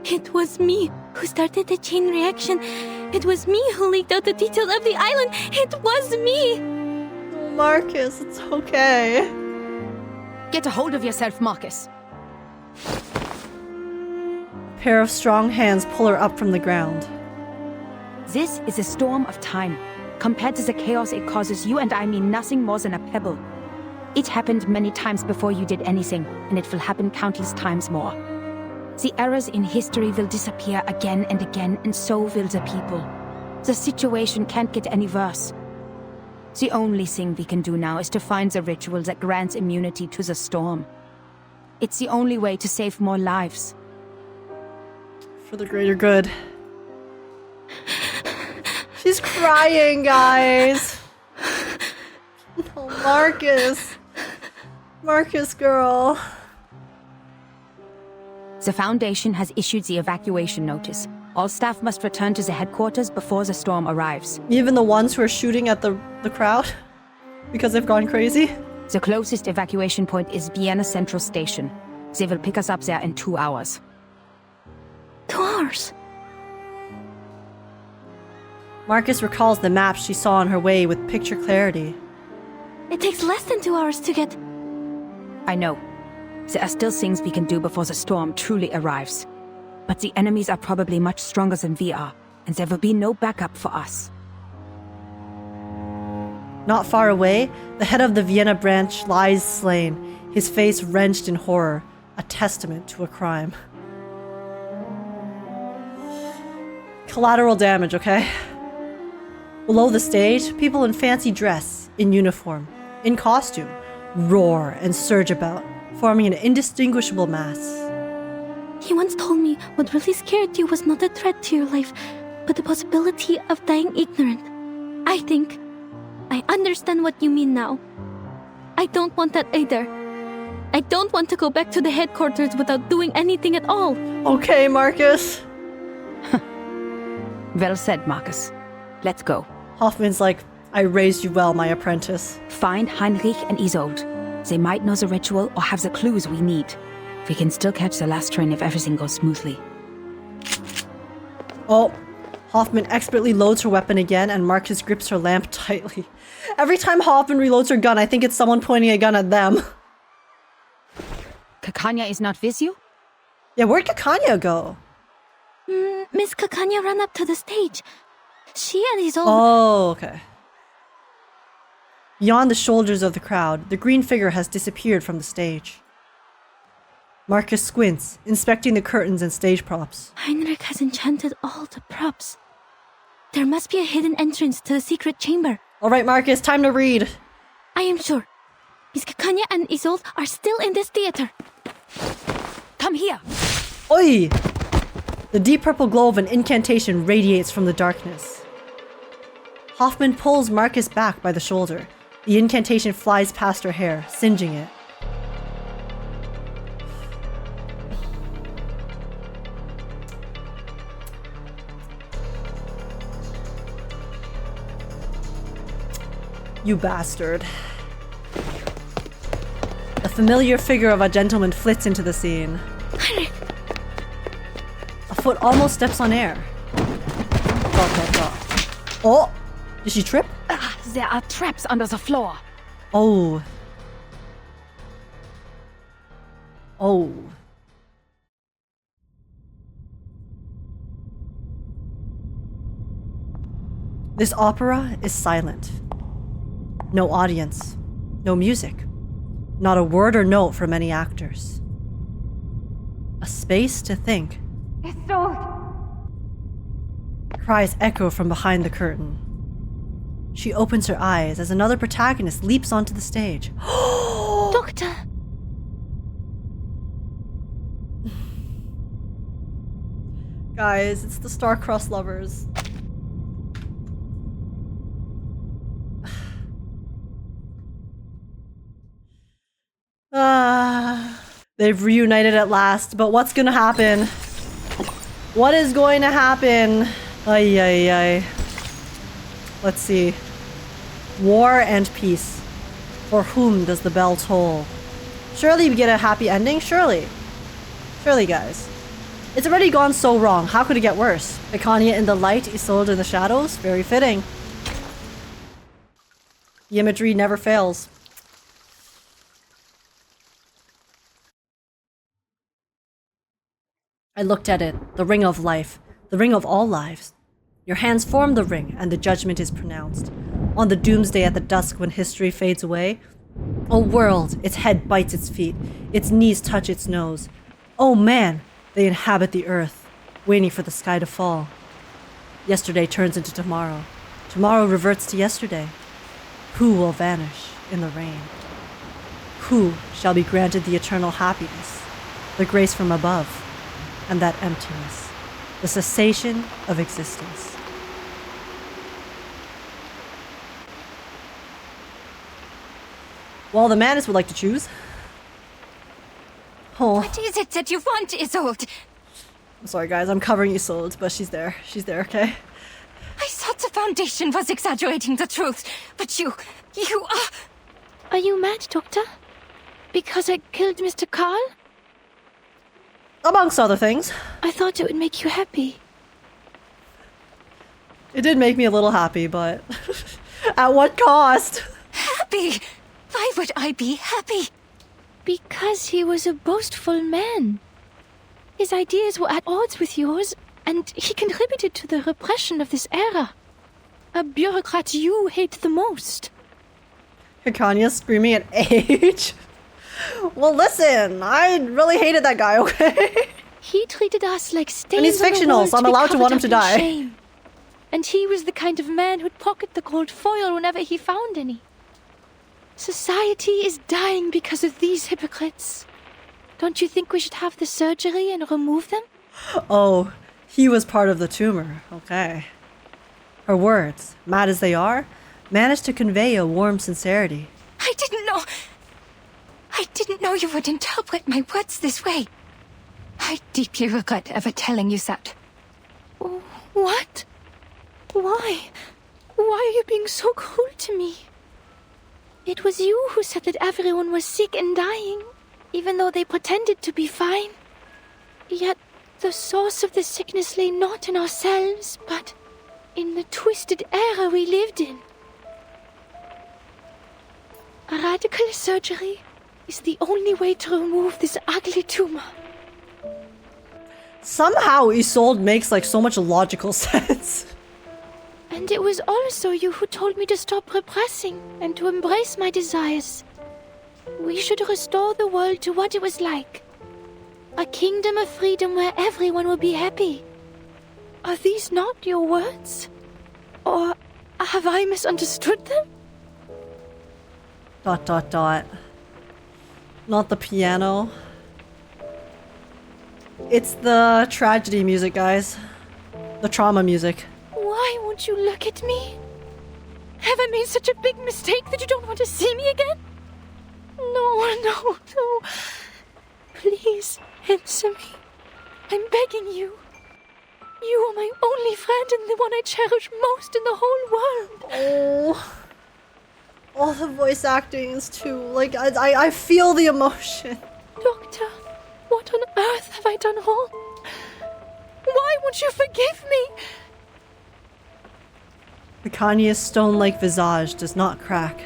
It was me who started the chain reaction. It was me who leaked out the details of the island. It was me. Oh, Marcus, it's okay. Get a hold of yourself, Marcus. A pair of strong hands pull her up from the ground. This is a storm of time. Compared to the chaos it causes, you and I mean nothing more than a pebble. It happened many times before you did anything, and it will happen countless times more. The errors in history will disappear again and again, and so will the people. The situation can't get any worse. The only thing we can do now is to find the ritual that grants immunity to the storm. It's the only way to save more lives. For the greater good. She's crying, guys. No, Marcus. Marcus, girl. The Foundation has issued the evacuation notice. All staff must return to the headquarters before the storm arrives. Even the ones who are shooting at the crowd? Because they've gone crazy? The closest evacuation point is Vienna Central Station. They will pick us up there in 2 hours. 2 hours? Marcus recalls the map she saw on her way with picture clarity. It takes less than 2 hours to get... I know. There are still things we can do before the storm truly arrives. But the enemies are probably much stronger than we are, and there will be no backup for us. Not far away, the head of the Vienna branch lies slain, his face wrenched in horror, a testament to a crime. Collateral damage, okay? Below the stage, people in fancy dress, in uniform, in costume, roar and surge about, forming an indistinguishable mass. He once told me what really scared you was not a threat to your life, but the possibility of dying ignorant. I think I understand what you mean now. I don't want that either. I don't want to go back to the headquarters without doing anything at all. Okay, Marcus. Well said, Marcus. Let's go. Hoffman's like, I raised you well, my apprentice. Find Heinrich and Isolde. They might know the ritual or have the clues we need. We can still catch the last train if everything goes smoothly. Oh, Hoffman expertly loads her weapon again, and Marcus grips her lamp tightly. Every time Hoffman reloads her gun, I think it's someone pointing a gun at them. Kakania is not with you? Yeah, where'd Kakania go? Miss Kakania ran up to the stage. She and Isolde... Oh, okay. Beyond the shoulders of the crowd, the green figure has disappeared from the stage. Marcus squints, inspecting the curtains and stage props. Heinrich has enchanted all the props. There must be a hidden entrance to the secret chamber. All right, Marcus, time to read. I am sure. Miss Kakania and Isolde are still in this theater. Come here. Oi! The deep purple glow of an incantation radiates from the darkness. Hoffman pulls Marcus back by the shoulder. The incantation flies past her hair, singeing it. You bastard. The familiar figure of a gentleman flits into the scene. Heinrich! A foot almost steps on air. Oh! Did she trip? There are traps under the floor. Oh. Oh. This opera is silent. No audience. No music. Not a word or note from any actors. A space to think. Isolde! Cries echo from behind the curtain. She opens her eyes as another protagonist leaps onto the stage. Doctor! Guys, it's the star-crossed lovers. They've reunited at last, but what's gonna happen? What is going to happen? Ay, ay, ay. Let's see. War and peace. For whom does the bell toll? Surely we get a happy ending? Surely. Surely, guys. It's already gone so wrong. How could it get worse? Kakania in the light, Isolde in the shadows? Very fitting. The imagery never fails. I looked at it, the ring of life, the ring of all lives. Your hands form the ring, and the judgment is pronounced. On the doomsday at the dusk when history fades away. O world, its head bites its feet, its knees touch its nose. Oh man, they inhabit the earth, waiting for the sky to fall. Yesterday turns into tomorrow. Tomorrow reverts to yesterday. Who will vanish in the rain? Who shall be granted the eternal happiness, the grace from above? And that emptiness, the cessation of existence. Well, the madness would like to choose. Oh. What is it that you want, Isolde? I'm sorry, guys. I'm covering Isolde, but she's there. She's there, okay? I thought the Foundation was exaggerating the truth, but you are... Are you mad, Doctor? Because I killed Mr. Carl? Amongst other things. I thought it would make you happy. It did make me a little happy, but at what cost? Happy? Why would I be happy? Because he was a boastful man. His ideas were at odds with yours, and he contributed to the repression of this era. A bureaucrat you hate the most. Kakania screaming at age. Well, listen, I really hated that guy, okay? He treated us like stains and he's on the fictional, wall so I'm to be allowed to want him covered to up in die. shame. And he was the kind of man who'd pocket the gold foil whenever he found any. Society is dying because of these hypocrites. Don't you think we should have the surgery and remove them? Oh, he was part of the tumor, okay. Her words, mad as they are, managed to convey a warm sincerity. I didn't know you would interpret my words this way. I deeply regret ever telling you that. What? Why? Why are you being so cruel to me? It was you who said that everyone was sick and dying, even though they pretended to be fine. Yet the source of the sickness lay not in ourselves, but in the twisted era we lived in. A radical surgery is the only way to remove this ugly tumor. Somehow Isolde makes like so much logical sense. And it was also you who told me to stop repressing and to embrace my desires. We should restore the world to what it was like. A kingdom of freedom where everyone will be happy. Are these not your words? Or have I misunderstood them? ... Not the piano. It's the tragedy music, guys. The trauma music. Why won't you look at me? Have I made such a big mistake that you don't want to see me again? No. Please answer me. I'm begging you. You are my only friend and the one I cherish most in the whole world. Oh. All the voice acting is too... Like, I feel the emotion. Doctor, what on earth have I done wrong? Why won't you forgive me? Kakania's stone-like visage does not crack.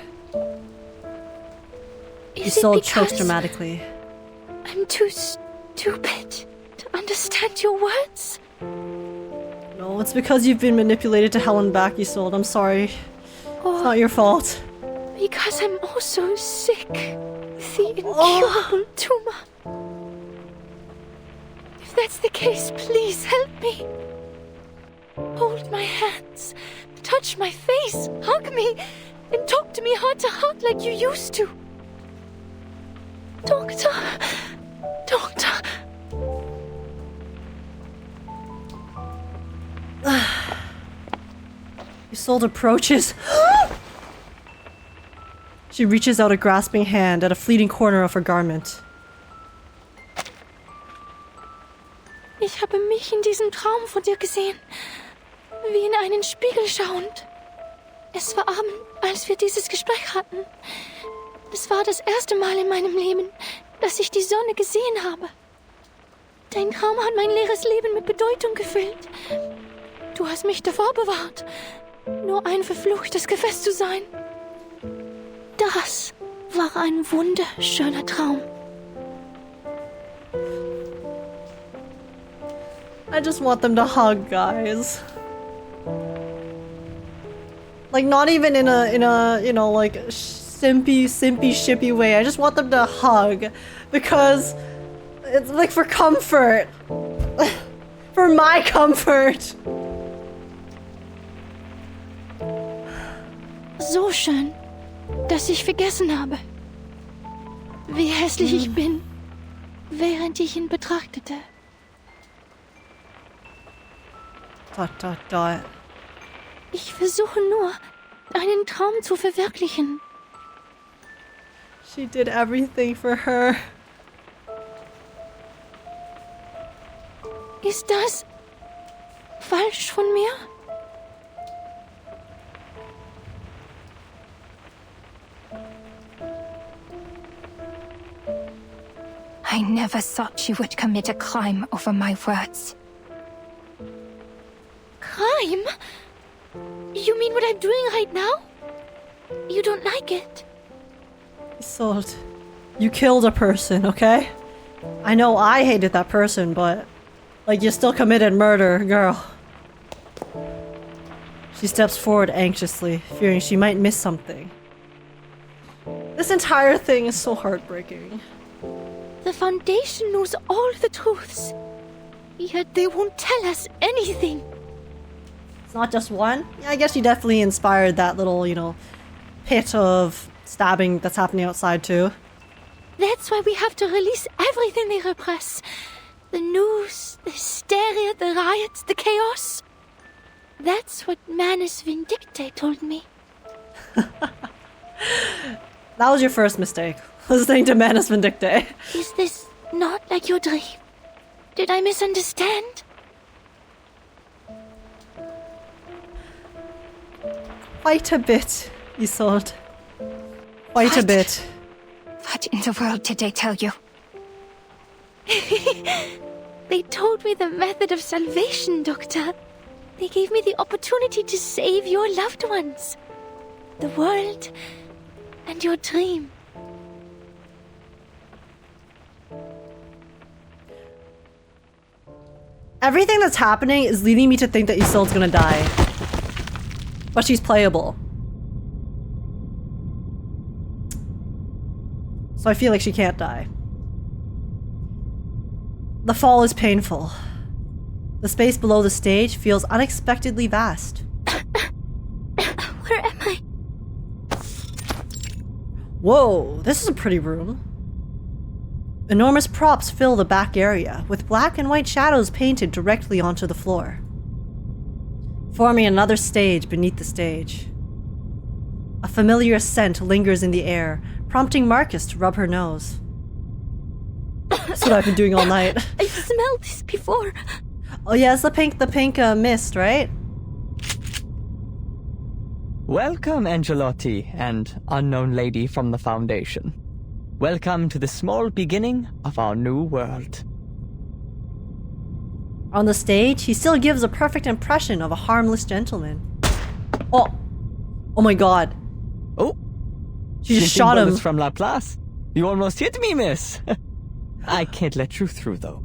Isolde chokes dramatically. I'm too stupid to understand your words? No, it's because you've been manipulated to hell and back, Isolde. I'm sorry. It's not your fault. Because I'm also sick with the incurable tumor. If that's the case, please help me. Hold my hands, touch my face, hug me, and talk to me heart to heart like you used to. Doctor. Isolde approaches. She reaches out a grasping hand at a fleeting corner of her garment. Ich habe mich in diesem Traum von dir gesehen, wie in einen Spiegel schauend. Es war Abend, als wir dieses Gespräch hatten. Es war das erste Mal in meinem Leben, dass ich die Sonne gesehen habe. Dein Traum hat mein leeres Leben mit Bedeutung gefüllt. Du hast mich davor bewahrt, nur ein verfluchtes Gefäß zu sein. Das war ein wunderschöner Traum. I just want them to hug, guys. Like, not even in a you know, like, simpy, shippy way. I just want them to hug. Because it's like for comfort. For my comfort. So schön, dass ich vergessen habe, wie hässlich ich bin, während ich ihn betrachtete. Ich versuche nur, einen Traum zu verwirklichen. She did everything for her. Ist das falsch von mir? I never thought you would commit a crime over my words. Crime? You mean what I'm doing right now? You don't like it? Isolde, you killed a person, okay? I know I hated that person, but... Like, you still committed murder, girl. She steps forward anxiously, fearing she might miss something. This entire thing is so heartbreaking. The Foundation knows all the truths. Yet they won't tell us anything. It's not just one? Yeah, I guess she definitely inspired that little, you know, pit of stabbing that's happening outside too. That's why we have to release everything they repress. The news, the hysteria, the riots, the chaos. That's what Manus Vindicte told me. That was your first mistake. Listening to Manus Vindicte. Is this not like your dream? Did I misunderstand? Quite a bit, Isolde. Quite a bit. What in the world did they tell you? They told me the method of salvation, Doctor. They gave me the opportunity to save your loved ones, the world, and your dream. Everything that's happening is leading me to think that Isolde's gonna die. But she's playable. So I feel like she can't die. The fall is painful. The space below the stage feels unexpectedly vast. Where am I? Whoa, this is a pretty room. Enormous props fill the back area, with black and white shadows painted directly onto the floor, forming another stage beneath the stage. A familiar scent lingers in the air, prompting Marcus to rub her nose. That's what I've been doing all night. I smelled this before. Oh yeah, it's the pink mist, right? Welcome, Angelotti and unknown lady from the Foundation. Welcome to the small beginning of our new world. On the stage, he still gives a perfect impression of a harmless gentleman. Oh! Oh my god. Oh! She just shot him. From Laplace. You almost hit me, miss. I can't let you through, though.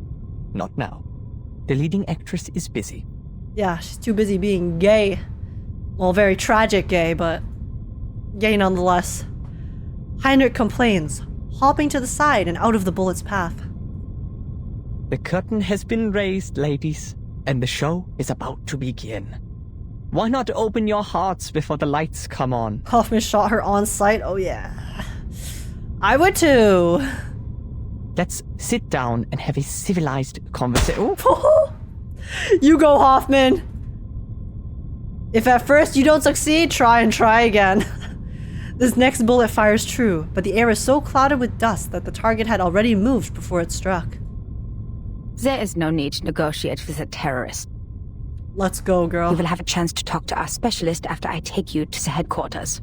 Not now. The leading actress is busy. Yeah, she's too busy being gay. Well, very tragic gay, but gay nonetheless. Heinrich complains, hopping to the side and out of the bullet's path. The curtain has been raised, ladies, and the show is about to begin. Why not open your hearts before the lights come on? Hoffman shot her on sight? Oh yeah. I would too. Let's sit down and have a civilized conversation. You go, Hoffman. If at first you don't succeed, try again. This next bullet fires true, but the air is so clouded with dust that the target had already moved before it struck. There is no need to negotiate with a terrorist. Let's go, girl. You will have a chance to talk to our specialist after I take you to the headquarters.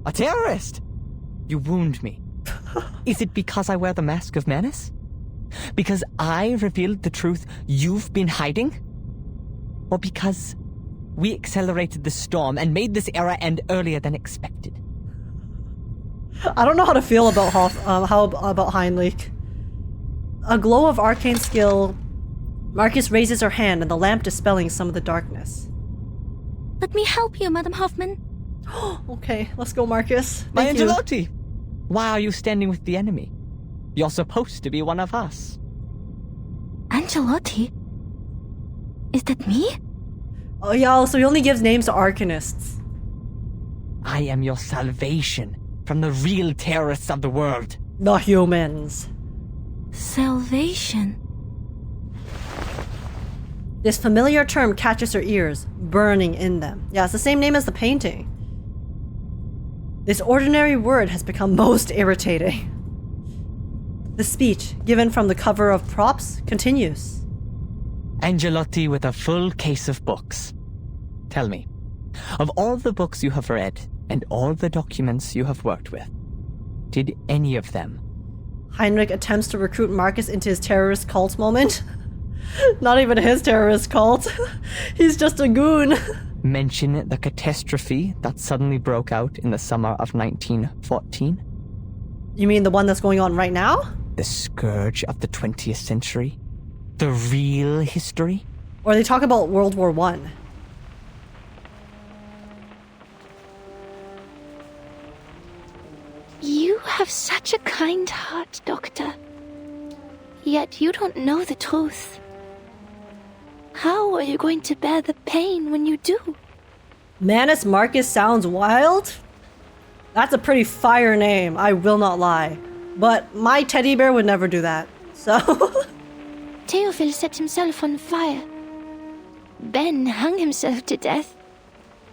A terrorist? You wound me. Is it because I wear the mask of menace? Because I revealed the truth you've been hiding? Or because we accelerated the storm and made this era end earlier than expected? I don't know how to feel about about Heinrich. A glow of arcane skill. Marcus raises her hand and the lamp dispelling some of the darkness. Let me help you, Madam Hoffman. Okay, let's go, Marcus. My Thank you. Angelotti! Why are you standing with the enemy? You're supposed to be one of us. Angelotti? Is that me? Oh yeah, so he only gives names to arcanists. I am your salvation from the real terrorists of the world. The humans. Salvation. This familiar term catches her ears, burning in them. Yeah, it's the same name as the painting. This ordinary word has become most irritating. The speech, given from the cover of Props, continues. Angelotti with a full case of books. Tell me, of all the books you have read and all the documents you have worked with, did any of them? Heinrich attempts to recruit Marcus into his terrorist cult moment. Not even his terrorist cult. He's just a goon. Mention the catastrophe that suddenly broke out in the summer of 1914? You mean the one that's going on right now? The scourge of the 20th century? The real history? Or they talk about World War I. You have such a kind heart, Doctor. Yet you don't know the truth. How are you going to bear the pain when you do? Manus Marcus sounds wild? That's a pretty fire name, I will not lie. But my teddy bear would never do that, so... Theophil set himself on fire. Ben hung himself to death.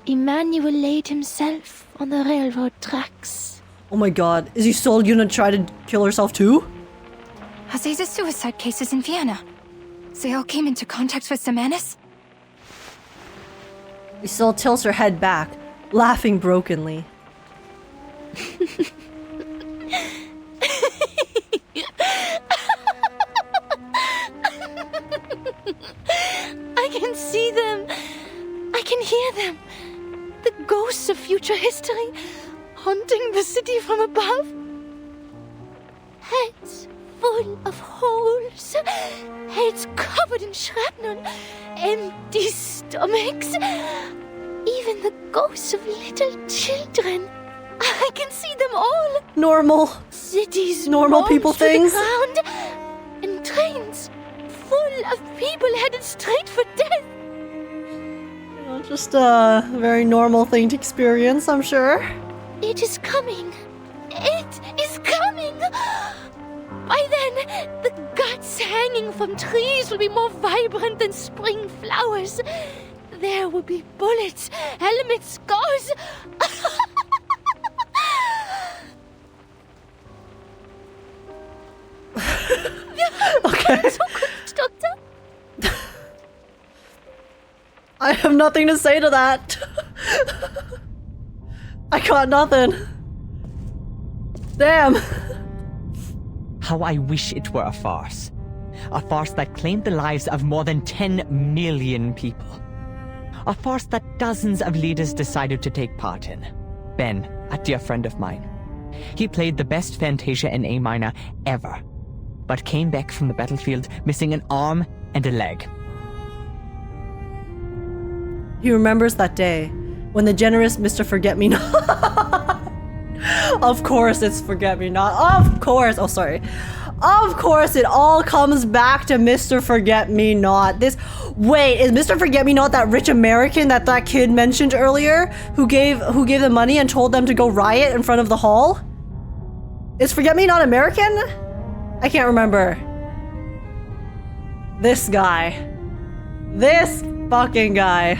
Emmanuel laid himself on the railroad tracks. Oh my god, is Isolde gonna try to kill herself too? Are they the suicide cases in Vienna? They all came into contact with the menace? Isolde tilts her head back, laughing brokenly. I can see them. I can hear them. The ghosts of future history haunting the city from above. Heads full of holes. Heads covered in shrapnel. Empty stomachs. Even the ghosts of little children. I can see them all. Normal. Cities. Normal people things. To the ground, and trains full of people headed straight for death. You know, just a very normal thing to experience, I'm sure. It is coming. It is coming. By then, the guts hanging from trees will be more vibrant than spring flowers. There will be bullets, helmets, scars. Okay. So good, Doctor. I have nothing to say to that. I got nothing. Damn. How I wish it were a farce. A farce that claimed the lives of more than 10 million people. A farce that dozens of leaders decided to take part in. Ben, a dear friend of mine. He played the best Fantasia in A minor ever, but came back from the battlefield missing an arm and a leg. He remembers that day when the generous Mr. Forget-Me-Not... Of course it's Forget-Me-Not. Of course. Oh, sorry. Of course it all comes back to Mr. Forget-Me-Not. Wait, is Mr. Forget-Me-Not that rich American that kid mentioned earlier who gave them money and told them to go riot in front of the hall? Is Forget-Me-Not American? I can't remember. This guy. This fucking guy.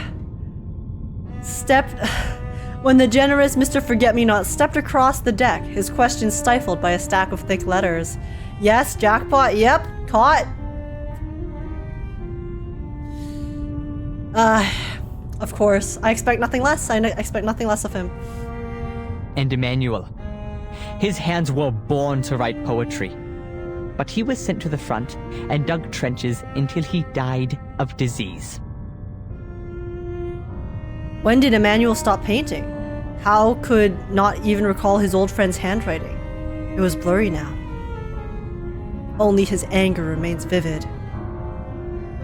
When the generous Mr. Forget-Me-Not stepped across the deck, his question stifled by a stack of thick letters. Yes, jackpot, yep, caught. Of course. I expect nothing less. I expect nothing less of him. And Emmanuel. His hands were born to write poetry. But he was sent to the front and dug trenches until he died of disease. When did Emmanuel stop painting? How could not even recall his old friend's handwriting? It was blurry now. Only his anger remains vivid.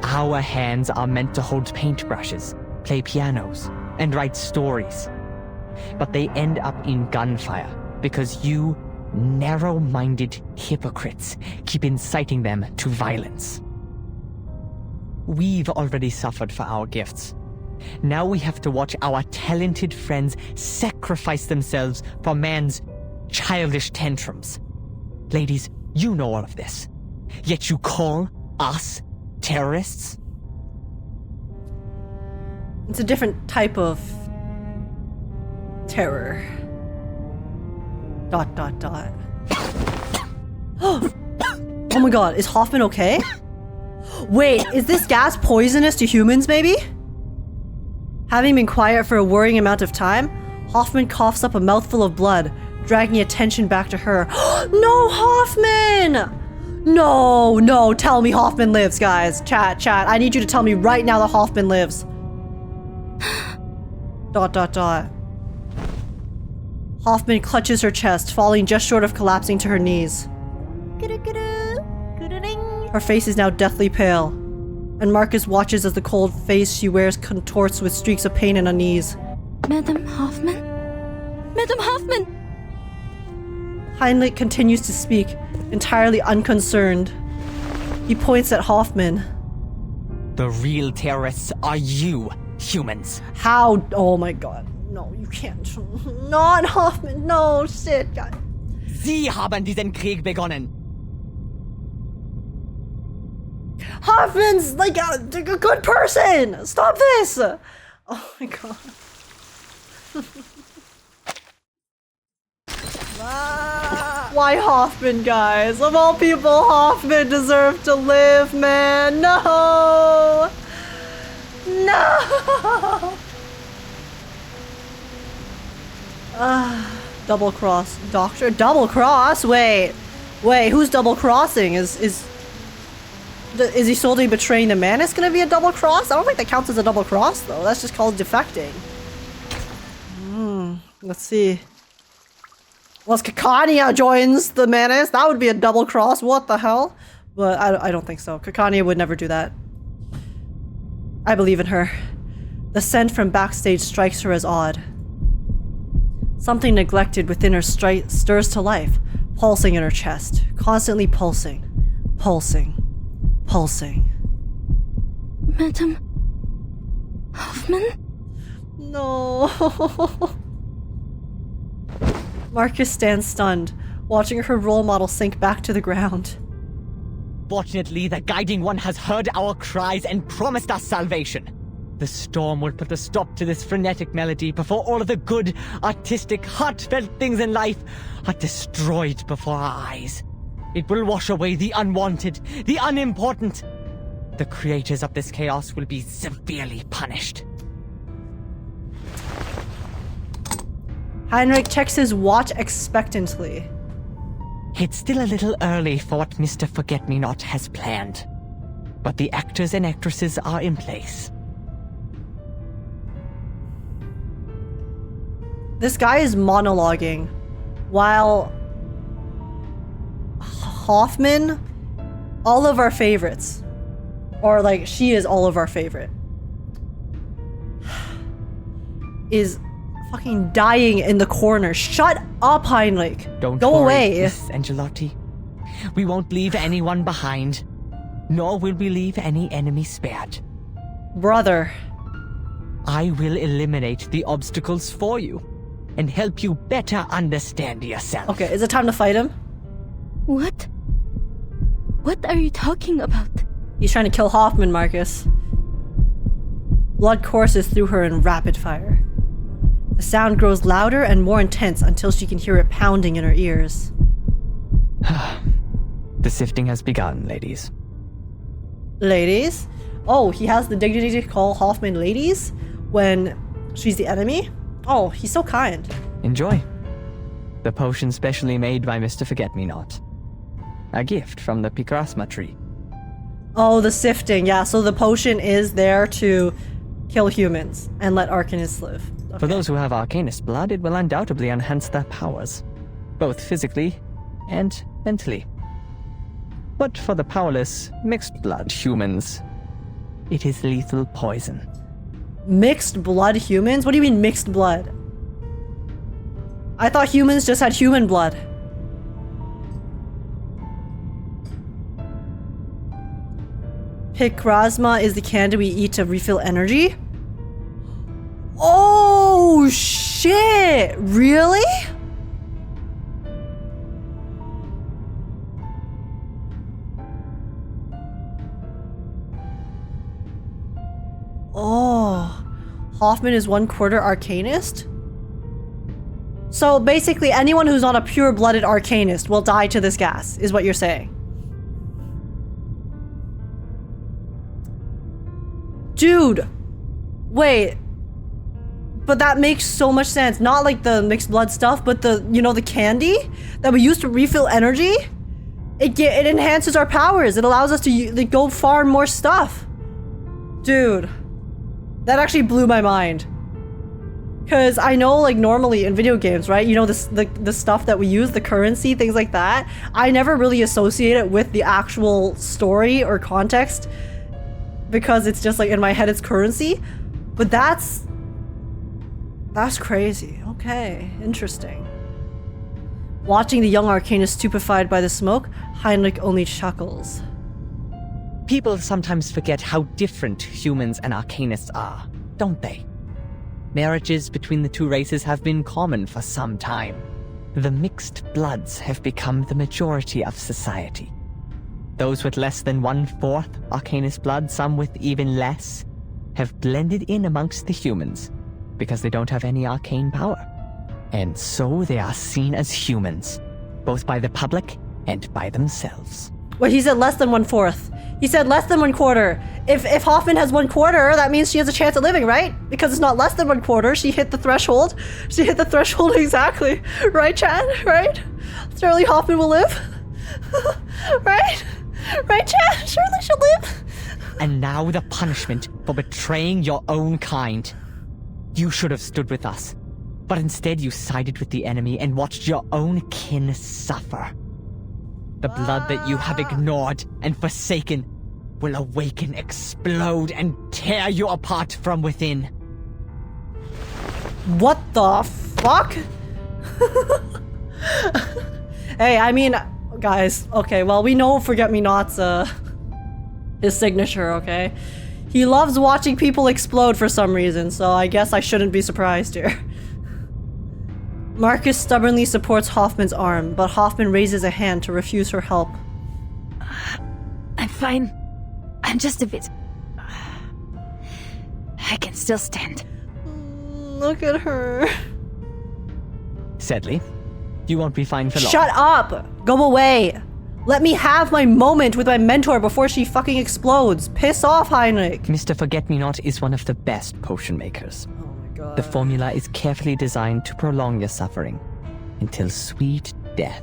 Our hands are meant to hold paintbrushes, play pianos, and write stories. But they end up in gunfire because you narrow-minded hypocrites keep inciting them to violence. We've already suffered for our gifts. Now we have to watch our talented friends sacrifice themselves for man's childish tantrums. Ladies, you know all of this. Yet you call us terrorists? It's a different type of terror. ... Oh my god, is Hoffman okay? Wait, is this gas poisonous to humans, maybe? Having been quiet for a worrying amount of time, Hoffman coughs up a mouthful of blood, dragging attention back to her. No, Hoffman! No, tell me Hoffman lives, guys. Chat, I need you to tell me right now that Hoffman lives. ... Hoffman clutches her chest, falling just short of collapsing to her knees. Her face is now deathly pale, and Marcus watches as the cold face she wears contorts with streaks of pain and unease. Madame Hoffman? Madame Hoffman! Heinrich continues to speak, entirely unconcerned. He points at Hoffman. The real terrorists are you, humans. How? Oh my god. No, you can't. Not Hoffman. No, shit, God. Sie haben diesen Krieg begonnen. Hoffman's like a good person. Stop this. Oh my god. Why Hoffman, guys? Of all people, Hoffman deserved to live, man. No. Double cross. Doctor? Double cross? Wait, who's double crossing? Is Isolde betraying the Manus gonna be a double cross? I don't think that counts as a double cross though. That's just called defecting. Let's see. Unless Kakania joins the Manus, that would be a double cross. What the hell? But I don't think so. Kakania would never do that. I believe in her. The scent from backstage strikes her as odd. Something neglected within her stirs to life, pulsing in her chest, constantly pulsing, pulsing, pulsing. Madam Hoffman? No. Marcus stands stunned, watching her role model sink back to the ground. Fortunately, the Guiding One has heard our cries and promised us salvation. The storm will put a stop to this frenetic melody before all of the good, artistic, heartfelt things in life are destroyed before our eyes. It will wash away the unwanted, the unimportant. The creators of this chaos will be severely punished. Heinrich checks his watch expectantly. It's still a little early for what Mr. Forget-Me-Not has planned, but the actors and actresses are in place. This guy is monologuing while Hoffman, all of our favorites, or like she is all of our favorite, is fucking dying in the corner. Shut up, Heinrich. Don't go worry, away. Miss Angelotti. We won't leave anyone behind, nor will we leave any enemy spared. Brother. I will eliminate the obstacles for you and help you better understand yourself. Okay, is it time to fight him? What? What are you talking about? He's trying to kill Hoffman, Marcus. Blood courses through her in rapid fire. The sound grows louder and more intense until she can hear it pounding in her ears. The sifting has begun, ladies. Ladies? Oh, he has the dignity to call Hoffman ladies when she's the enemy? Oh, he's so kind. Enjoy. The potion specially made by Mr. Forget-Me-Not. A gift from the Picrasma tree. Oh, the sifting. Yeah, so the potion is there to kill humans and let Arcanists live. Okay. For those who have Arcanist blood, it will undoubtedly enhance their powers, both physically and mentally. But for the powerless, mixed blood humans, it is lethal poison. Mixed blood humans? What do you mean mixed blood? I thought humans just had human blood. Picrasma is the candy we eat to refill energy? Oh, shit! Really? Oh, Hoffman is 1/4 Arcanist? So basically anyone who's not a pure-blooded Arcanist will die to this gas, is what you're saying. Dude! Wait. But that makes so much sense. Not like the mixed blood stuff, but the, you know, the candy that we use to refill energy? It enhances our powers. It allows us to go far more stuff. Dude. That actually blew my mind. Because I know, like, normally in video games, right? You know, the stuff that we use, the currency, things like that. I never really associate it with the actual story or context. Because it's just, like, in my head it's currency. But that's crazy. Okay, interesting. Watching the young Arcanist stupefied by the smoke, Heinrich only chuckles. People sometimes forget how different humans and Arcanists are, don't they? Marriages between the two races have been common for some time. The mixed bloods have become the majority of society. Those with less than 1/4 Arcanist blood, some with even less, have blended in amongst the humans because they don't have any arcane power. And so they are seen as humans, both by the public and by themselves. Well, he said less than 1/4. He said less than 1/4. If Hoffman has 1/4, that means she has a chance of living, right? Because it's not less than 1/4. She hit the threshold. She hit the threshold exactly. Right, Chad? Right? Surely Hoffman will live. Right? Right, Chad? Surely she'll live. And now the punishment for betraying your own kind. You should have stood with us. But instead you sided with the enemy and watched your own kin suffer. The blood that you have ignored and forsaken will awaken, explode, and tear you apart from within. What the fuck? Hey, I mean, guys, okay, well, we know Forget-Me-Not's, his signature, okay? He loves watching people explode for some reason, so I guess I shouldn't be surprised here. Marcus stubbornly supports Hoffman's arm, but Hoffman raises a hand to refuse her help. I'm fine. I'm just a bit... I can still stand. Look at her. Sadly, you won't be fine for long. Shut up! Go away! Let me have my moment with my mentor before she fucking explodes. Piss off, Heinrich. Mr. Forget-Me-Not is one of the best potion makers. Oh my god. The formula is carefully designed to prolong your suffering until sweet death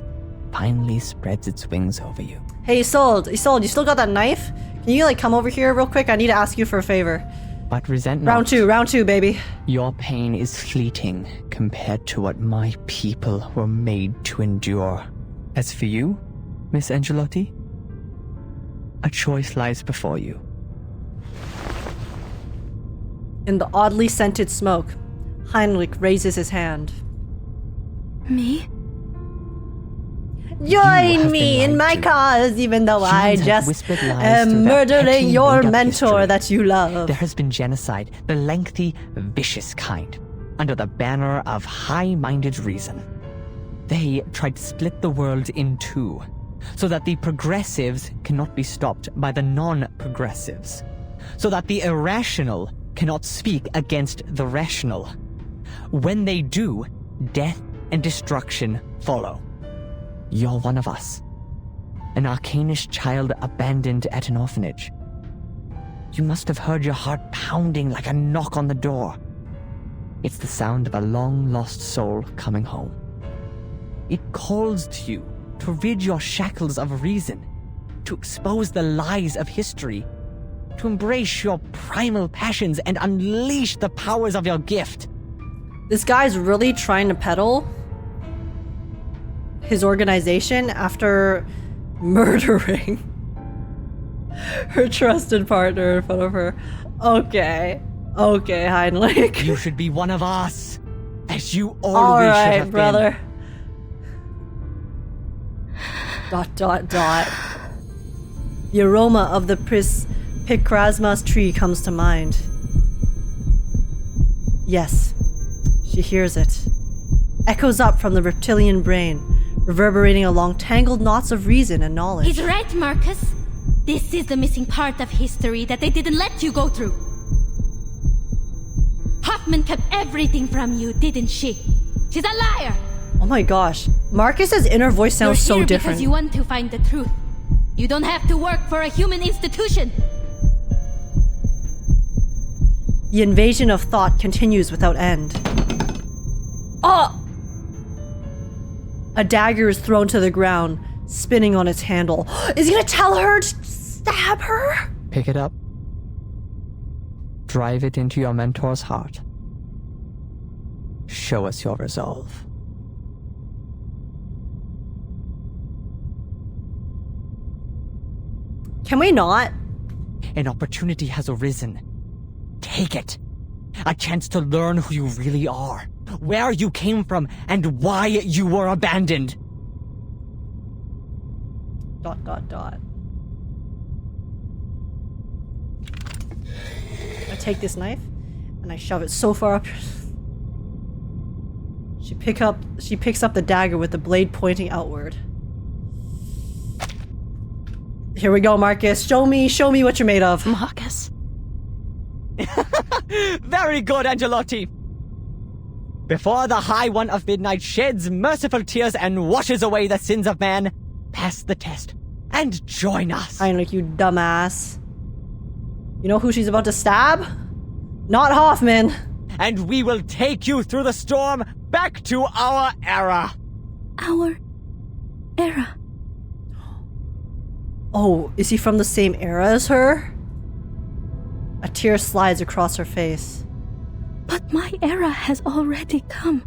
finally spreads its wings over you. Hey, Isolde, you still got that knife? Can you, like, come over here real quick? I need to ask you for a favor. But resent not. Round two, baby. Your pain is fleeting compared to what my people were made to endure. As for you, Miss Angelotti, a choice lies before you. In the oddly scented smoke, Heinrich raises his hand. Me? Join me in my cause, even though I just am murdering your mentor that you love. There has been genocide, the lengthy, vicious kind, under the banner of high-minded reason. They tried to split the world in two, so that the progressives cannot be stopped by the non-progressives, so that the irrational cannot speak against the rational. When they do, death and destruction follow. You're one of us, an Arcanish child abandoned at an orphanage. You must have heard your heart pounding like a knock on the door. It's the sound of a long-lost soul coming home. It calls to you to rid your shackles of reason, to expose the lies of history, to embrace your primal passions and unleash the powers of your gift. This guy's really trying to peddle his organization after murdering her trusted partner in front of her. Okay, Heinrich. You should be one of us, as you always should have brother. been. ... The aroma of the Pikrasmas tree comes to mind. Yes, she hears it. Echoes up from the reptilian brain, reverberating along tangled knots of reason and knowledge. He's right, Marcus. This is the missing part of history that they didn't let you go through. Hoffman kept everything from you, didn't she? She's a liar! Oh my gosh. Marcus's inner voice sounds so different. Because you want to find the truth. You don't have to work for a human institution. The invasion of thought continues without end. Oh! A dagger is thrown to the ground, spinning on its handle. Is he gonna tell her to stab her? Pick it up. Drive it into your mentor's heart. Show us your resolve. Can we not? An opportunity has arisen. Take it. A chance to learn who you really are, where you came from, and why you were abandoned. ... I take this knife and I shove it so far up. She picks up the dagger with the blade pointing outward. Here we go, Marcus. Show me what you're made of. Marcus. Very good, Angelotti. Before the High One of Midnight sheds merciful tears and washes away the sins of man, pass the test and join us. Heinrich, you dumbass. You know who she's about to stab? Not Hoffman. And we will take you through the storm back to our era. Our era? Oh, is he from the same era as her? A tear slides across her face. But my era has already come.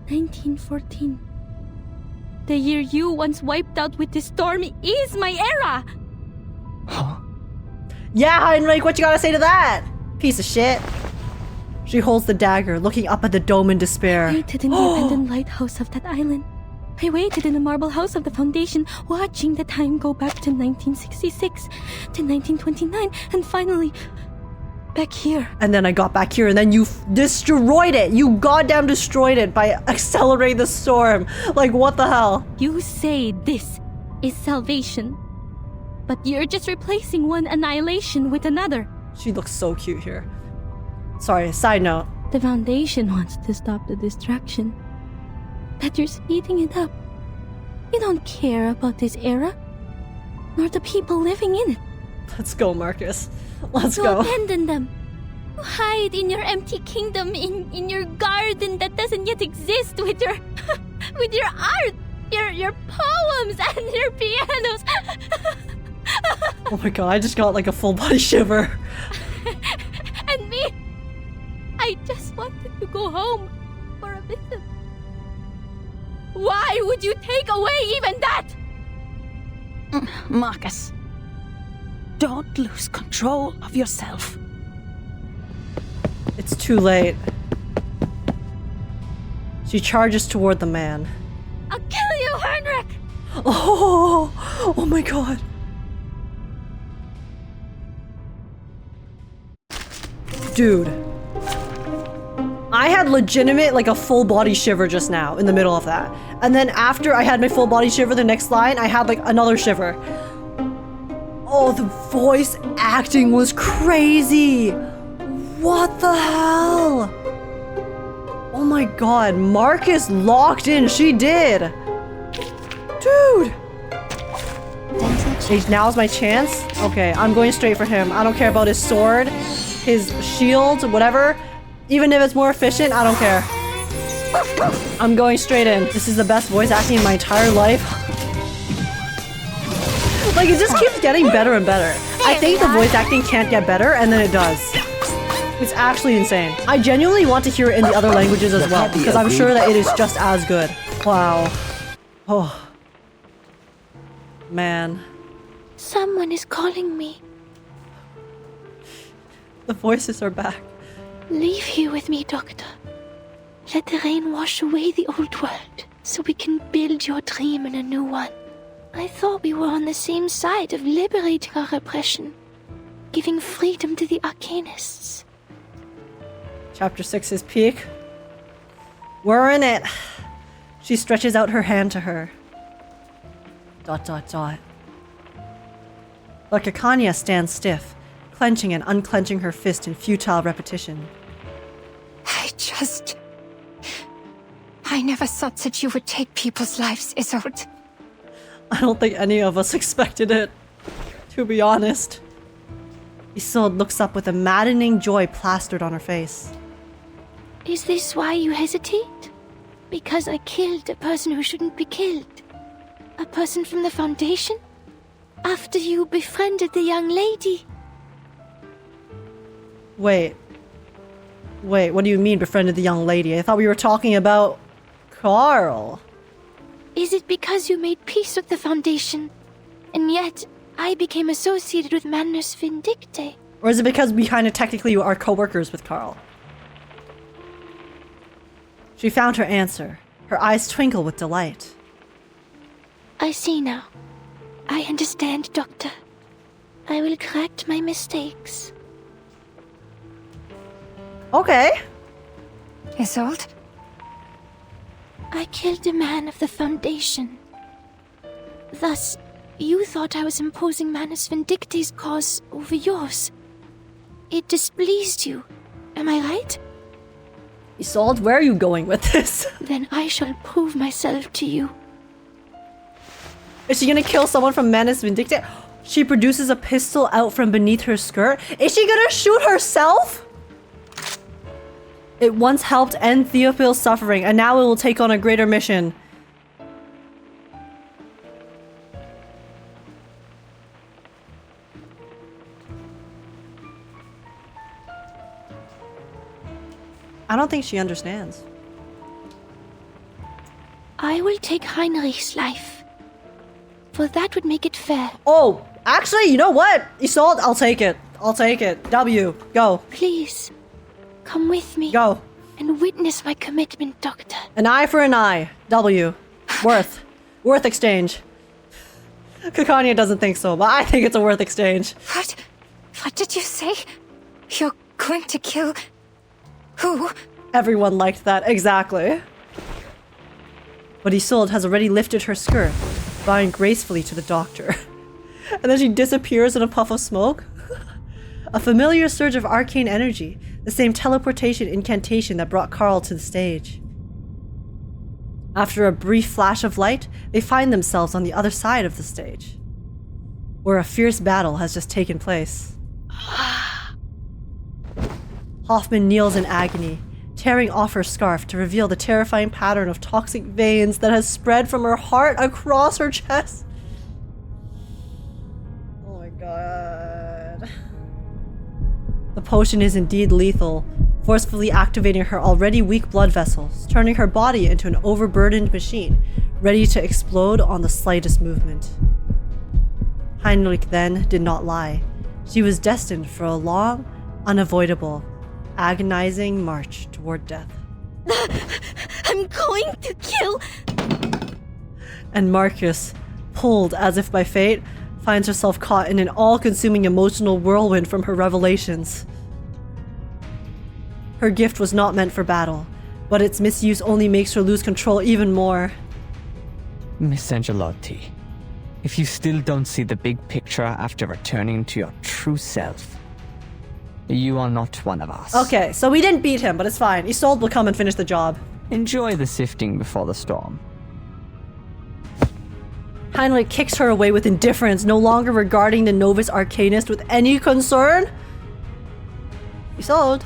1914. The year you once wiped out with the storm is my era! Huh? Yeah, Heinrich, what you gotta say to that? Piece of shit. She holds the dagger, looking up at the dome in despair. I waited in the abandoned lighthouse of that island. I waited in the marble house of the Foundation, watching the time go back to 1966, to 1929, and finally, back here. And then I got back here, and then you destroyed it! You goddamn destroyed it by accelerating the storm! Like, what the hell? You say this is salvation, but you're just replacing one annihilation with another. She looks so cute here. Sorry, side note. The Foundation wants to stop the distraction, but you're speeding it up. You don't care about this era, nor the people living in it. Let's go, Marcus. Let's You go. abandon them. You hide in your empty kingdom, in your garden that doesn't yet exist, with your with your art, your poems and your pianos. Oh my god, I just got like a full body shiver. And me, I just wanted to go home for a visit. Why would you take away even that? Marcus, don't lose control of yourself. It's too late. She charges toward the man. I'll kill you, Heinrich! Oh my god. Dude. I had legitimate, like a full body shiver just now in the middle of that. And then after I had my full body shiver, the next line, I had like another shiver. Oh, the voice acting was crazy. What the hell? Oh my god, Marcus locked in. She did. Dude. Hey, now's my chance. Okay, I'm going straight for him. I don't care about his sword, his shield, whatever. Even if it's more efficient, I don't care. I'm going straight in. This is the best voice acting in my entire life. Like, it just keeps getting better and better. I think the voice acting can't get better, and then it does. It's actually insane. I genuinely want to hear it in the other languages as well, because I'm sure that it is just as good. Wow. Oh. Man. Someone is calling me. The voices are back. Leave here with me, Doctor. Let the rain wash away the old world, so we can build your dream in a new one. I thought we were on the same side of liberating our repression, giving freedom to the Arcanists. Chapter 6's peak. We're in it. She stretches out her hand to her. ... But Kakania stands stiff, clenching and unclenching her fist in futile repetition. I never thought that you would take people's lives, Isolde. I don't think any of us expected it, to be honest. Isolde looks up with a maddening joy plastered on her face. Is this why you hesitate? Because I killed a person who shouldn't be killed? A person from the Foundation? After you befriended the young lady? Wait, what do you mean befriended the young lady? I thought we were talking about Carl. Is it because you made peace with the Foundation, and yet I became associated with Manus Vindicte? Or is it because we kind of technically are co-workers with Carl? She found her answer. Her eyes twinkle with delight. I see now. I understand, Doctor. I will correct my mistakes. Okay. Isolde? I killed a man of the Foundation. Thus, you thought I was imposing Manus Vindicte's cause over yours. It displeased you, am I right? Isolde, where are you going with this? Then I shall prove myself to you. Is she gonna kill someone from Manus Vindicta? She produces a pistol out from beneath her skirt. Is she gonna shoot herself? It once helped end Theophil's suffering, and now it will take on a greater mission. I don't think she understands. I will take Heinrich's life. For that would make it fair. Oh, actually, you know what? Isolde, I'll take it. I'll take it. W, go. Please, come with me. Go. And witness my commitment, Doctor. An eye for an eye. W. Worth. Worth exchange. Kakania doesn't think so, but I think it's a worth exchange. What? What did you say? You're going to kill... who? Everyone liked that, exactly. But Isolde has already lifted her skirt, bowing gracefully to the doctor. And then she disappears in a puff of smoke. A familiar surge of arcane energy, the same teleportation incantation that brought Carl to the stage. After a brief flash of light, they find themselves on the other side of the stage, where a fierce battle has just taken place. Hoffman kneels in agony, tearing off her scarf to reveal the terrifying pattern of toxic veins that has spread from her heart across her chest. Oh my god. The potion is indeed lethal, forcefully activating her already weak blood vessels, turning her body into an overburdened machine, ready to explode on the slightest movement. Heinrich then did not lie. She was destined for a long, unavoidable, agonizing march toward death. I'm going to kill... And Marcus, pulled as if by fate, finds herself caught in an all-consuming emotional whirlwind from her revelations. Her gift was not meant for battle, but its misuse only makes her lose control even more. Miss Angelotti, if you still don't see the big picture after returning to your true self, you are not one of us. Okay, so we didn't beat him, but it's fine. Isolde will come and finish the job. Enjoy the sifting before the storm. Heinrich kicks her away with indifference, no longer regarding the novice arcanist with any concern. Isolde.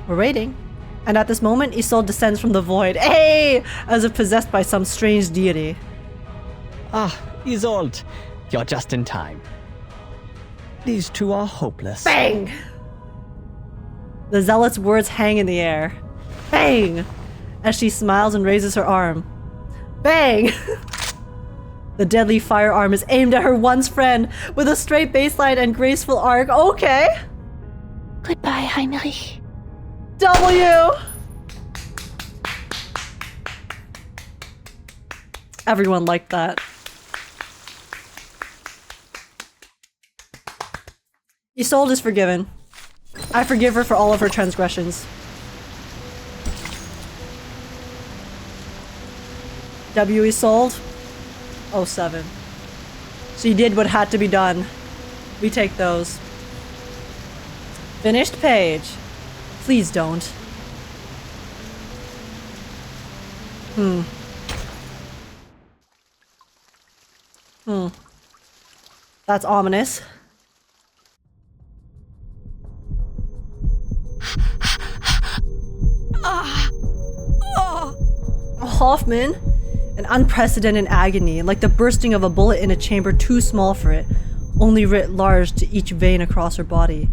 We're waiting. And at this moment, Isolde descends from the void. Hey! As if possessed by some strange deity. Ah, Isolde. You're just in time. These two are hopeless. Bang! The zealot's words hang in the air. Bang! As she smiles and raises her arm. Bang! The deadly firearm is aimed at her once friend with a straight baseline and graceful arc. Okay. Goodbye, Heinrich. W! Everyone liked that. Isolde is forgiven. I forgive her for all of her transgressions. W. Isolde. 07. She did what had to be done. We take those. Finished page. Please don't. That's ominous. Hoffman, an unprecedented agony, like the bursting of a bullet in a chamber too small for it, only writ large to each vein across her body.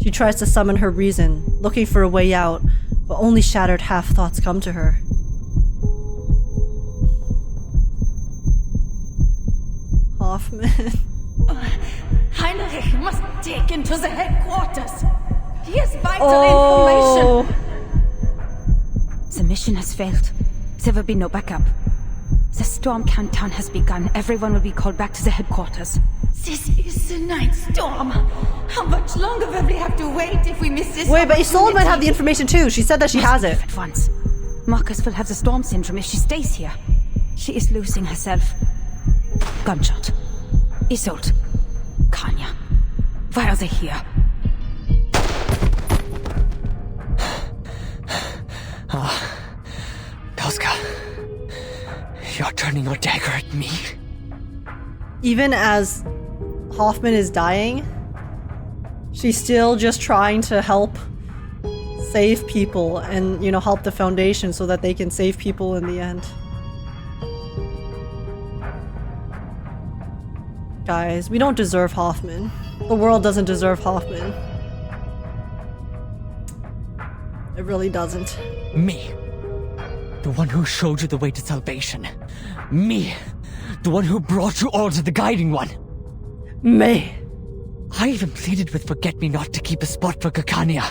She tries to summon her reason, looking for a way out, but only shattered half-thoughts come to her. Hoffman. Heinrich must take him to the headquarters. He has vital information. The mission has failed. There will be no backup. The storm countdown has begun. Everyone will be called back to the headquarters. This is the night storm. How much longer will we have to wait if we miss this? Wait, but Isolde might have the information too. She said that she has it. At once. Marcus will have the storm syndrome if she stays here. She is losing herself. Gunshot. Isolde. Kanya. Why are they here? Tosca. You're turning your dagger at me? Even as Hoffman is dying, she's still just trying to help save people and, you know, help the Foundation so that they can save people in the end. Guys, we don't deserve Hoffman. The world doesn't deserve Hoffman. It really doesn't. Me. The one who showed you the way to salvation. Me. The one who brought you all to the Guiding One. Me. I even pleaded with Forget-Me-Not to keep a spot for Kakania.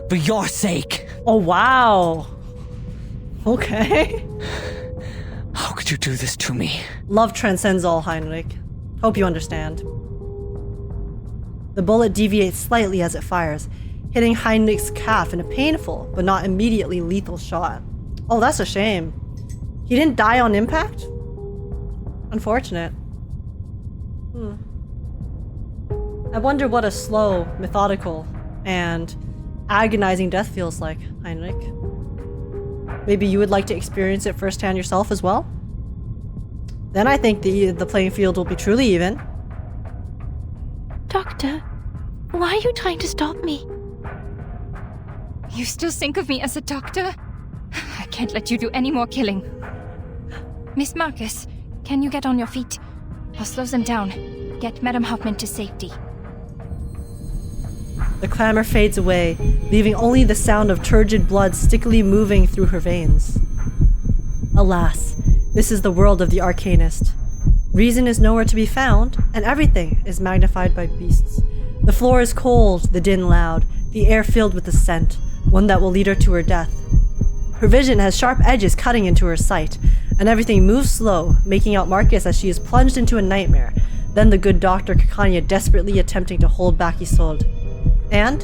For your sake. Oh, wow. Okay. How could you do this to me? Love transcends all, Heinrich. Hope you understand. The bullet deviates slightly as it fires, hitting Heinrich's calf in a painful, but not immediately lethal shot. Oh, that's a shame. He didn't die on impact? Unfortunate. I wonder what a slow, methodical, and agonizing death feels like, Heinrich. Maybe you would like to experience it firsthand yourself as well? Then I think the playing field will be truly even. Doctor, why are you trying to stop me? You still think of me as a doctor? I can't let you do any more killing. Miss Marcus, can you get on your feet? I'll slow them down. Get Madame Hoffman to safety. The clamor fades away, leaving only the sound of turgid blood stickily moving through her veins. Alas, this is the world of the Arcanist. Reason is nowhere to be found, and everything is magnified by beasts. The floor is cold, the din loud, the air filled with a scent, one that will lead her to her death. Her vision has sharp edges cutting into her sight, and everything moves slow, making out Marcus as she is plunged into a nightmare, then the good Dr. Kakania desperately attempting to hold back Isolde. And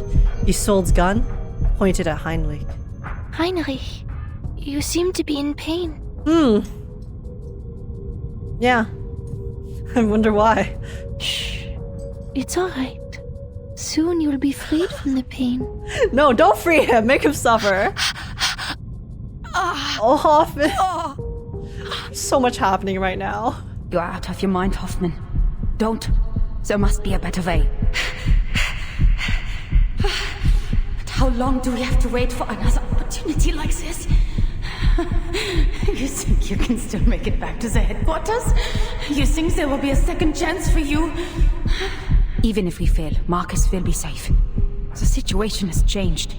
Isolde's gun pointed at Heinrich. Heinrich, you seem to be in pain. Yeah. I wonder why. Shh. It's alright. Soon you'll be freed from the pain. No, don't free him. Make him suffer. Oh, Hoffman. So much happening right now. You are out of your mind, Hoffman. Don't. There must be a better way. But how long do we have to wait for another opportunity like this? You think you can still make it back to the headquarters? You think there will be a second chance for you? Even if we fail, Marcus will be safe. The situation has changed.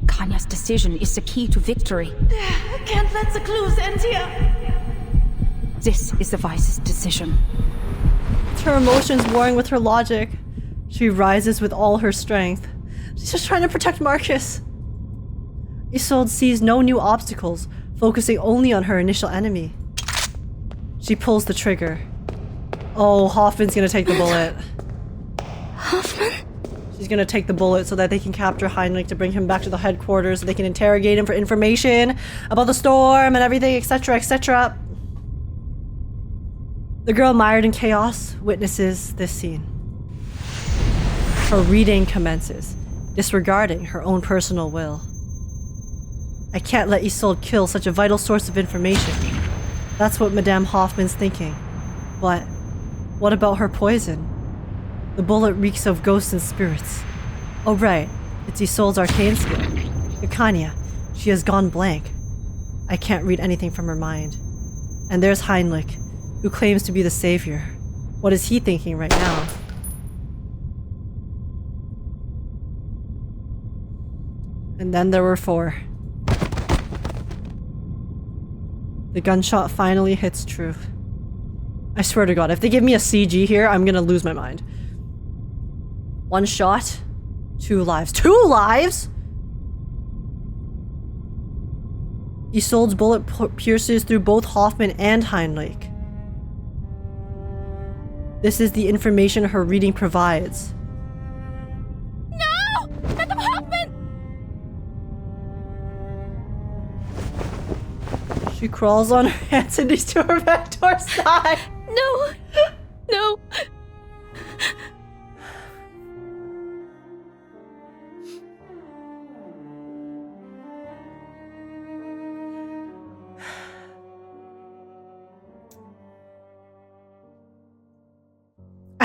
Kanya's decision is the key to victory. I can't let the clues end here. This is the wisest decision. It's her emotions warring with her logic. She rises with all her strength. She's just trying to protect Marcus. Isolde sees no new obstacles, focusing only on her initial enemy. She pulls the trigger. Oh, Hoffman's gonna take the bullet. Hoffman? She's gonna take the bullet so that they can capture Heinrich to bring him back to the headquarters so they can interrogate him for information about the storm and everything, etc., etc. The girl mired in chaos witnesses this scene. Her reading commences, disregarding her own personal will. I can't let Isolde kill such a vital source of information. That's what Madame Hoffman's thinking. But what about her poison? The bullet reeks of ghosts and spirits. Oh right, it's Isolde's arcane skill. Kakania, she has gone blank. I can't read anything from her mind. And there's Heinrich, who claims to be the savior. What is he thinking right now? And then there were four. The gunshot finally hits true. I swear to God, if they give me a CG here, I'm gonna lose my mind. One shot, 2 lives. 2 lives?! Isolde's bullet pierces through both Hoffman and Heinrich. This is the information her reading provides. No! Madame Hoffman! She crawls on her hands and knees to her back door side. No! No!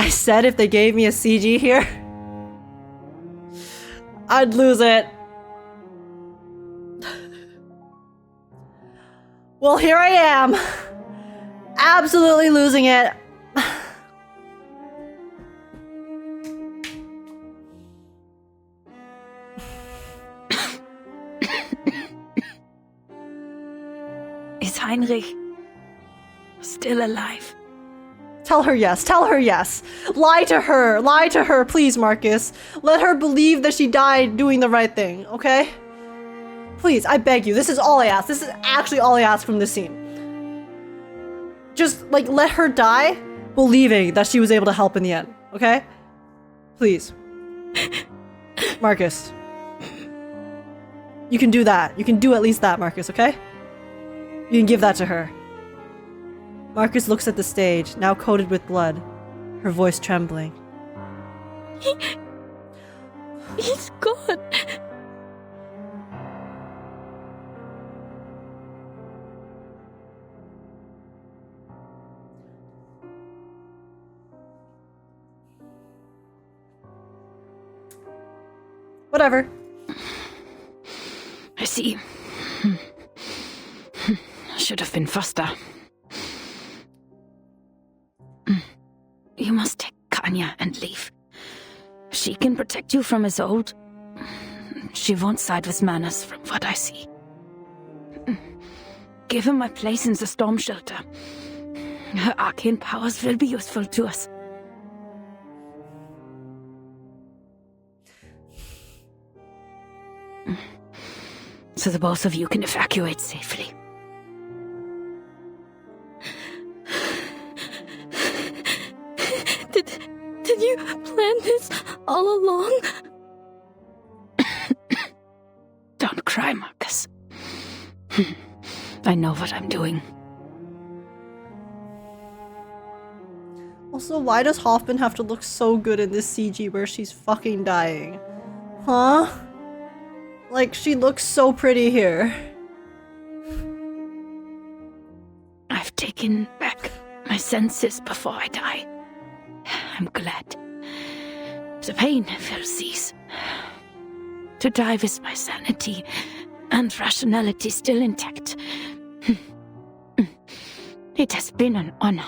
I said if they gave me a CG here, I'd lose it. Well, here I am. Absolutely losing it. Is Heinrich still alive? Tell her yes. Tell her yes. Lie to her. Lie to her, please, Marcus. Let her believe that she died doing the right thing, okay? Please, I beg you. This is all I ask. This is actually all I ask from this scene. Just, like, let her die believing that she was able to help in the end, okay? Please. Marcus. You can do that. You can do at least that, Marcus, okay? You can give that to her. Marcus looks at the stage, now coated with blood, her voice trembling. He's gone. Whatever. I see. Should have been faster. You must take Kakania and leave. She can protect you from Isolde. She won't side with Manus from what I see. Give him my place in the storm shelter. Her arcane powers will be useful to us. So the both of you can evacuate safely. Did you plan this all along? Don't cry, Marcus. I know what I'm doing. Also, why does Hoffman have to look so good in this CG where she's fucking dying? Huh? Like, she looks so pretty here. I've taken back my senses before I die. I'm glad. The pain will cease. To die with my sanity and rationality still intact. It has been an honor.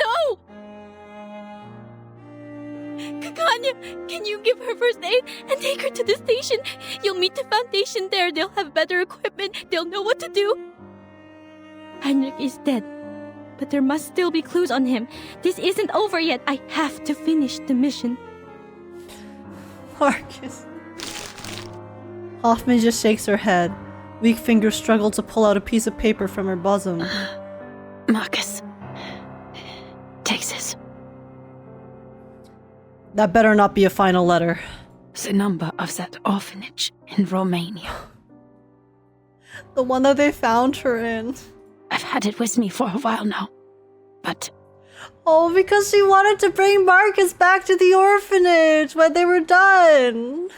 No! Kakania, can you give her first aid and take her to the station? You'll meet the Foundation there. They'll have better equipment. They'll know what to do. Heinrich is dead, but there must still be clues on him. This isn't over yet. I have to finish the mission. Marcus. Hoffman just shakes her head. Weak fingers struggle to pull out a piece of paper from her bosom. Marcus. Take this. That better not be a final letter. The number of that orphanage in Romania. The one that they found her in. I've had it with me for a while now, but... Oh, because she wanted to bring Marcus back to the orphanage when they were done.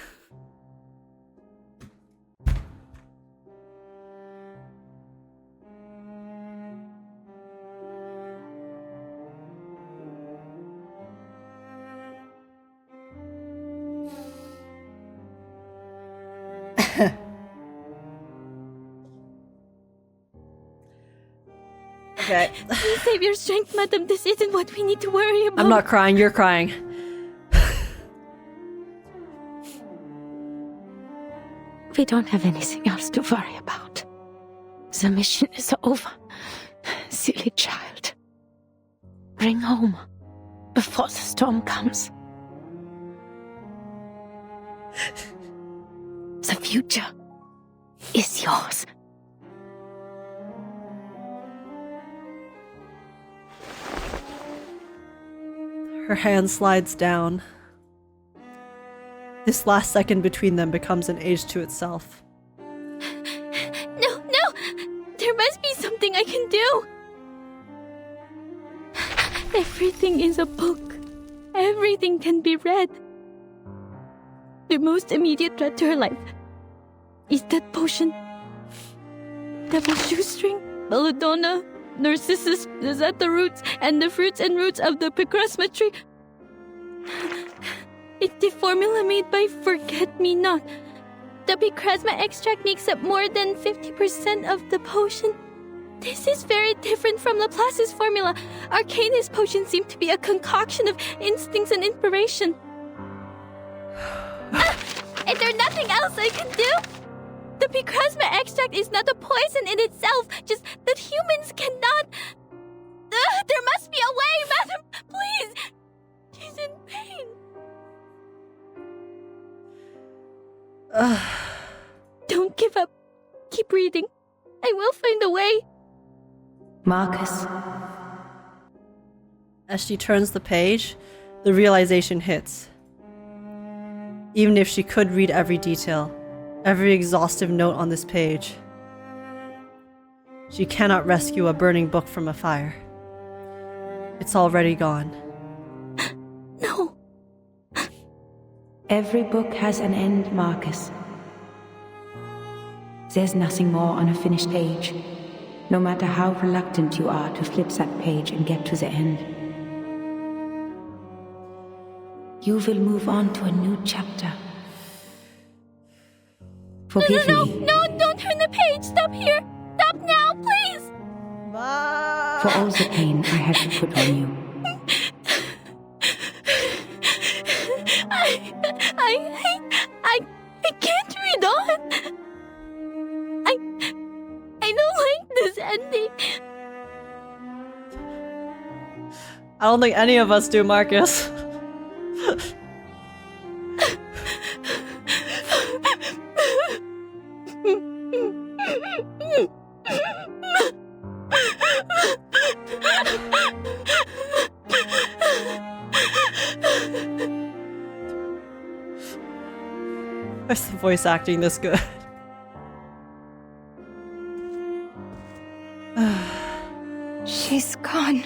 Okay. Please save your strength, madam. This isn't what we need to worry about. I'm not crying, you're crying. We don't have anything else to worry about. The mission is over. Silly child. Bring home before the storm comes. The future is yours. Her hand slides down. This last second between them becomes an age to itself. No! There must be something I can do! Everything is a book. Everything can be read. The most immediate threat to her life is that potion. Devil's shoestring, belladonna, Narcissus is at the roots, and the fruits and roots of the picrasma tree. It's the formula made by Forget-Me-Not. The picrasma extract makes up more than 50% of the potion. This is very different from Laplace's formula. Arcana's potion seemed to be a concoction of instincts and inspiration. Is there nothing else I can do? The picrasma extract is not a poison in itself, just that humans cannot... there must be a way, madam! Please! She's in pain. Don't give up. Keep reading. I will find a way. Marcus. As she turns the page, the realization hits. Even if she could read every detail, every exhaustive note on this page, she cannot rescue a burning book from a fire. It's already gone. No. Every book has an end, Marcus. There's nothing more on a finished page, no matter how reluctant you are to flip that page and get to the end. You will move on to a new chapter. Forgive me. No, don't turn the page! Stop here! Stop now, please! For all the pain I had to put on you. I can't read on! I don't like this ending. I don't think any of us do, Marcus. Why is the voice acting this good? She's gone.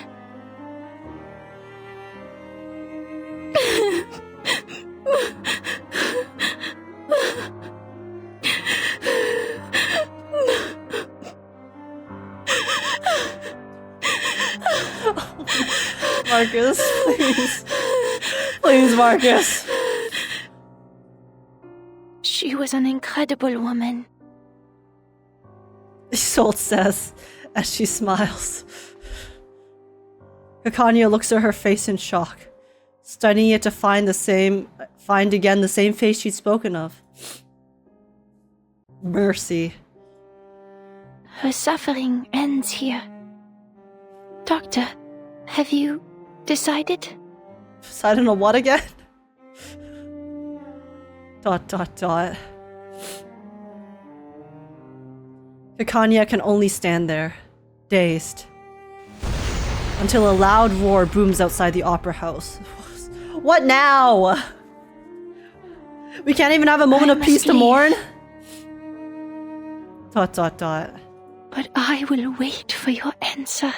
Marcus, please. Please, Marcus. She was an incredible woman. Isolde says as she smiles. Kakania looks at her face in shock, studying it to find again the same face she'd spoken of. Mercy. Her suffering ends here. Doctor, have you decided? Decided on what again? ... Kakania can only stand there, dazed, until a loud roar booms outside the opera house. What now? We can't even have a moment of peace to mourn? ... But I will wait for your answer.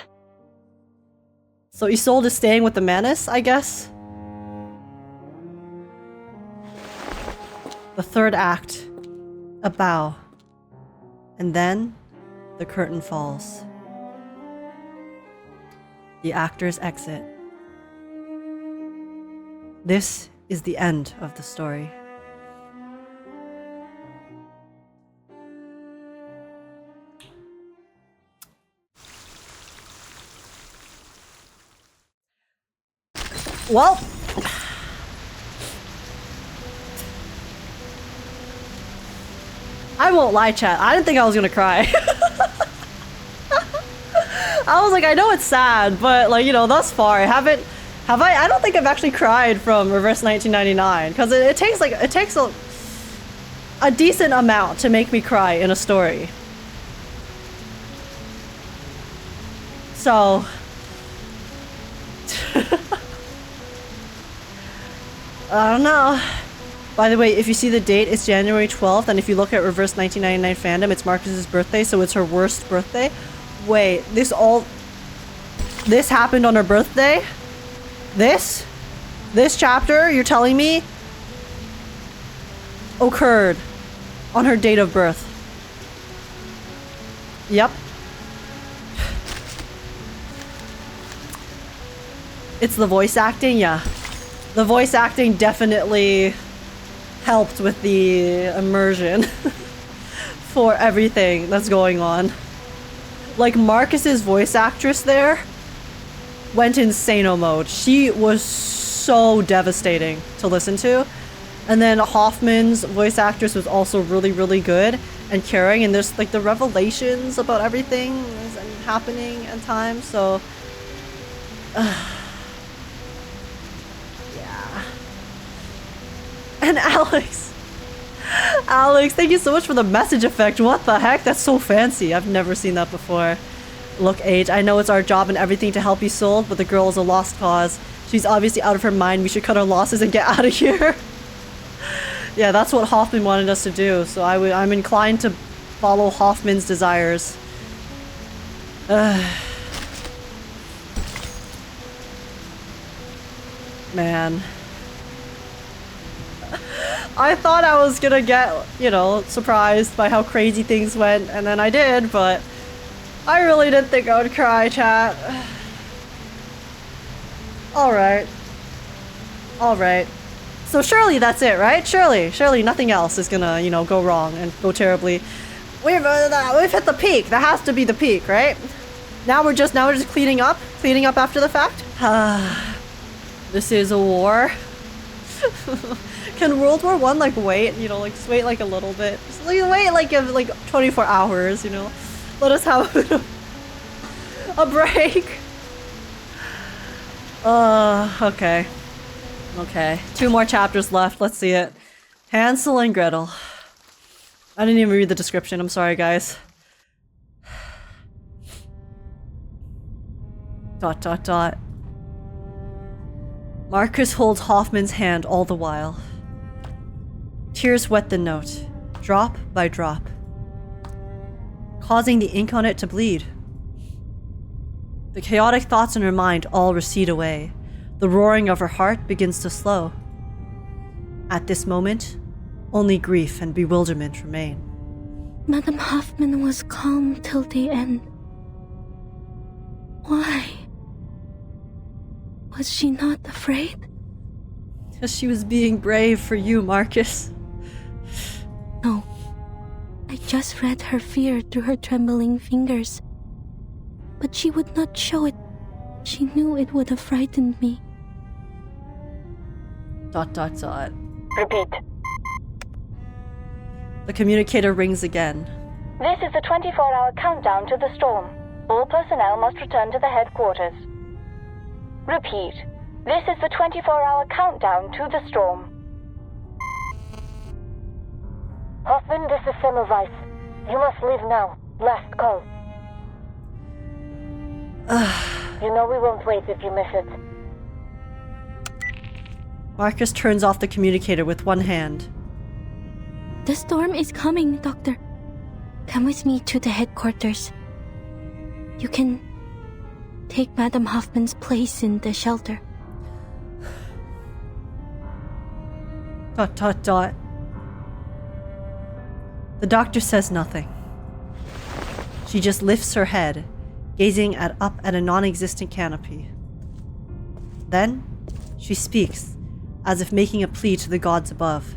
So Isolde is staying with the Manus, I guess? The third act. A bow. And then, the curtain falls. The actors exit. This is the end of the story. Well, I won't lie, chat. I didn't think I was gonna cry. I was like, I know it's sad, but like, you know, thus far, have I? I don't think I've actually cried from Reverse 1999 because it takes a decent amount to make me cry in a story. So. I don't know. By the way, if you see the date, it's January 12th, and if you look at Reverse 1999 fandom, it's Marcus's birthday, so it's her worst birthday. Wait, this happened on her birthday? This chapter, you're telling me, occurred on her date of birth. Yep. It's the voice acting, yeah. The voice acting definitely helped with the immersion for everything that's going on. Like, Marcus's voice actress there went insano mode. She was so devastating to listen to. And then Hoffman's voice actress was also really, really good and caring. And there's like the revelations about everything happening at times. So, yeah. And Alex, thank you so much for the message effect. What the heck? That's so fancy. I've never seen that before. Look, Age, I know it's our job and everything to help Isolde, but the girl is a lost cause. She's obviously out of her mind. We should cut our losses and get out of here. Yeah, that's what Hoffman wanted us to do, so I'm inclined to follow Hoffman's desires. Man. I thought I was gonna get, you know, surprised by how crazy things went, and then I did, but I really didn't think I would cry, chat. Alright. Alright. So surely that's it, right? Surely nothing else is gonna, you know, go wrong and go terribly. We've hit the peak. That has to be the peak, right? Now we're just cleaning up after the fact. This is a war. Can World War I like wait? You know, like just wait like a little bit. Just wait like 24 hours. You know, let us have a break. Okay. Okay. 2 more chapters left. Let's see it. Hansel and Gretel. I didn't even read the description. I'm sorry, guys. ... Marcus holds Hoffman's hand all the while. Tears wet the note, drop by drop, causing the ink on it to bleed. The chaotic thoughts in her mind all recede away. The roaring of her heart begins to slow. At this moment, only grief and bewilderment remain. Madame Hoffman was calm till the end. Why? Was she not afraid? Because she was being brave for you, Marcus. No. I just read her fear through her trembling fingers. But she would not show it. She knew it would have frightened me. ... Repeat. The communicator rings again. This is the 24-hour countdown to the storm. All personnel must return to the headquarters. Repeat. This is the 24-hour countdown to the storm. Hoffman, this is Semmelweis. You must leave now. Last call. You know we won't wait if you miss it. Marcus turns off the communicator with one hand. The storm is coming, Doctor. Come with me to the headquarters. You can take Madame Hoffman's place in the shelter. ... The doctor says nothing. She just lifts her head, gazing up at a non-existent canopy. Then, she speaks, as if making a plea to the gods above.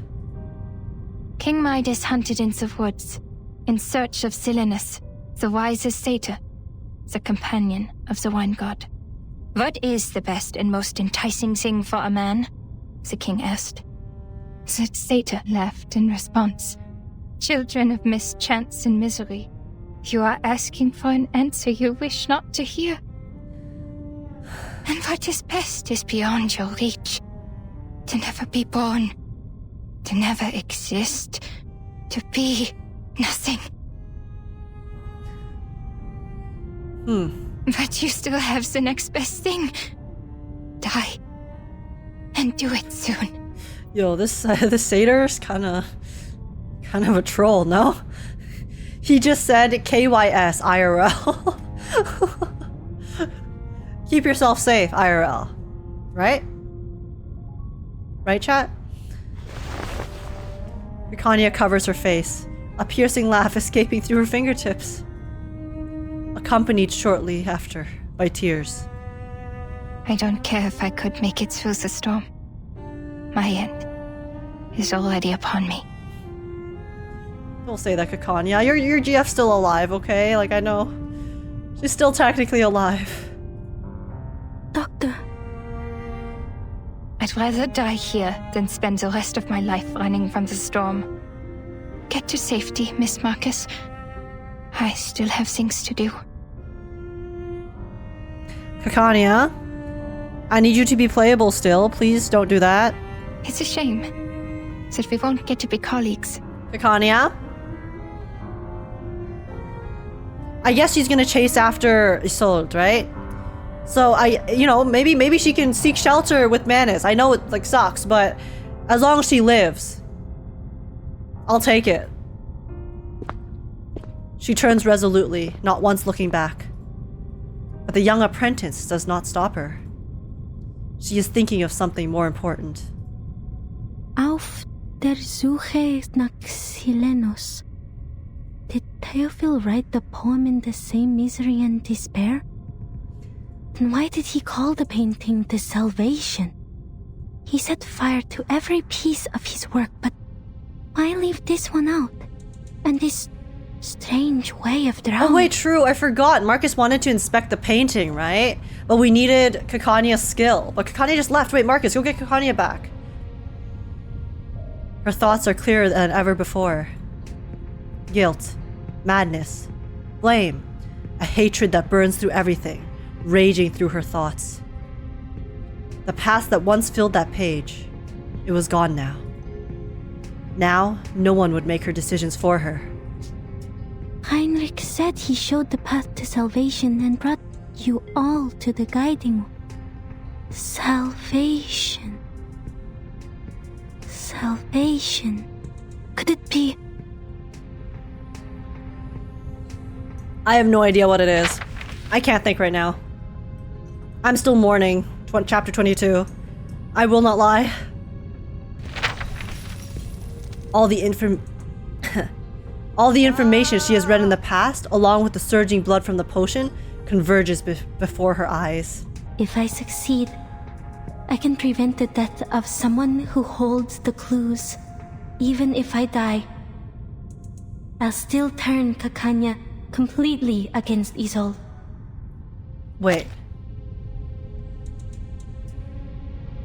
King Midas hunted in the woods, in search of Silenus, the wisest satyr, the companion of the wine god. What is the best and most enticing thing for a man? The king asked. The satyr laughed in response. Children of mischance and misery, you are asking for an answer you wish not to hear. And what is best is beyond your reach. To never be born, to never exist, to be nothing. But you still have the next best thing. Die. And do it soon. Yo, this satyr's kind of a troll, no? He just said KYS IRL. Keep yourself safe, IRL. Right? Right, chat? Kakania covers her face, a piercing laugh escaping through her fingertips, accompanied shortly after by tears. I don't care if I could make it through the storm. My end is already upon me. Don't say that, Kakania. Your GF's still alive, okay? Like, I know. She's still technically alive. Doctor. I'd rather die here than spend the rest of my life running from the storm. Get to safety, Miss Marcus. I still have things to do. Kakania, I need you to be playable still. Please don't do that. It's a shame that we won't get to be colleagues. Kakania? I guess she's gonna chase after Isolde, right? So maybe she can seek shelter with Manus. I know it like sucks, but as long as she lives, I'll take it. She turns resolutely, not once looking back. But the young apprentice does not stop her. She is thinking of something more important. Auf der Suche nach Silenos. Did Theophil write the poem in the same misery and despair? Then why did he call the painting The Salvation? He set fire to every piece of his work, but why leave this one out? And this strange way of drawing. Oh wait, true, I forgot. Marcus wanted to inspect the painting, right? But we needed Kakania's skill. But Kakania just left. Wait, Marcus, go get Kakania back. Her thoughts are clearer than ever before. Guilt, madness, blame, a hatred that burns through everything, raging through her thoughts. The past that once filled that page, it was gone now. Now, no one would make her decisions for her. Heinrich said he showed the path to salvation and brought you all to the guiding salvation. Salvation. Could it be? I have no idea what it is. I can't think right now. I'm still mourning. Chapter 22. I will not lie. All the information she has read in the past, along with the surging blood from the potion, converges before her eyes. If I succeed, I can prevent the death of someone who holds the clues. Even if I die, I'll still turn Kakania completely against Isolde. Wait.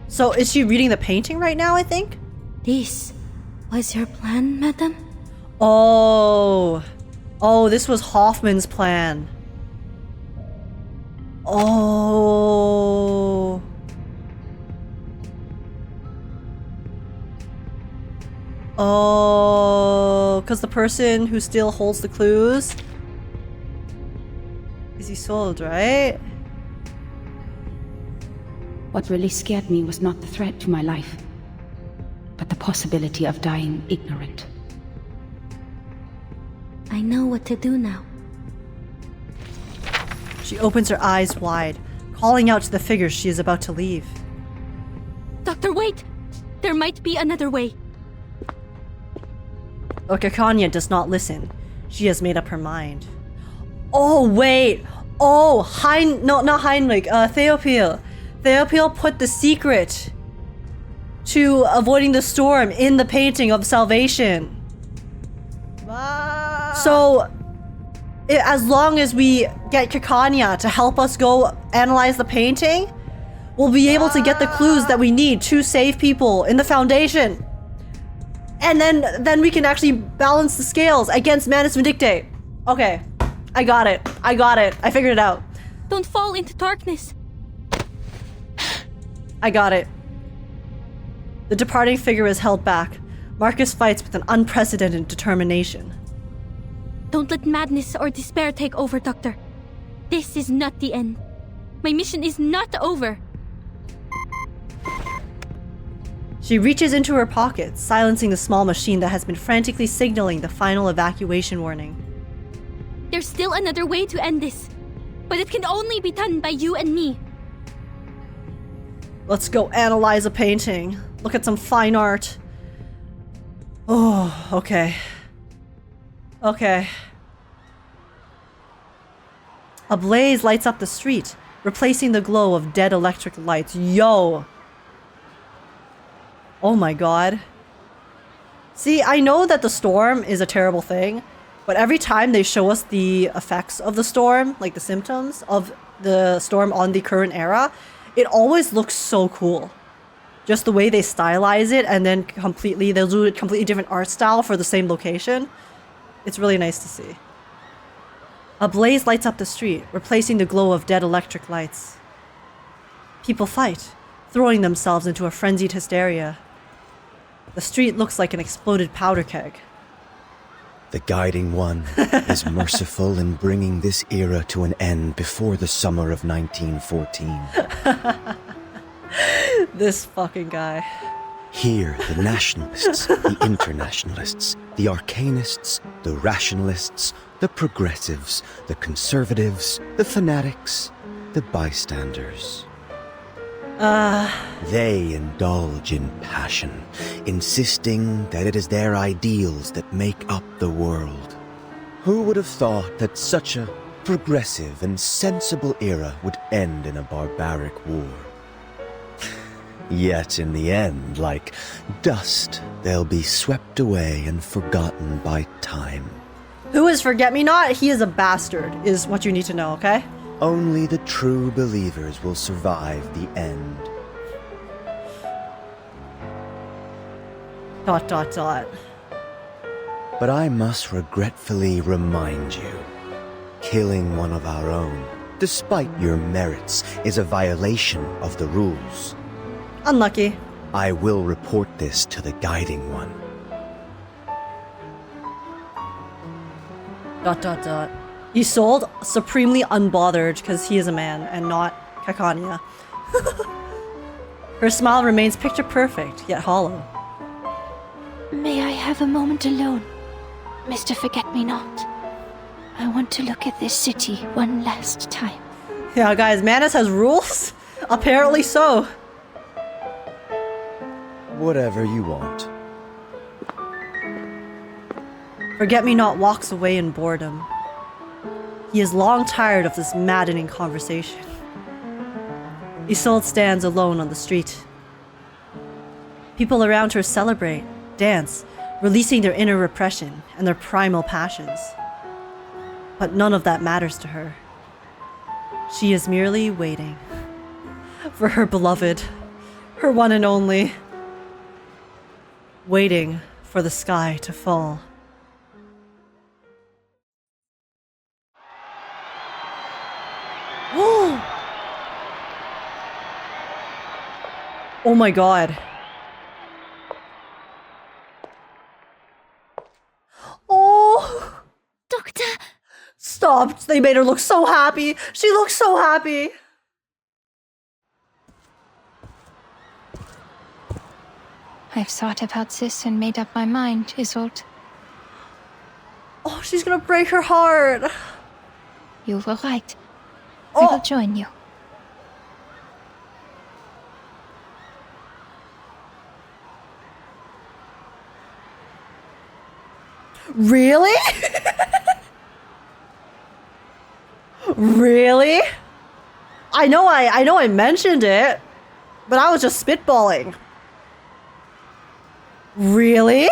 So is she reading the painting right now, I think? This was your plan, madam? Oh. Oh, this was Hoffman's plan. Oh. Oh, because the person who still holds the clues is Isolde, right? What really scared me was not the threat to my life, but the possibility of dying ignorant. I know what to do now. She opens her eyes wide, calling out to the figure she is about to leave. Doctor, wait! There might be another way. But Kakania does not listen. She has made up her mind. Oh, wait! Oh, not Heinrich, Theophil. Theophil put the secret to avoiding the storm in the painting of salvation. So, as long as we get Kakania to help us go analyze the painting, we'll be able to get the clues that we need to save people in the Foundation. And then we can actually balance the scales against Manus Vindicte. Okay, I got it. I figured it out. Don't fall into darkness. I got it. The departing figure is held back. Marcus fights with an unprecedented determination. Don't let madness or despair take over, Doctor. This is not the end. My mission is not over. She reaches into her pocket, silencing the small machine that has been frantically signaling the final evacuation warning. There's still another way to end this, but it can only be done by you and me. Let's go analyze a painting. Look at some fine art. Oh, okay. Okay. A blaze lights up the street, replacing the glow of dead electric lights. Yo! Oh my god. See, I know that the storm is a terrible thing, but every time they show us the effects of the storm, like the symptoms of the storm on the current era, it always looks so cool. Just the way they stylize it, and then they'll do a completely different art style for the same location. It's really nice to see. A blaze lights up the street, replacing the glow of dead electric lights. People fight, throwing themselves into a frenzied hysteria. The street looks like an exploded powder keg. The Guiding One is merciful in bringing this era to an end before the summer of 1914. This fucking guy. Here, the nationalists, the internationalists, the arcanists, the rationalists, the progressives, the conservatives, the fanatics, the bystanders. They indulge in passion, insisting that it is their ideals that make up the world. Who would have thought that such a progressive and sensible era would end in a barbaric war? Yet in the end, like dust, they'll be swept away and forgotten by time. Who is Forget-Me-Not? He is a bastard, is what you need to know, okay? Only the true believers will survive the end. ... But I must regretfully remind you, killing one of our own, despite your merits, is a violation of the rules. Unlucky. I will report this to the Guiding One. ... Isolde, supremely unbothered because he is a man and not Kakania. Her smile remains picture perfect, yet hollow. May I have a moment alone, Mr. Forget-Me-Not? I want to look at this city one last time. Yeah, guys, Manus has rules? Apparently so. Whatever you want. Forget-Me-Not walks away in boredom. He is long tired of this maddening conversation. Isolde stands alone on the street. People around her celebrate, dance, releasing their inner repression and their primal passions. But none of that matters to her. She is merely waiting for her beloved, her one and only. Waiting for the sky to fall. Oh my god. Oh! Doctor! Stop! They made her look so happy! She looks so happy! I've thought about this and made up my mind, Isolde. Oh, she's gonna break her heart! You were right. I will join you. Really? Really? I know I mentioned it, but I was just spitballing. Really?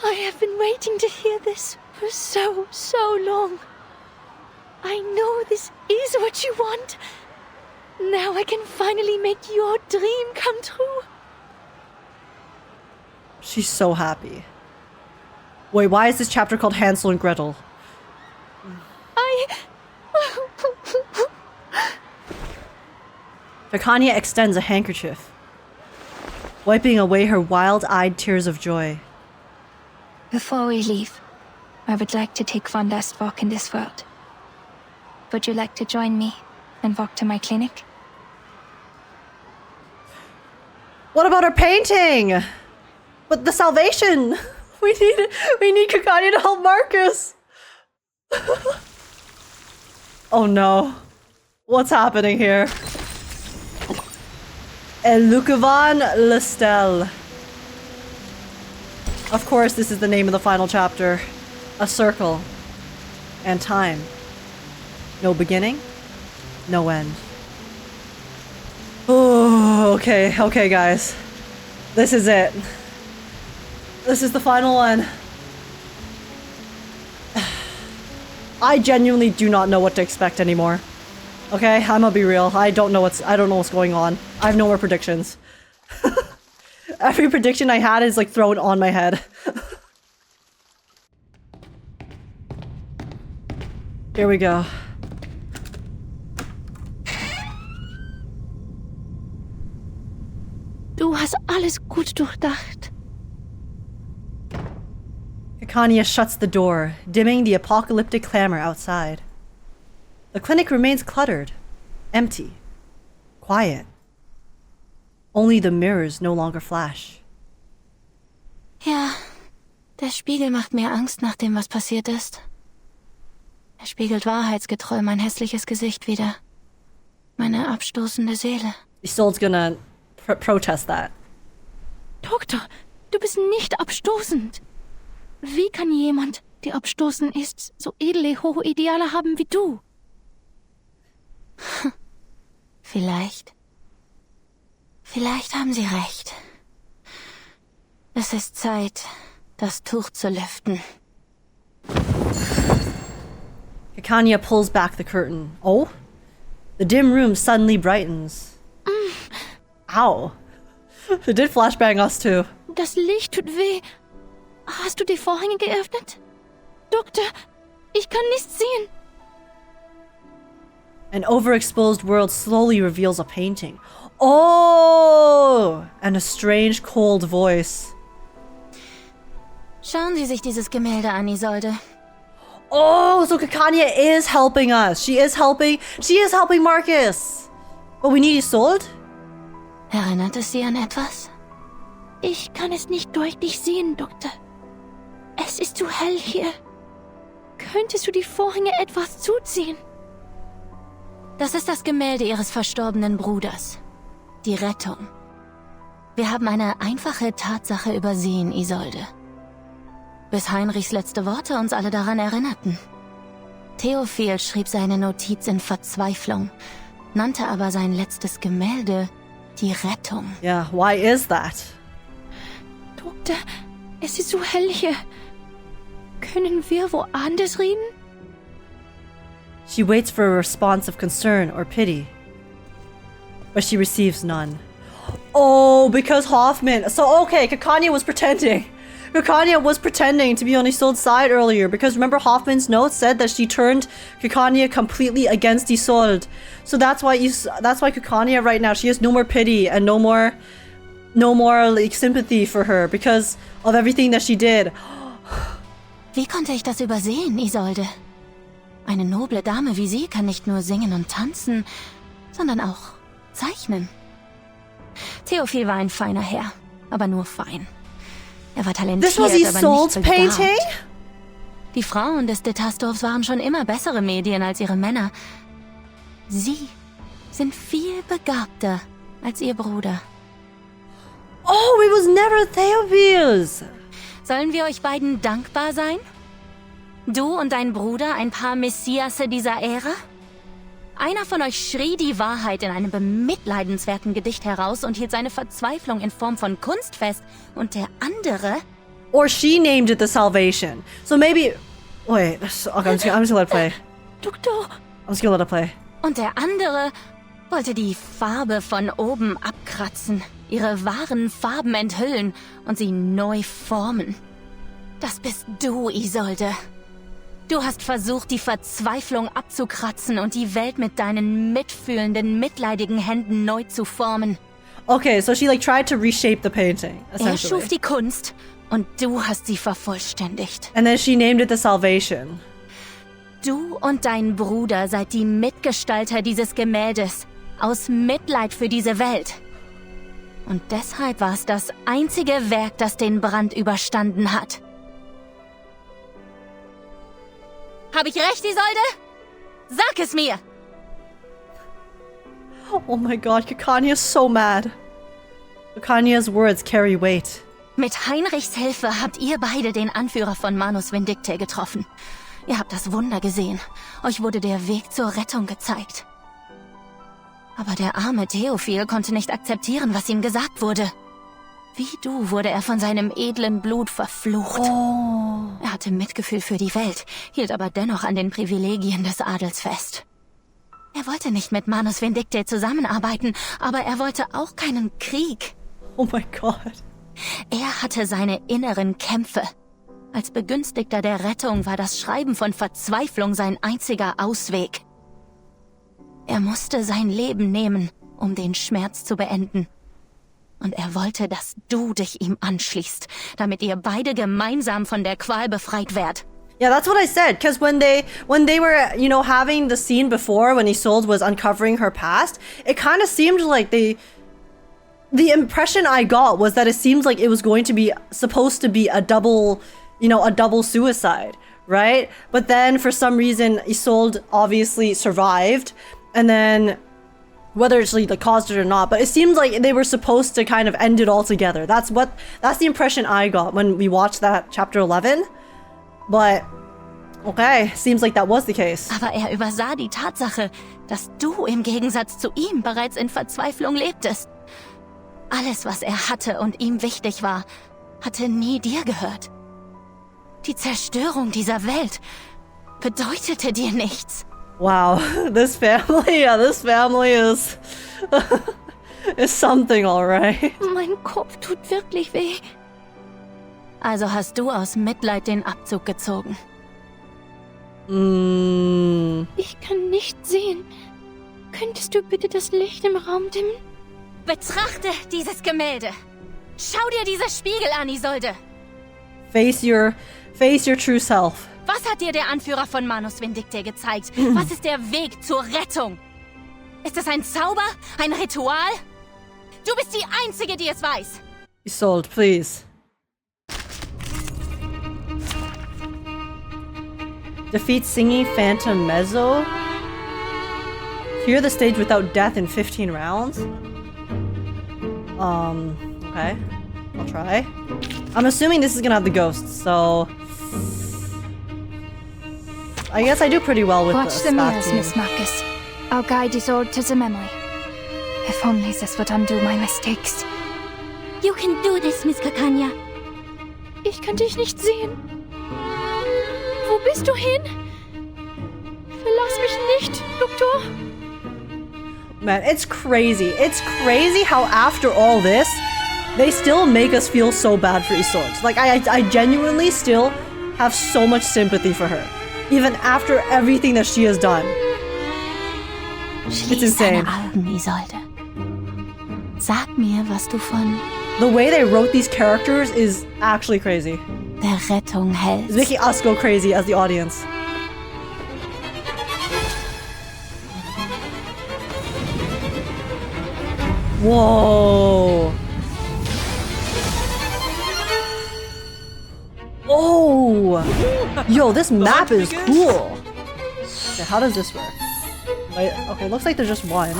I have been waiting to hear this for so long. I know this is what you want. Now I can finally make your dream come true. She's so happy. Wait, why is this chapter called Hansel and Gretel? Kakania extends a handkerchief, wiping away her wild-eyed tears of joy. Before we leave, I would like to take one last walk in this world. Would you like to join me and walk to my clinic? What about our painting? But the salvation! We need Kakania to help Marcus! Oh no. What's happening here? Lucevan stelle. Of course, this is the name of the final chapter. A circle. and time. No beginning, no end. Oh, okay, guys. This is it. This is the final one. I genuinely do not know what to expect anymore. Okay, I'm gonna be real. I don't know what's going on. I have no more predictions. Every prediction I had is like thrown on my head. Here we go. Du hast alles gut durchdacht. Kakania shuts the door, dimming the apocalyptic clamor outside. The clinic remains cluttered, empty, quiet. Only the mirrors no longer flash. Ja, der Spiegel macht mir Angst nach dem, was passiert ist. Er spiegelt wahrheitsgetreu mein hässliches Gesicht wider. Meine abstoßende Seele. Isolde's gonna protest that. Doktor, du bist nicht abstoßend. Wie kann jemand, der abstoßend ist, so edle, hohe Ideale haben wie du? Vielleicht. Vielleicht haben Sie recht. Es ist Zeit, das Tuch zu lüften. Kakania pulls back the curtain. Oh? The dim room suddenly brightens. Ow. It did flashbang us too. Das Licht tut weh. Hast du die Vorhänge geöffnet? Doktor, ich kann nichts sehen. An overexposed world slowly reveals a painting. Oh! And a strange, cold voice. Schauen Sie sich dieses Gemälde an, Isolde. Oh, so Kakania is helping us. She is helping Marcus. But we need Isolde? Erinnert es Sie an etwas? Ich kann es nicht deutlich sehen, Doktor. Es ist zu hell hier. Könntest du die Vorhänge etwas zuziehen? Das ist das Gemälde Ihres verstorbenen Bruders. Die Rettung. Wir haben eine einfache Tatsache übersehen, Isolde. Bis Heinrichs letzte Worte uns alle daran erinnerten. Theophil schrieb seine Notiz in Verzweiflung, nannte aber sein letztes Gemälde die Rettung. Yeah, why is that? Doktor, es ist so hell hier. Können wir woanders reden? She waits for a response of concern or pity. But she receives none. Oh, because Hoffman. So, okay, Kakania was pretending. Kakania was pretending to be on Isolde's side earlier because remember Hoffman's note said that she turned Kakania completely against Isolde. So that's why Kakania right now, she has no more pity and no more like sympathy for her because of everything that she did. Wie konnte ich das übersehen, Isolde? Eine noble Dame wie Sie kann nicht nur singen und tanzen, sondern auch zeichnen. Theophil war ein feiner Herr, aber nur fein. Er war talentiert, This was Isolde's aber nicht painting? begabt. Die Frauen des Detasdorfs waren schon immer bessere Medien als ihre Männer. Sie sind viel begabter als ihr Bruder. Oh, it was never Theophil's. Sollen wir euch beiden dankbar sein? Du und dein Bruder, ein paar Messiasse dieser Ära? Einer von euch schrie die Wahrheit in einem bemitleidenswerten Gedicht heraus und hielt seine Verzweiflung in Form von Kunst fest. Und der andere... Or she named it the salvation. So maybe... Wait, okay, I'm just gonna let it play. Doktor! I'm just gonna let it play. Und der andere wollte die Farbe von oben abkratzen, ihre wahren Farben enthüllen und sie neu formen. Das bist du, Isolde. Du hast versucht, die Verzweiflung abzukratzen und die Welt mit deinen mitfühlenden, mitleidigen Händen neu zu formen. Okay, so she like tried to reshape the painting, essentially. Er schuf die Kunst und du hast sie vervollständigt. And then she named it the salvation. Du und dein Bruder seid die Mitgestalter dieses Gemäldes, aus Mitleid für diese Welt. Und deshalb war es das einzige Werk, das den Brand überstanden hat. Hab ich recht, Isolde? Sag es mir! Oh my god, Kakania's so mad. Kakania's words carry weight. Mit Heinrichs Hilfe habt ihr beide den Anführer von Manus Vindicte getroffen. Ihr habt das Wunder gesehen. Euch wurde der Weg zur Rettung gezeigt. Aber der arme Theophil konnte nicht akzeptieren, was ihm gesagt wurde. Wie du wurde er von seinem edlen Blut verflucht. Oh. Er hatte Mitgefühl für die Welt, hielt aber dennoch an den Privilegien des Adels fest. Er wollte nicht mit Manus Vindictae zusammenarbeiten, aber er wollte auch keinen Krieg. Oh mein Gott. Er hatte seine inneren Kämpfe. Als Begünstigter der Rettung war das Schreiben von Verzweiflung sein einziger Ausweg. Er musste sein Leben nehmen, um den Schmerz zu beenden. Und er wollte, dass du dich ihm anschließt, damit ihr beide gemeinsam von der Qual befreit werdet. Yeah, that's what I said. Because when they were, you know, having the scene before, when Isolde was uncovering her past, it kind of seemed like the impression I got was that it seems like it was supposed to be a double, you know, a double suicide, right? But then for some reason, Isolde obviously survived, and then whether she like caused it or not, but it seems like they were supposed to kind of end it all together. That's the impression I got when we watched that chapter 11. But okay, seems like that was the case. Aber er übersah die Tatsache, dass du im Gegensatz zu ihm bereits in Verzweiflung lebtest. Alles, was er hatte und ihm wichtig war, hatte nie dir gehört. Die Zerstörung dieser Welt bedeutete dir nichts. Wow, this family is is something, alright. Mein Kopf tut wirklich weh. Also hast du aus Mitleid den Abzug gezogen. Ich kann nicht sehen. Könntest du bitte das Licht im Raum dimmen? Betrachte dieses Gemälde. Schau dir dieses Spiegel an, Isolde. Face your true self. Was hat dir der Anführer von Manus Vindictae gezeigt? Was ist der Weg zur Rettung? Ist es ein Zauber? Ein Ritual? Du bist die Einzige, die es weiß. Isolde, please. Defeat Singing Phantom Mezzo. Clear the stage without death in 15 rounds. Okay. I'll try. I'm assuming this is gonna have the ghosts, so I guess I do pretty well with Watch the mirrors, Miss Marcus. I'll guide Isolde to the memory. If only this would undo my mistakes. You can do this, Miss Kakania. Ich kann dich nicht sehen. Wo bist du hin? Verlass mich nicht, Doktor. Man, it's crazy. It's crazy how after all this, they still make us feel so bad for Isolde. Like, I genuinely still have so much sympathy for her. Even after everything that she has done. It's insane. Deine Augen, Isolde. Sag mir, was du von the way they wrote these characters is actually crazy. der Rettung hältst. It's making us go crazy as the audience. Whoa. Oh! Yo, this map is cool! Okay, how does this work? Wait, okay, looks like there's just one.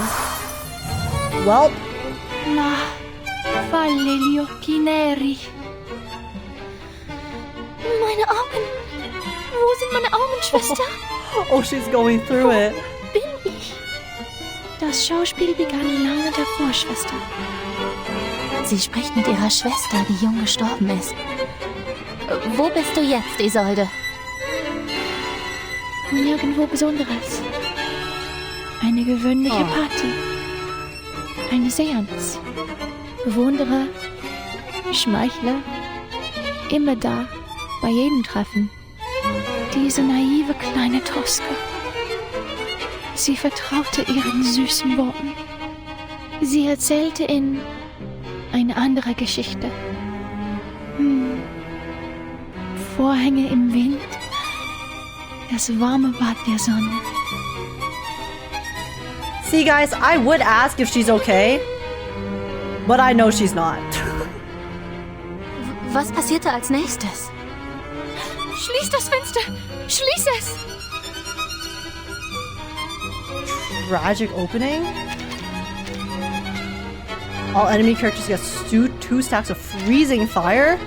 Well. Ma, falle gli occhi neri. Meine Augen. Wo sind meine Augen, Schwester? Oh, she's going through it. Bin ich? Das Schauspiel begann lange davor, Schwester. Sie spricht mit ihrer Schwester, die jung gestorben ist. Wo bist du jetzt, Isolde? Nirgendwo Besonderes. Eine gewöhnliche Party. Eine Seance. Bewunderer, Schmeichler, immer da, bei jedem Treffen. Diese naive kleine Tosca. Sie vertraute ihren süßen Worten. Sie erzählte in eine andere Geschichte. Vorhänge im Wind, das warme Bad der Sonne. See, guys, I would ask if she's okay, but I know she's not. Was passierte als nächstes? Schließ das Fenster! Schließ es! Tragic opening? All enemy characters get 2 stacks of freezing fire?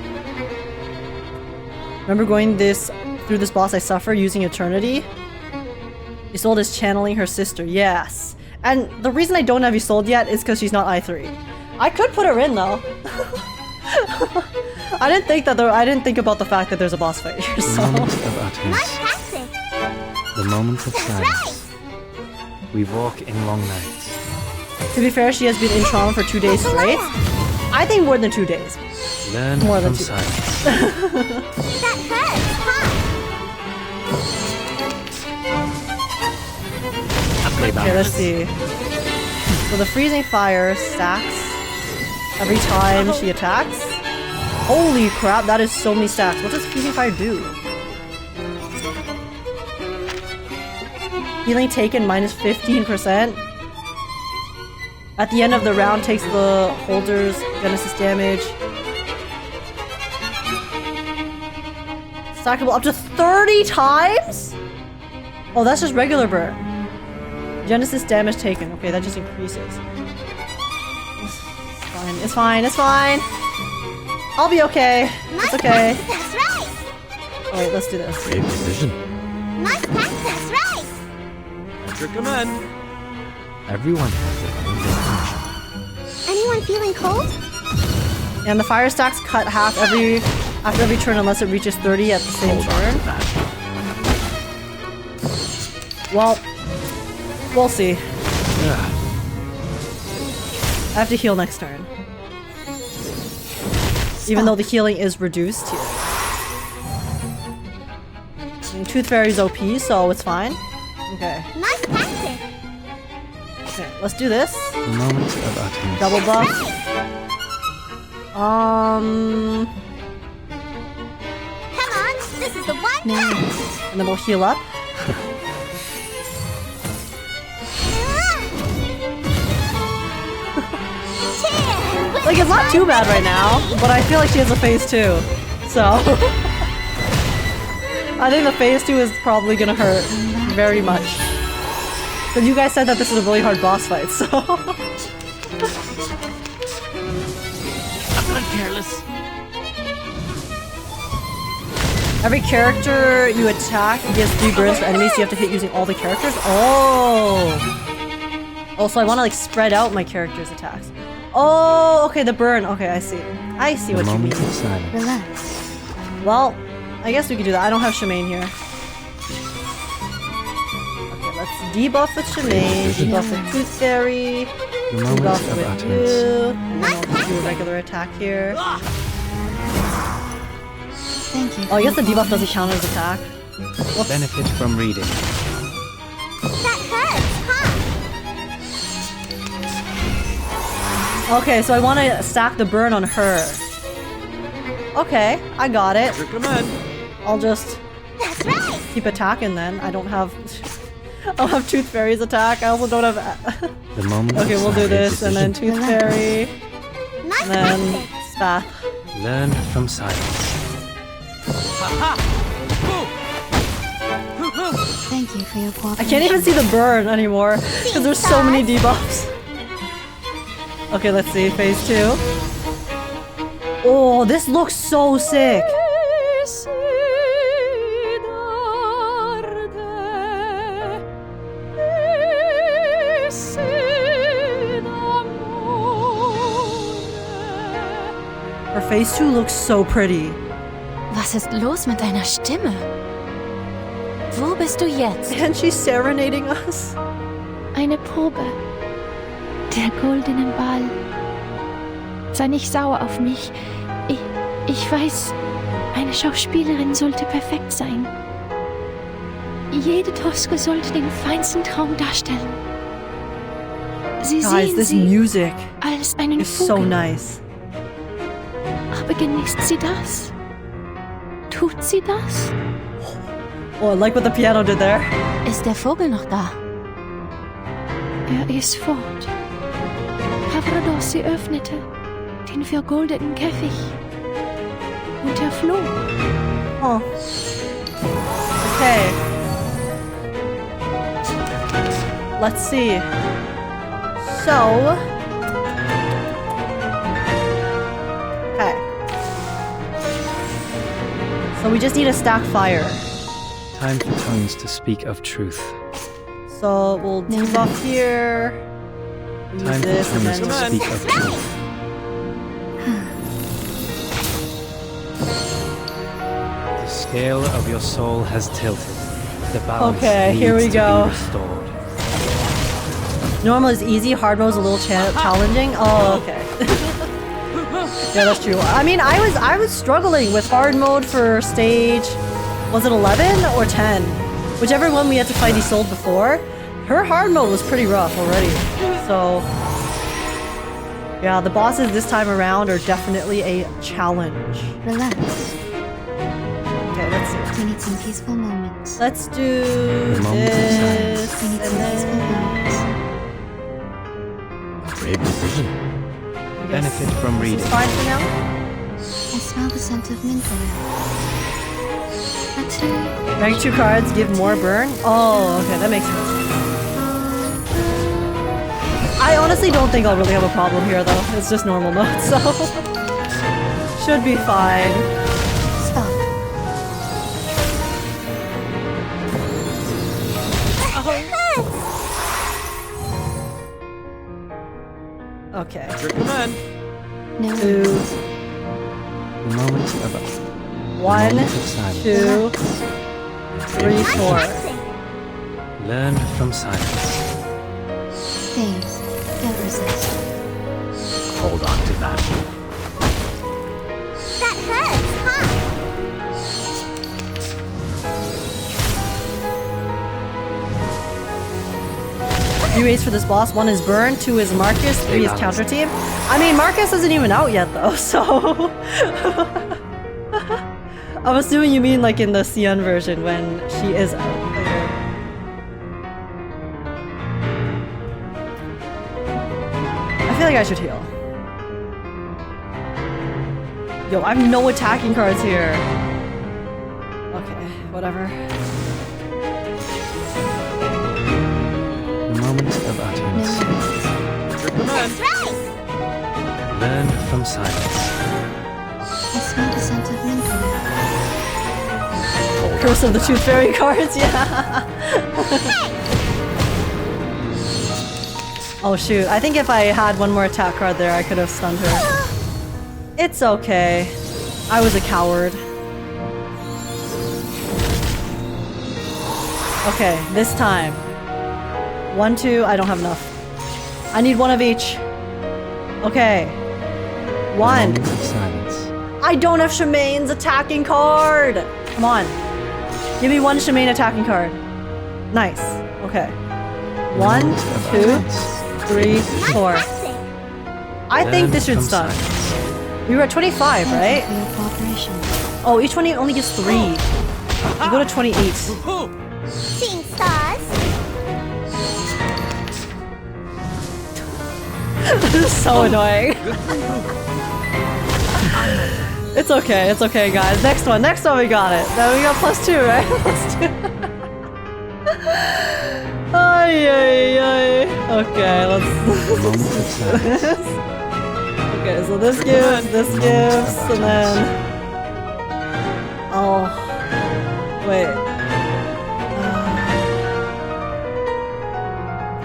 Remember going this Through this boss I suffer using eternity. Isolde is channeling her sister. Yes. And the reason I don't have Isolde yet is because she's not I3. I could put her in though. I didn't think about the fact that there's a boss fight here. So. The moment of utterance. The moment of silence. We walk in long nights. To be fair, she has been in trauma for 2 days straight. I think more than 2 days. Learn more than from 2 days. Okay, let's see. So the freezing fire stacks every time she attacks. Holy crap, that is so many stacks. What does freezing fire do? Healing taken minus 15%. At the end of the round takes the holder's Genesis damage. Stackable up to 30 times? Oh, that's just regular burn. Genesis damage taken. Okay, that just increases. It's fine, it's fine, it's fine. I'll be okay. It's okay. That's right. Oh, wait, let's do this. Great decision. Must pass this right. Enter command. Everyone has their own destination. Anyone feeling cold? And the fire stacks cut half after every turn unless it reaches 30 at the same turn. Well, we'll see. I have to heal next turn. Even though the healing is reduced here. And Tooth Fairy's OP, so it's fine. Okay. Must pass it. Okay, let's do this. The moment of utterance. Double buff. Come on, this is the one. And then we'll heal up. Like, it's not too bad right now, but I feel like she has a phase 2. So. I think the phase 2 is probably gonna hurt very much. But you guys said that this is a really hard boss fight, so. I'm not careless. Every character you attack gives 3 burns for enemies, so you have to hit using all the characters? Oh! Also, I want to like spread out my characters' attacks. Oh, okay, the burn. Okay, I see. I see what you mean. Relax. Well, I guess we could do that. I don't have Shemaine here. Okay, let's debuff with Shemaine, debuff with Tooth Fairy, debuff with you, and then I'll do a regular attack here. Thank you. Oh, I guess the debuff doesn't count as attack. Benefit from reading. That hurts, huh? Okay, so I want to stack the burn on her. Okay, I got it. I'll just keep attacking then. I don't have Tooth Fairy's attack. I also don't have. The moment. Okay, we'll do this, and then Tooth Fairy, and then Spath. Learn from silence. Thank you for your cooperation. I can't even see the burn anymore because there's so many debuffs. Okay, let's see. Phase 2. Oh, this looks so sick. Her phase 2 looks so pretty. Was ist los mit deiner Stimme? Wo bist du jetzt? And she's serenading us. Eine Probe. Der goldenen Ball. Sei nicht sauer auf mich. Ich weiß, eine Schauspielerin sollte perfekt sein. Jede Toske sollte den feinsten Traum darstellen. Sie Guys, sehen this sie music als einen is so Vogel. nice. Aber genießt sie das? Tut sie das? Oh, I like what the piano did there. Ist der Vogel noch da? Ist fort. Havradossi öffnete den vergoldeten Käfig und er floh. Oh. Okay. Let's see. So. Okay. So we just need to stack fire. Time for tongues to speak of truth. So we'll debuff here. Use Time for this and tongues to then... speak of truth. The scale of your soul has tilted. The balance Okay, needs here we to go. be restored. Normal is easy, hard mode is a little challenging. Oh, okay. Yeah, that's true. I mean, I was struggling with hard mode for stage, was it 11 or 10? Whichever one we had to fight Isolde before. Her hard mode was pretty rough already. So yeah, the bosses this time around are definitely a challenge. Relax. Okay, let's see. We need some peaceful moments. Let's do this. We need some peaceful moments. Brave decision. Benefit from reading. This is fine for now. I smell the scent of mint oil. Let's do it. Rank 2 cards give more burn? Oh, okay, that makes sense. I honestly don't think I'll really have a problem here though. It's just normal mode, so should be fine. Stop. Okay. Your command. No. 2, The moment of 1, 2, 3, 4. Learn from silence. Things. Don't resist. Hold on to that. That hurts, huh? Three ways for this boss. 1 is burn, 2 is Marcus, 3 is counter team. I mean, Marcus isn't even out yet though, so I'm assuming you mean like in the CN version when she is out later. I feel like I should heal. Yo, I have no attacking cards here. Okay, whatever. The moment of utterance. Your command. Learn from silence. I smell the scent of mint oil. Curse of the Tooth Fairy cards, yeah. Oh shoot, I think if I had one more attack card there, I could have stunned her. It's okay. I was a coward. Okay, this time. 1, 2, I don't have enough. I need 1 of each. Okay. 1. Silence. I don't have Shemaine's attacking card! Come on. Give me 1 Shemaine attacking card. Nice. Okay. 1, 2, 3, 4. I think this should stun. We were at 25, right? Oh, each one only gets 3. You go to 28. Seeing stars. This is so annoying. It's okay guys. Next one we got it. Now we got +2, right? +2. Ay, ay, ay. Okay, let's do this. Okay, so this gives, and then... Oh. Wait.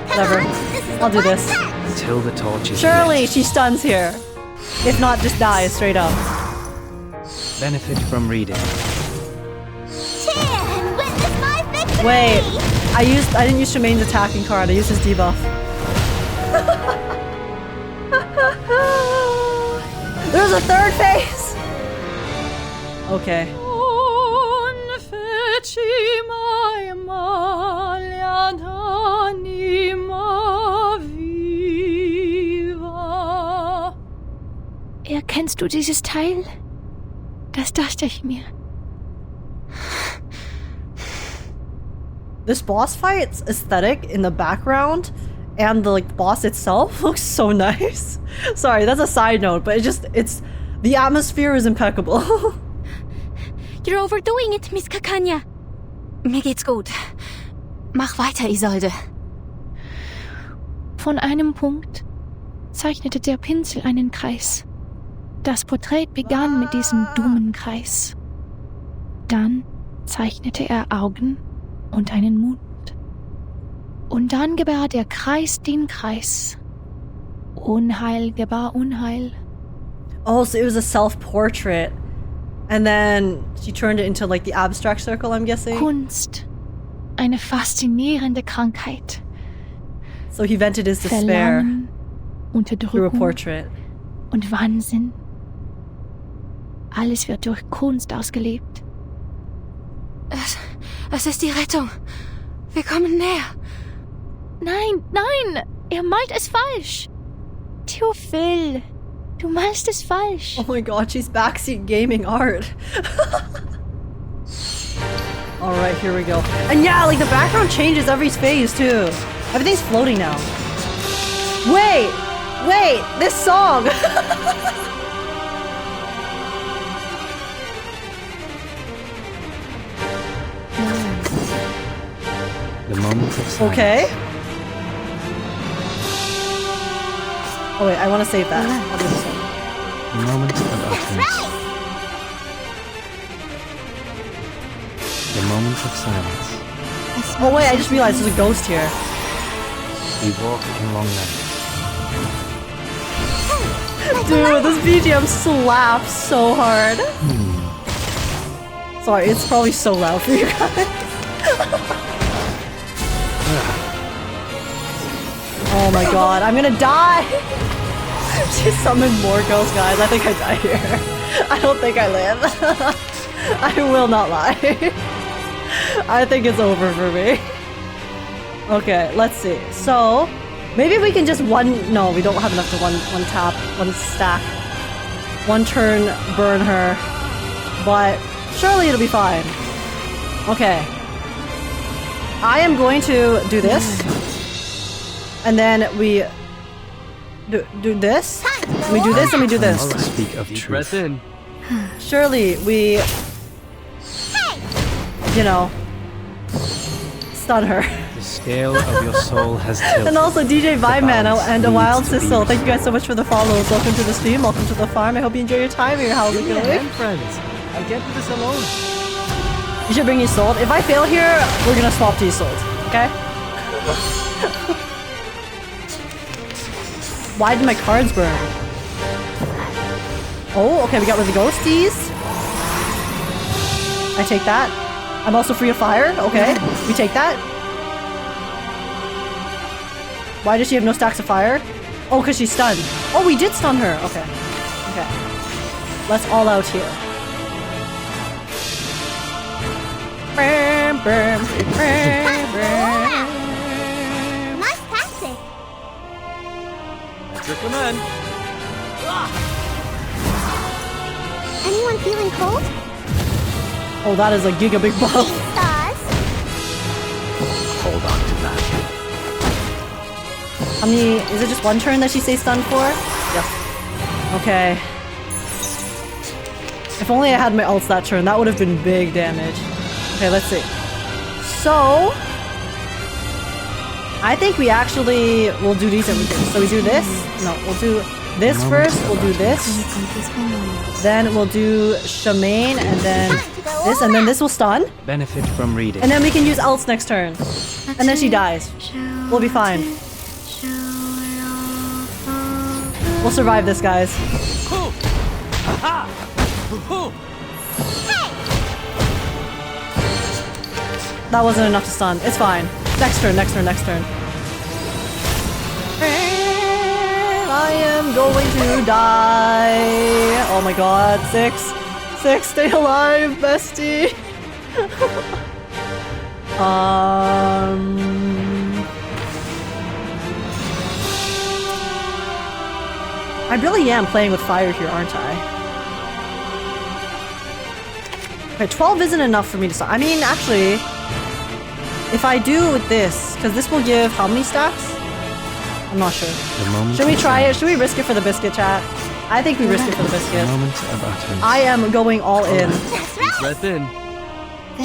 Whatever. I'll do this. Until the torch is Surely she stuns here. If not, just dies straight up. Benefit from reading. Wait, I didn't use Shemaine's attacking card, I used his debuff. There's a 3rd phase! Okay. Erkennst du dieses Teil? Das dachte ich mir. This boss fight's aesthetic in the background and the boss itself looks so nice. Sorry, that's a side note, but it's the atmosphere is impeccable. You're overdoing it, Miss Kakania. Mir geht's gut. Mach weiter, Isolde. Von einem Punkt zeichnete der Pinsel einen Kreis. Das Porträt begann mit diesem dummen Kreis. Dann zeichnete er Augen und einen Mund. Und dann gebar der Kreis den Kreis. Unheil gebar Unheil. Oh, so it was a self-portrait. And then she turned it into like the abstract circle, I'm guessing? Kunst. Eine faszinierende Krankheit. So he vented his despair Verlangen, through a portrait. Und Wahnsinn. Alles wird durch Kunst ausgelebt. Es ist die Rettung. Wir kommen näher. Nein, nein, er malt es falsch. Theophil, du malst es falsch. Oh my god, she's backseat gaming art. Alright, here we go. And yeah, like the background changes every phase too. Everything's floating now. Wait! Wait! This song! The moment of silence. Okay. Oh wait, I want to save that. I'll do this one. The moment of utterance. The moment of silence. Oh wait, I just realized there's a ghost here. We walk in long nights. Dude, this BGM slaps so hard. Sorry, it's probably so loud for you guys. Oh my god, I'm gonna die! She summoned more ghosts, guys. I think I die here. I don't think I live. I will not lie. I think it's over for me. Okay, let's see. So, maybe we can just no, we don't have enough to one tap, one stack. One turn, burn her. But surely it'll be fine. Okay. I am going to do this. And then we do this. We do this and we do this. Speak of truth. Surely we, you know, stun her. The scale of your soul has tilted. And also DJ Vibeman and a Wild Sizzle. Thank you guys so much for the follows. Welcome to the stream. Welcome to the farm. I hope you enjoy your time here. How's it going? And friends, I can't do this alone. You should bring Isolde. If I fail here, we're gonna swap to Isolde. Okay? Why did my cards burn? Oh, okay, we got rid of the ghosties. I take that. I'm also free of fire. Okay, we take that. Why does she have no stacks of fire? Oh, because she's stunned. Oh, we did stun her. Okay. Okay. Let's all out here. Nice tactic. Recommend. Anyone feeling cold? Oh, that is a giga big buff. Hold on to that. How many? Is it just one turn that she stays stunned for? Yep. Okay. If only I had my ults that turn, that would have been big damage. Okay, let's see. So, I think we actually will do decent with this. So we do this. No, we'll do this first. We'll do this. Then we'll do Shamaine, and then this, and then this will stun. Benefit from reading. And then we can use ults next turn. And then she dies. We'll be fine. We'll survive this, guys. That wasn't enough to stun. It's fine. Next turn, next turn, next turn. I am going to die. Oh my god. 6. Stay alive, bestie. I really am playing with fire here, aren't I? Okay, 12 isn't enough for me to start. I mean, actually, if I do this, because this will give how many stacks? I'm not sure. Should we try it? Should we risk it for the biscuit, chat? I think we risk it for the biscuit. I am going all in. Breath in.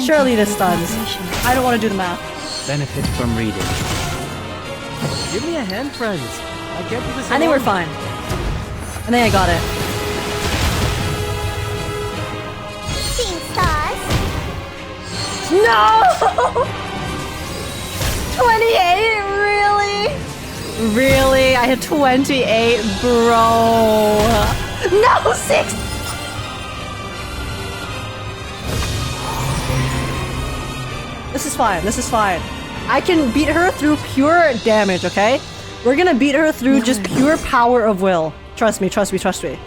Surely this stuns. I don't want to do the math. Benefit from reading. Give me a hand, friends. I can't do this alone. I think we're fine. I think I got it. Seeing stars. No! 28? Really? Really? I had 28, bro. No, 6! This is fine. This is fine. I can beat her through pure damage, okay? We're gonna beat her through just pure power of will. Trust me, trust me, trust me.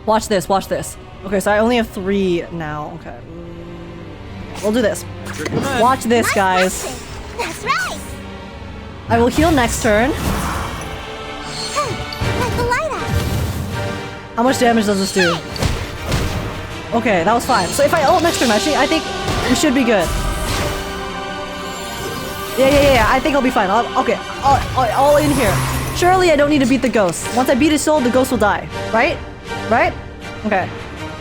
Watch this, watch this. Okay, so I only have 3 now. Okay. We'll do this. Watch this, guys. That's right. I will heal next turn. Like the light up. How much damage does this do? Okay, that was fine. So if I ult next turn, actually, I think we should be good. Yeah. I think I'll be fine. Okay, all in here. Surely I don't need to beat the ghost. Once I beat Isolde, the ghost will die. Right? Right? Okay.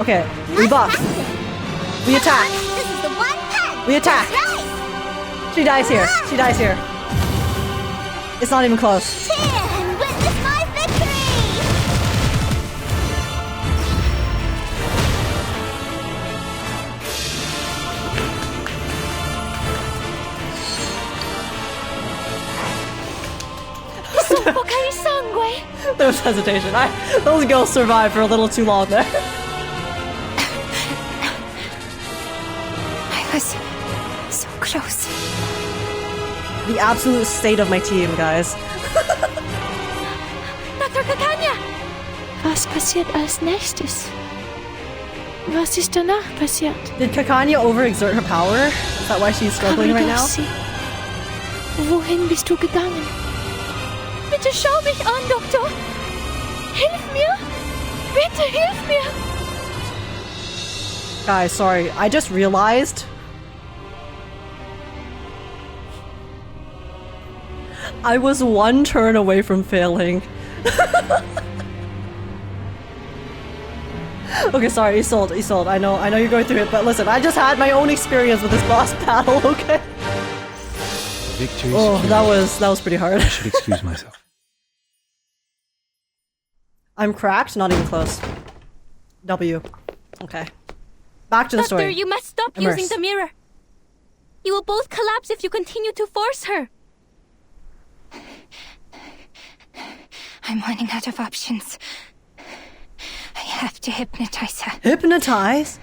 Okay. We buff. We attack. This is the one pen. We attack. She dies here. She dies here. It's not even close. Cheer and witness my victory. There was hesitation. Those ghosts survived for a little too long there. I was so close. The absolute state of my team, guys. Dr. Kakania! Was passiert als nächstes? Was ist danach passiert? Did Kakania overexert her power? Is that why she's struggling right now? Wohin bist du gegangen? Bitte schau mich an, Doktor! Hilf mir! Bitte hilf mir! Guys, sorry. I just realized... I was 1 turn away from failing. Okay, sorry, Isolde. I know you're going through it, but listen, I just had my own experience with this boss battle, okay? Victory. Oh, that was pretty hard. I should excuse myself. I'm cracked, not even close. W. Okay. Back to the story. Doctor, you must stop Immerse. using the mirror. You will both collapse if you continue to force her. I'm running out of options. I have to hypnotize her. Hypnotize?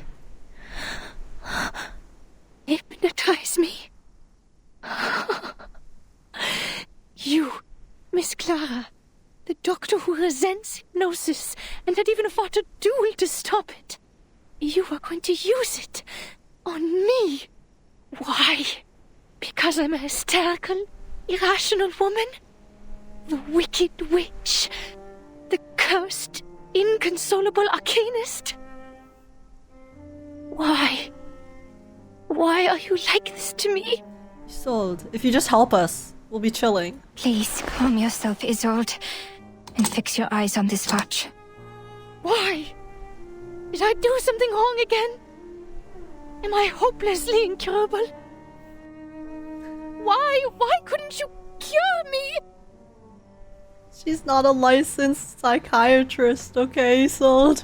Hypnotize me. You, Miss Clara, the doctor who resents hypnosis and had even fought a duel to stop it. You are going to use it on me. Why? Because I'm a hysterical, irrational woman? The wicked witch? The cursed, inconsolable arcanist? Why? Why are you like this to me? Isolde, if you just help us, we'll be chilling. Please calm yourself, Isolde, and fix your eyes on this watch. Why? Did I do something wrong again? Am I hopelessly incurable? Why couldn't you cure me? She's not a licensed psychiatrist, okay, Isolde?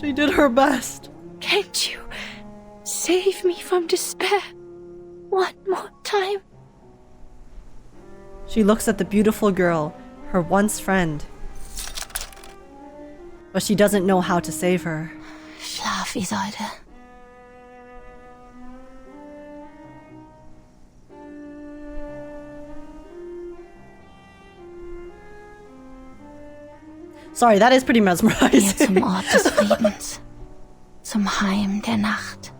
She did her best. Can't you save me from despair one more time? She looks at the beautiful girl, her once friend. But she doesn't know how to save her. Schlaf, Isolde. Sorry, that is pretty mesmerizing. Geh zum Ort des Friedens. Zum Heim der Nacht.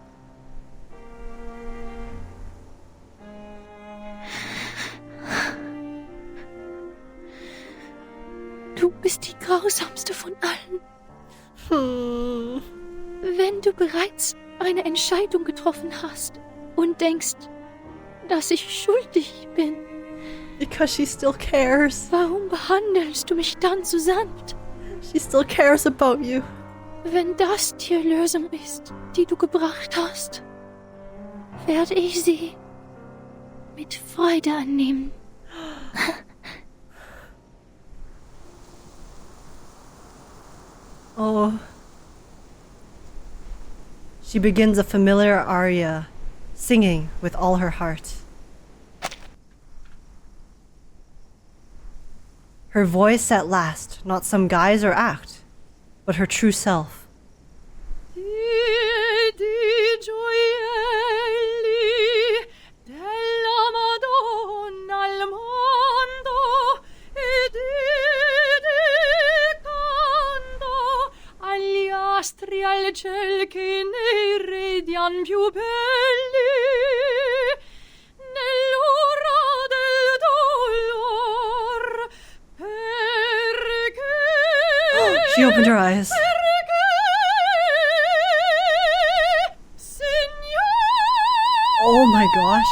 Du bist die grausamste von allen. Wenn du bereits eine Entscheidung getroffen hast und denkst, dass ich schuldig bin. Because she still cares. Warum behandelst du mich dann so sanft? She still cares about you. Wenn das die Erlösung ist, die du gebracht hast, werde ich sie mit Freude annehmen. Oh. She begins a familiar aria, singing with all her heart. Her voice at last, not some guise or act, but her true self. Al ciel che ne radian più belli nell'ora del dolor perché She opened her eyes. Oh my gosh.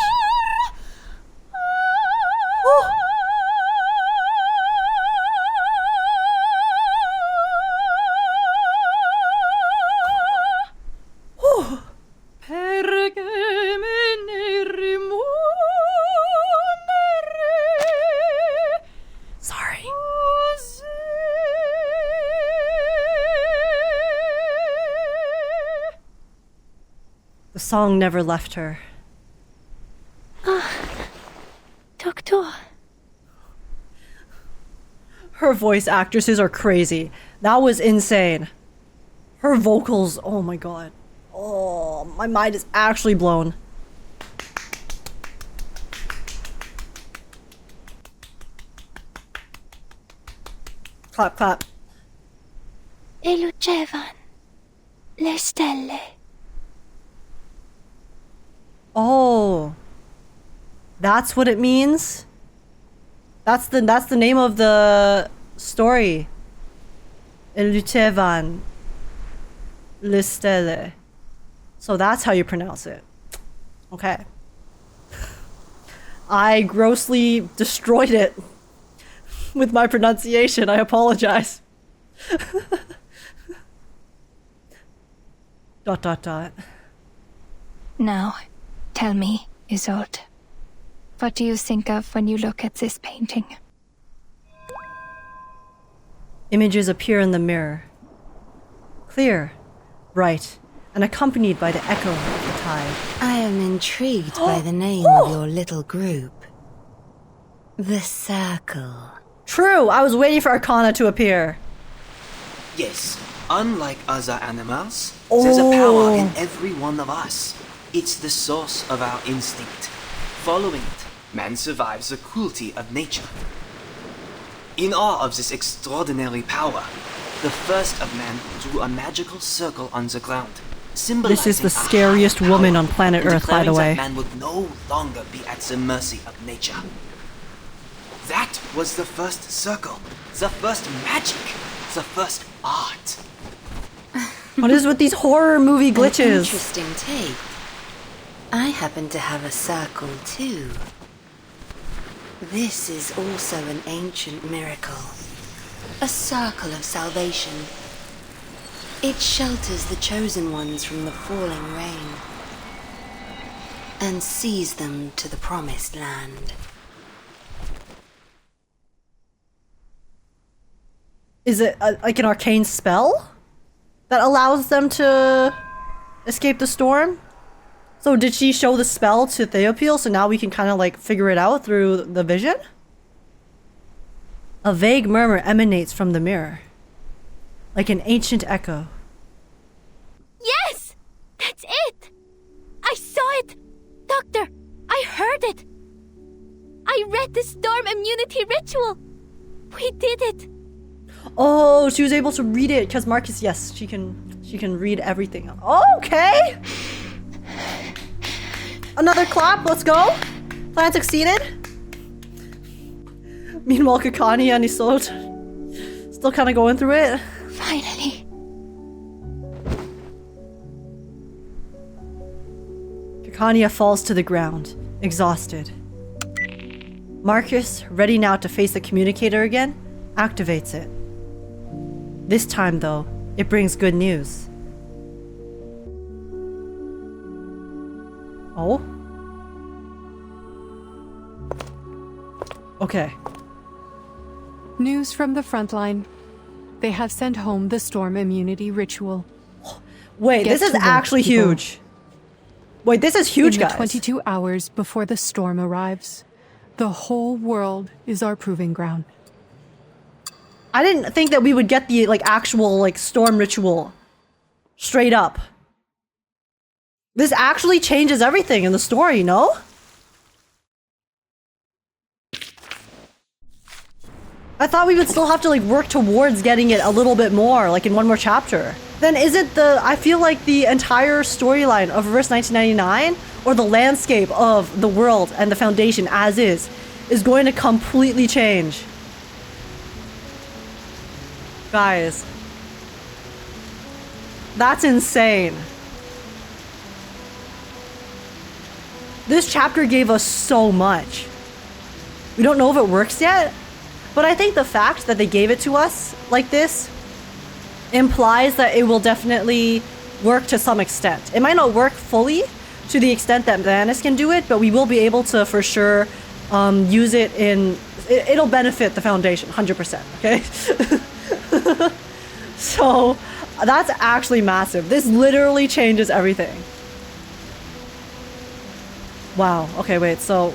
The song never left her. Doctor. Her voice actresses are crazy. That was insane. Her vocals, oh my god. Oh, my mind is actually blown. Clap, clap. E lucevan le stelle. Oh. That's what it means? That's the name of the story. E lucevan le stelle. So that's how you pronounce it. Okay. I grossly destroyed it with my pronunciation. I apologize. ... Now, tell me, Isolde, what do you think of when you look at this painting? Images appear in the mirror. Clear, bright, and accompanied by the echo of the tide. I am intrigued by the name of your little group. The Circle. True! I was waiting for Arcana to appear. Yes, unlike other animals, there's a power in every one of us. It's the source of our instinct. Following it, man survives the cruelty of nature. In awe of this extraordinary power, the first of man drew a magical circle on the ground, symbolizing This is the scariest woman on planet Earth, by the way. that man would no longer be at the mercy of nature. That was the first circle, the first magic, the first art. What is with these horror movie glitches? Interesting take. I happen to have a circle too. This is also an ancient miracle. A circle of salvation. It shelters the chosen ones from the falling rain and sees them to the promised land. Is it like an arcane spell that allows them to escape the storm? So did she show the spell to Theophil, so now we can kind of like figure it out through the vision? A vague murmur emanates from the mirror, like an ancient echo. Yes! That's it! I saw it! Doctor, I heard it! I read the storm immunity ritual! We did it! Oh, she was able to read it because Marcus, yes, she can read everything. Okay. Another clap. Let's go. Plan succeeded. Meanwhile, Kakania and Isolde still kind of going through it. Finally. Kakania falls to the ground, exhausted. Marcus, ready now to face the communicator again, activates it. This time, though, it brings good news. Oh? Okay. News from the front line. They have sent home the storm immunity ritual. Wait, this is actually huge. Wait, this is huge, In the guys. 22 hours before the storm arrives, the whole world is our proving ground. I didn't think that we would get the like actual like storm ritual straight up. This actually changes everything in the story, no? I thought we would still have to like work towards getting it a little bit more, like in one more chapter. Then is it I feel like the entire storyline of Reverse 1999 or the landscape of the world and the Foundation as is going to completely change. Guys. That's insane. This chapter gave us so much. We don't know if it works yet, but I think the fact that they gave it to us like this implies that it will definitely work to some extent. It might not work fully to the extent that Manus can do it, but we will be able to for sure use it in... It'll benefit the Foundation, 100%, okay? So, that's actually massive. This literally changes everything. Wow. Okay, wait, so...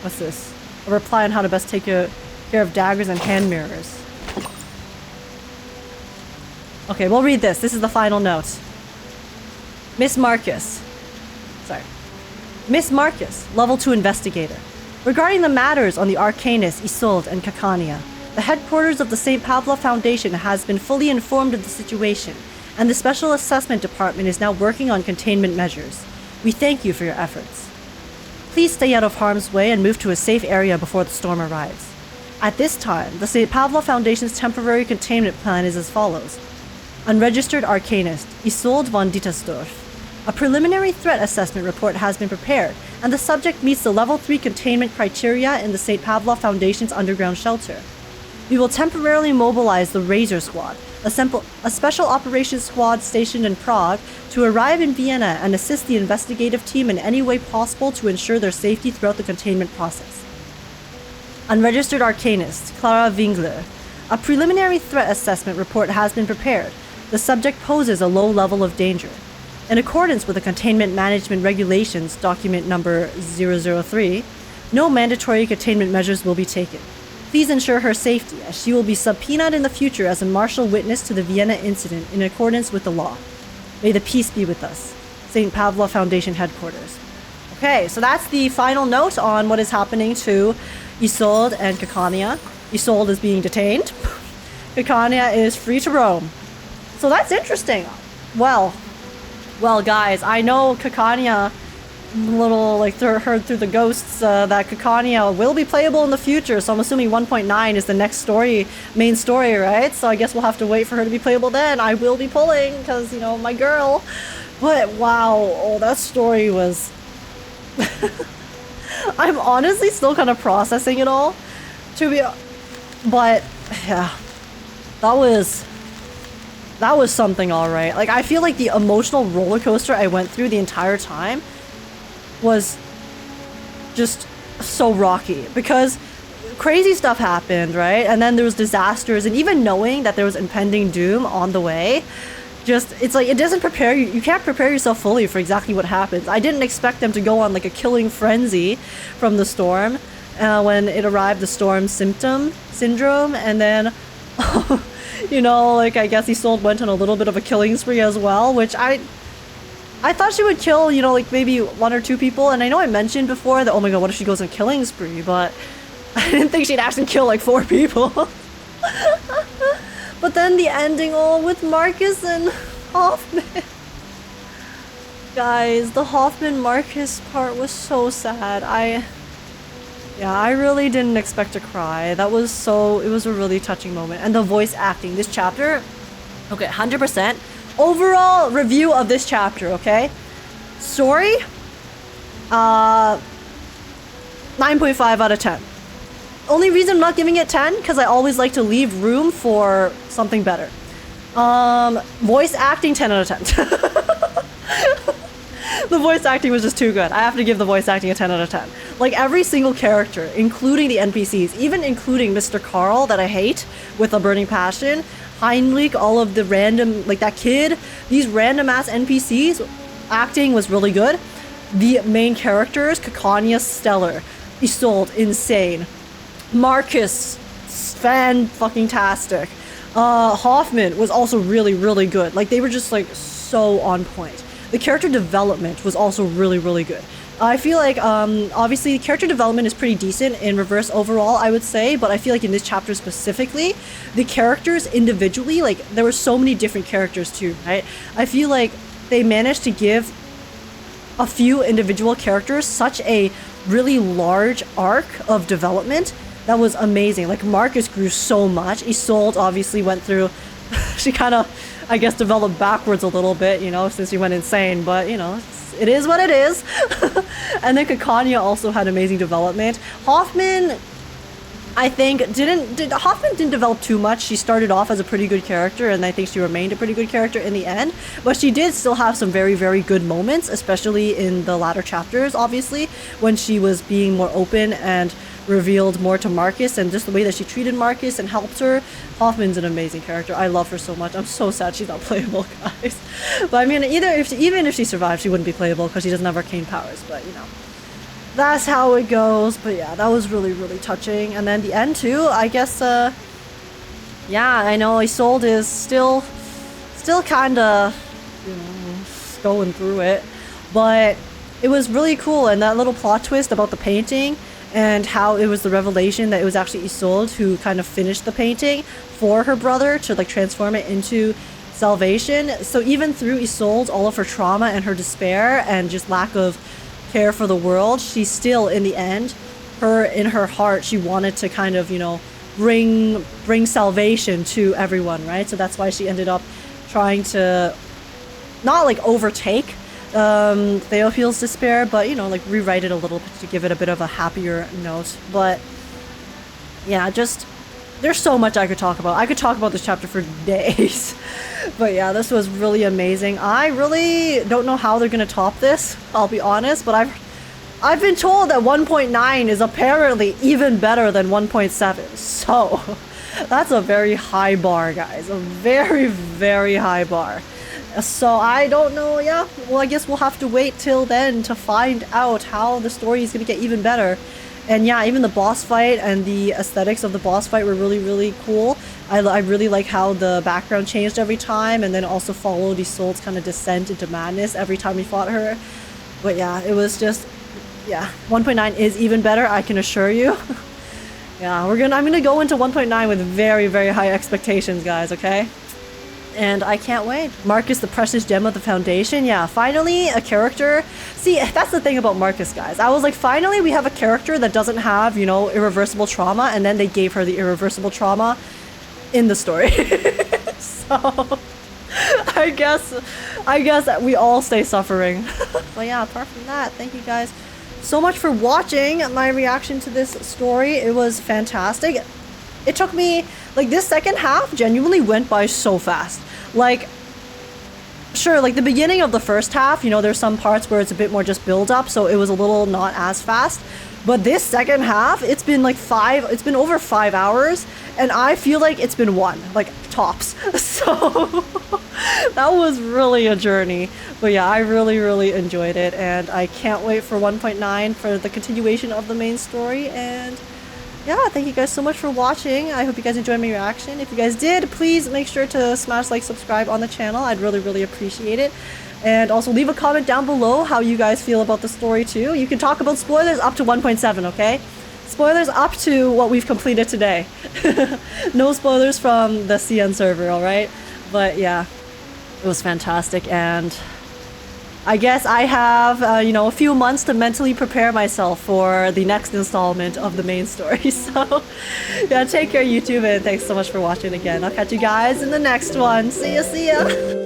What's this? A reply on how to best take care of daggers and hand mirrors. Okay, we'll read this. This is the final note. Miss Marcus. Sorry. Miss Marcus, Level 2 Investigator. Regarding the matters on the Arcanist, Isolde, and Kakania, the headquarters of the St. Pavlov Foundation has been fully informed of the situation, and the Special Assessment Department is now working on containment measures. We thank you for your efforts. Please stay out of harm's way and move to a safe area before the storm arrives. At this time, the St. Pavlov Foundation's temporary containment plan is as follows. Unregistered Arcanist, Isolde von Dittersdorf. A preliminary threat assessment report has been prepared, and the subject meets the Level 3 containment criteria in the St. Pavlov Foundation's underground shelter. We will temporarily mobilize the Razor Squad, a special operations squad stationed in Prague, to arrive in Vienna and assist the investigative team in any way possible to ensure their safety throughout the containment process. Unregistered Arcanist, Clara Wingler. A preliminary threat assessment report has been prepared. The subject poses a low level of danger. In accordance with the Containment Management Regulations, document number 003, no mandatory containment measures will be taken. Please ensure her safety, as she will be subpoenaed in the future as a martial witness to the Vienna incident in accordance with the law. May the peace be with us. St. Pavlov Foundation Headquarters. Okay, so that's the final note on what is happening to Isolde and Kakania. Isolde is being detained. Kakania is free to roam. So that's interesting. Well, guys, I know Kakania, little like heard through the ghosts that Kakania will be playable in the future. So I'm assuming 1.9 is the next story, main story, right? So I guess we'll have to wait for her to be playable then. I will be pulling because, you know, my girl. But wow, oh, that story was... I'm honestly still kind of processing it all, but yeah, that was something, all right. Like, I feel like the emotional roller coaster I went through the entire time was just so rocky because crazy stuff happened, right? And then there was disasters, and even knowing that there was impending doom on the way, just, it's like, it doesn't prepare you. You can't prepare yourself fully for exactly what happens. I didn't expect them to go on like a killing frenzy from the storm when it arrived, the storm syndrome, and then you know, like, I guess Isolde went on a little bit of a killing spree as well, which I thought she would kill, you know, like maybe 1 or 2 people, and I know I mentioned before that, oh my god, what if she goes on a killing spree, but I didn't think she'd actually kill like 4 people. But then the ending all with Marcus and Hoffman. Guys, the Hoffman-Marcus part was so sad. I really didn't expect to cry. That was it was a really touching moment. And the voice acting, this chapter, okay, 100%. Overall review of this chapter, okay? Story, 9.5 out of 10. Only reason I'm not giving it 10, because I always like to leave room for something better. Voice acting, 10 out of 10. The voice acting was just too good. I have to give the voice acting a 10 out of 10. Like, every single character, including the NPCs, even including Mr. Carl that I hate with a burning passion, Heinrich, all of the random, like that kid, these random ass NPCs, acting was really good. The main characters, Kakania, stellar. Isolde, insane. Marcus, fan-fucking-tastic. Hoffman was also really, really good. Like, they were just, like, so on point. The character development was also really, really good. I feel like, obviously, character development is pretty decent in Reverse overall, I would say, but I feel like in this chapter specifically, the characters individually, like, there were so many different characters too, right? I feel like they managed to give a few individual characters such a really large arc of development that was amazing. Like, Marcus grew so much. Isolde obviously went through, she kind of, I guess, developed backwards a little bit, you know, since she went insane, but, you know, it is what it is. And then Kakania also had amazing development. Hoffman, I think, Hoffman didn't develop too much. She started off as a pretty good character, and I think she remained a pretty good character in the end. But she did still have some very, very good moments, especially in the latter chapters, obviously, when she was being more open and revealed more to Marcus, and just the way that she treated Marcus and helped her. Hoffman's an amazing character. I love her so much. I'm so sad she's not playable, guys. But I mean, even if she survived, she wouldn't be playable because she doesn't have arcane powers, but you know. That's how it goes. But yeah, that was really, really touching. And then the end too, I guess, yeah, I know Isolde is still kinda, you know, going through it. But it was really cool, and that little plot twist about the painting, and how it was the revelation that it was actually Isolde who kind of finished the painting for her brother to like transform it into salvation. So even through Isolde, all of her trauma and her despair and just lack of care for the world, she still, in the end, in her heart, she wanted to kind of, you know, bring salvation to everyone, right? So that's why she ended up trying to not like overtake Theophile's despair, but you know, like rewrite it a little bit to give it a bit of a happier note. But yeah, just there's so much I could talk about. I could talk about this chapter for days. But yeah, this was really amazing. I really don't know how they're gonna top this, I'll be honest, but I've been told that 1.9 is apparently even better than 1.7. So that's a very high bar, guys. A very, very high bar. So I don't know, yeah, well, I guess we'll have to wait till then to find out how the story is going to get even better. And yeah, even the boss fight and the aesthetics of the boss fight were really, really cool. I really like how the background changed every time, and then also followed Isolde's kind of descent into madness every time we fought her. But yeah, it was just, yeah, 1.9 is even better, I can assure you. Yeah, I'm gonna go into 1.9 with very, very high expectations, guys, okay? And I can't wait. Marcus, the precious gem of the Foundation. Yeah, finally a character. See, that's the thing about Marcus, guys. I was like, finally we have a character that doesn't have, you know, irreversible trauma, and then they gave her the irreversible trauma in the story. So I guess we all stay suffering. But yeah, apart from that, thank you guys so much for watching my reaction to this story. It was fantastic. It took me, like, this second half genuinely went by so fast. Like, sure, like the beginning of the first half, you know, there's some parts where it's a bit more just build up, so it was a little not as fast. But this second half, it's been like over 5 hours, and I feel like it's been one, like tops. So that was really a journey. But yeah, I really, really enjoyed it, and I can't wait for 1.9 for the continuation of the main story. And yeah, thank you guys so much for watching. I hope you guys enjoyed my reaction. If you guys did, please make sure to smash like, subscribe on the channel. I'd really, really appreciate it. And also leave a comment down below how you guys feel about the story too. You can talk about spoilers up to 1.7, okay? Spoilers up to what we've completed today. No spoilers from the CN server, alright? But yeah, it was fantastic, and I guess I have, you know, a few months to mentally prepare myself for the next installment of the main story. So, yeah, take care, YouTube, and thanks so much for watching again. I'll catch you guys in the next one. See ya, see ya!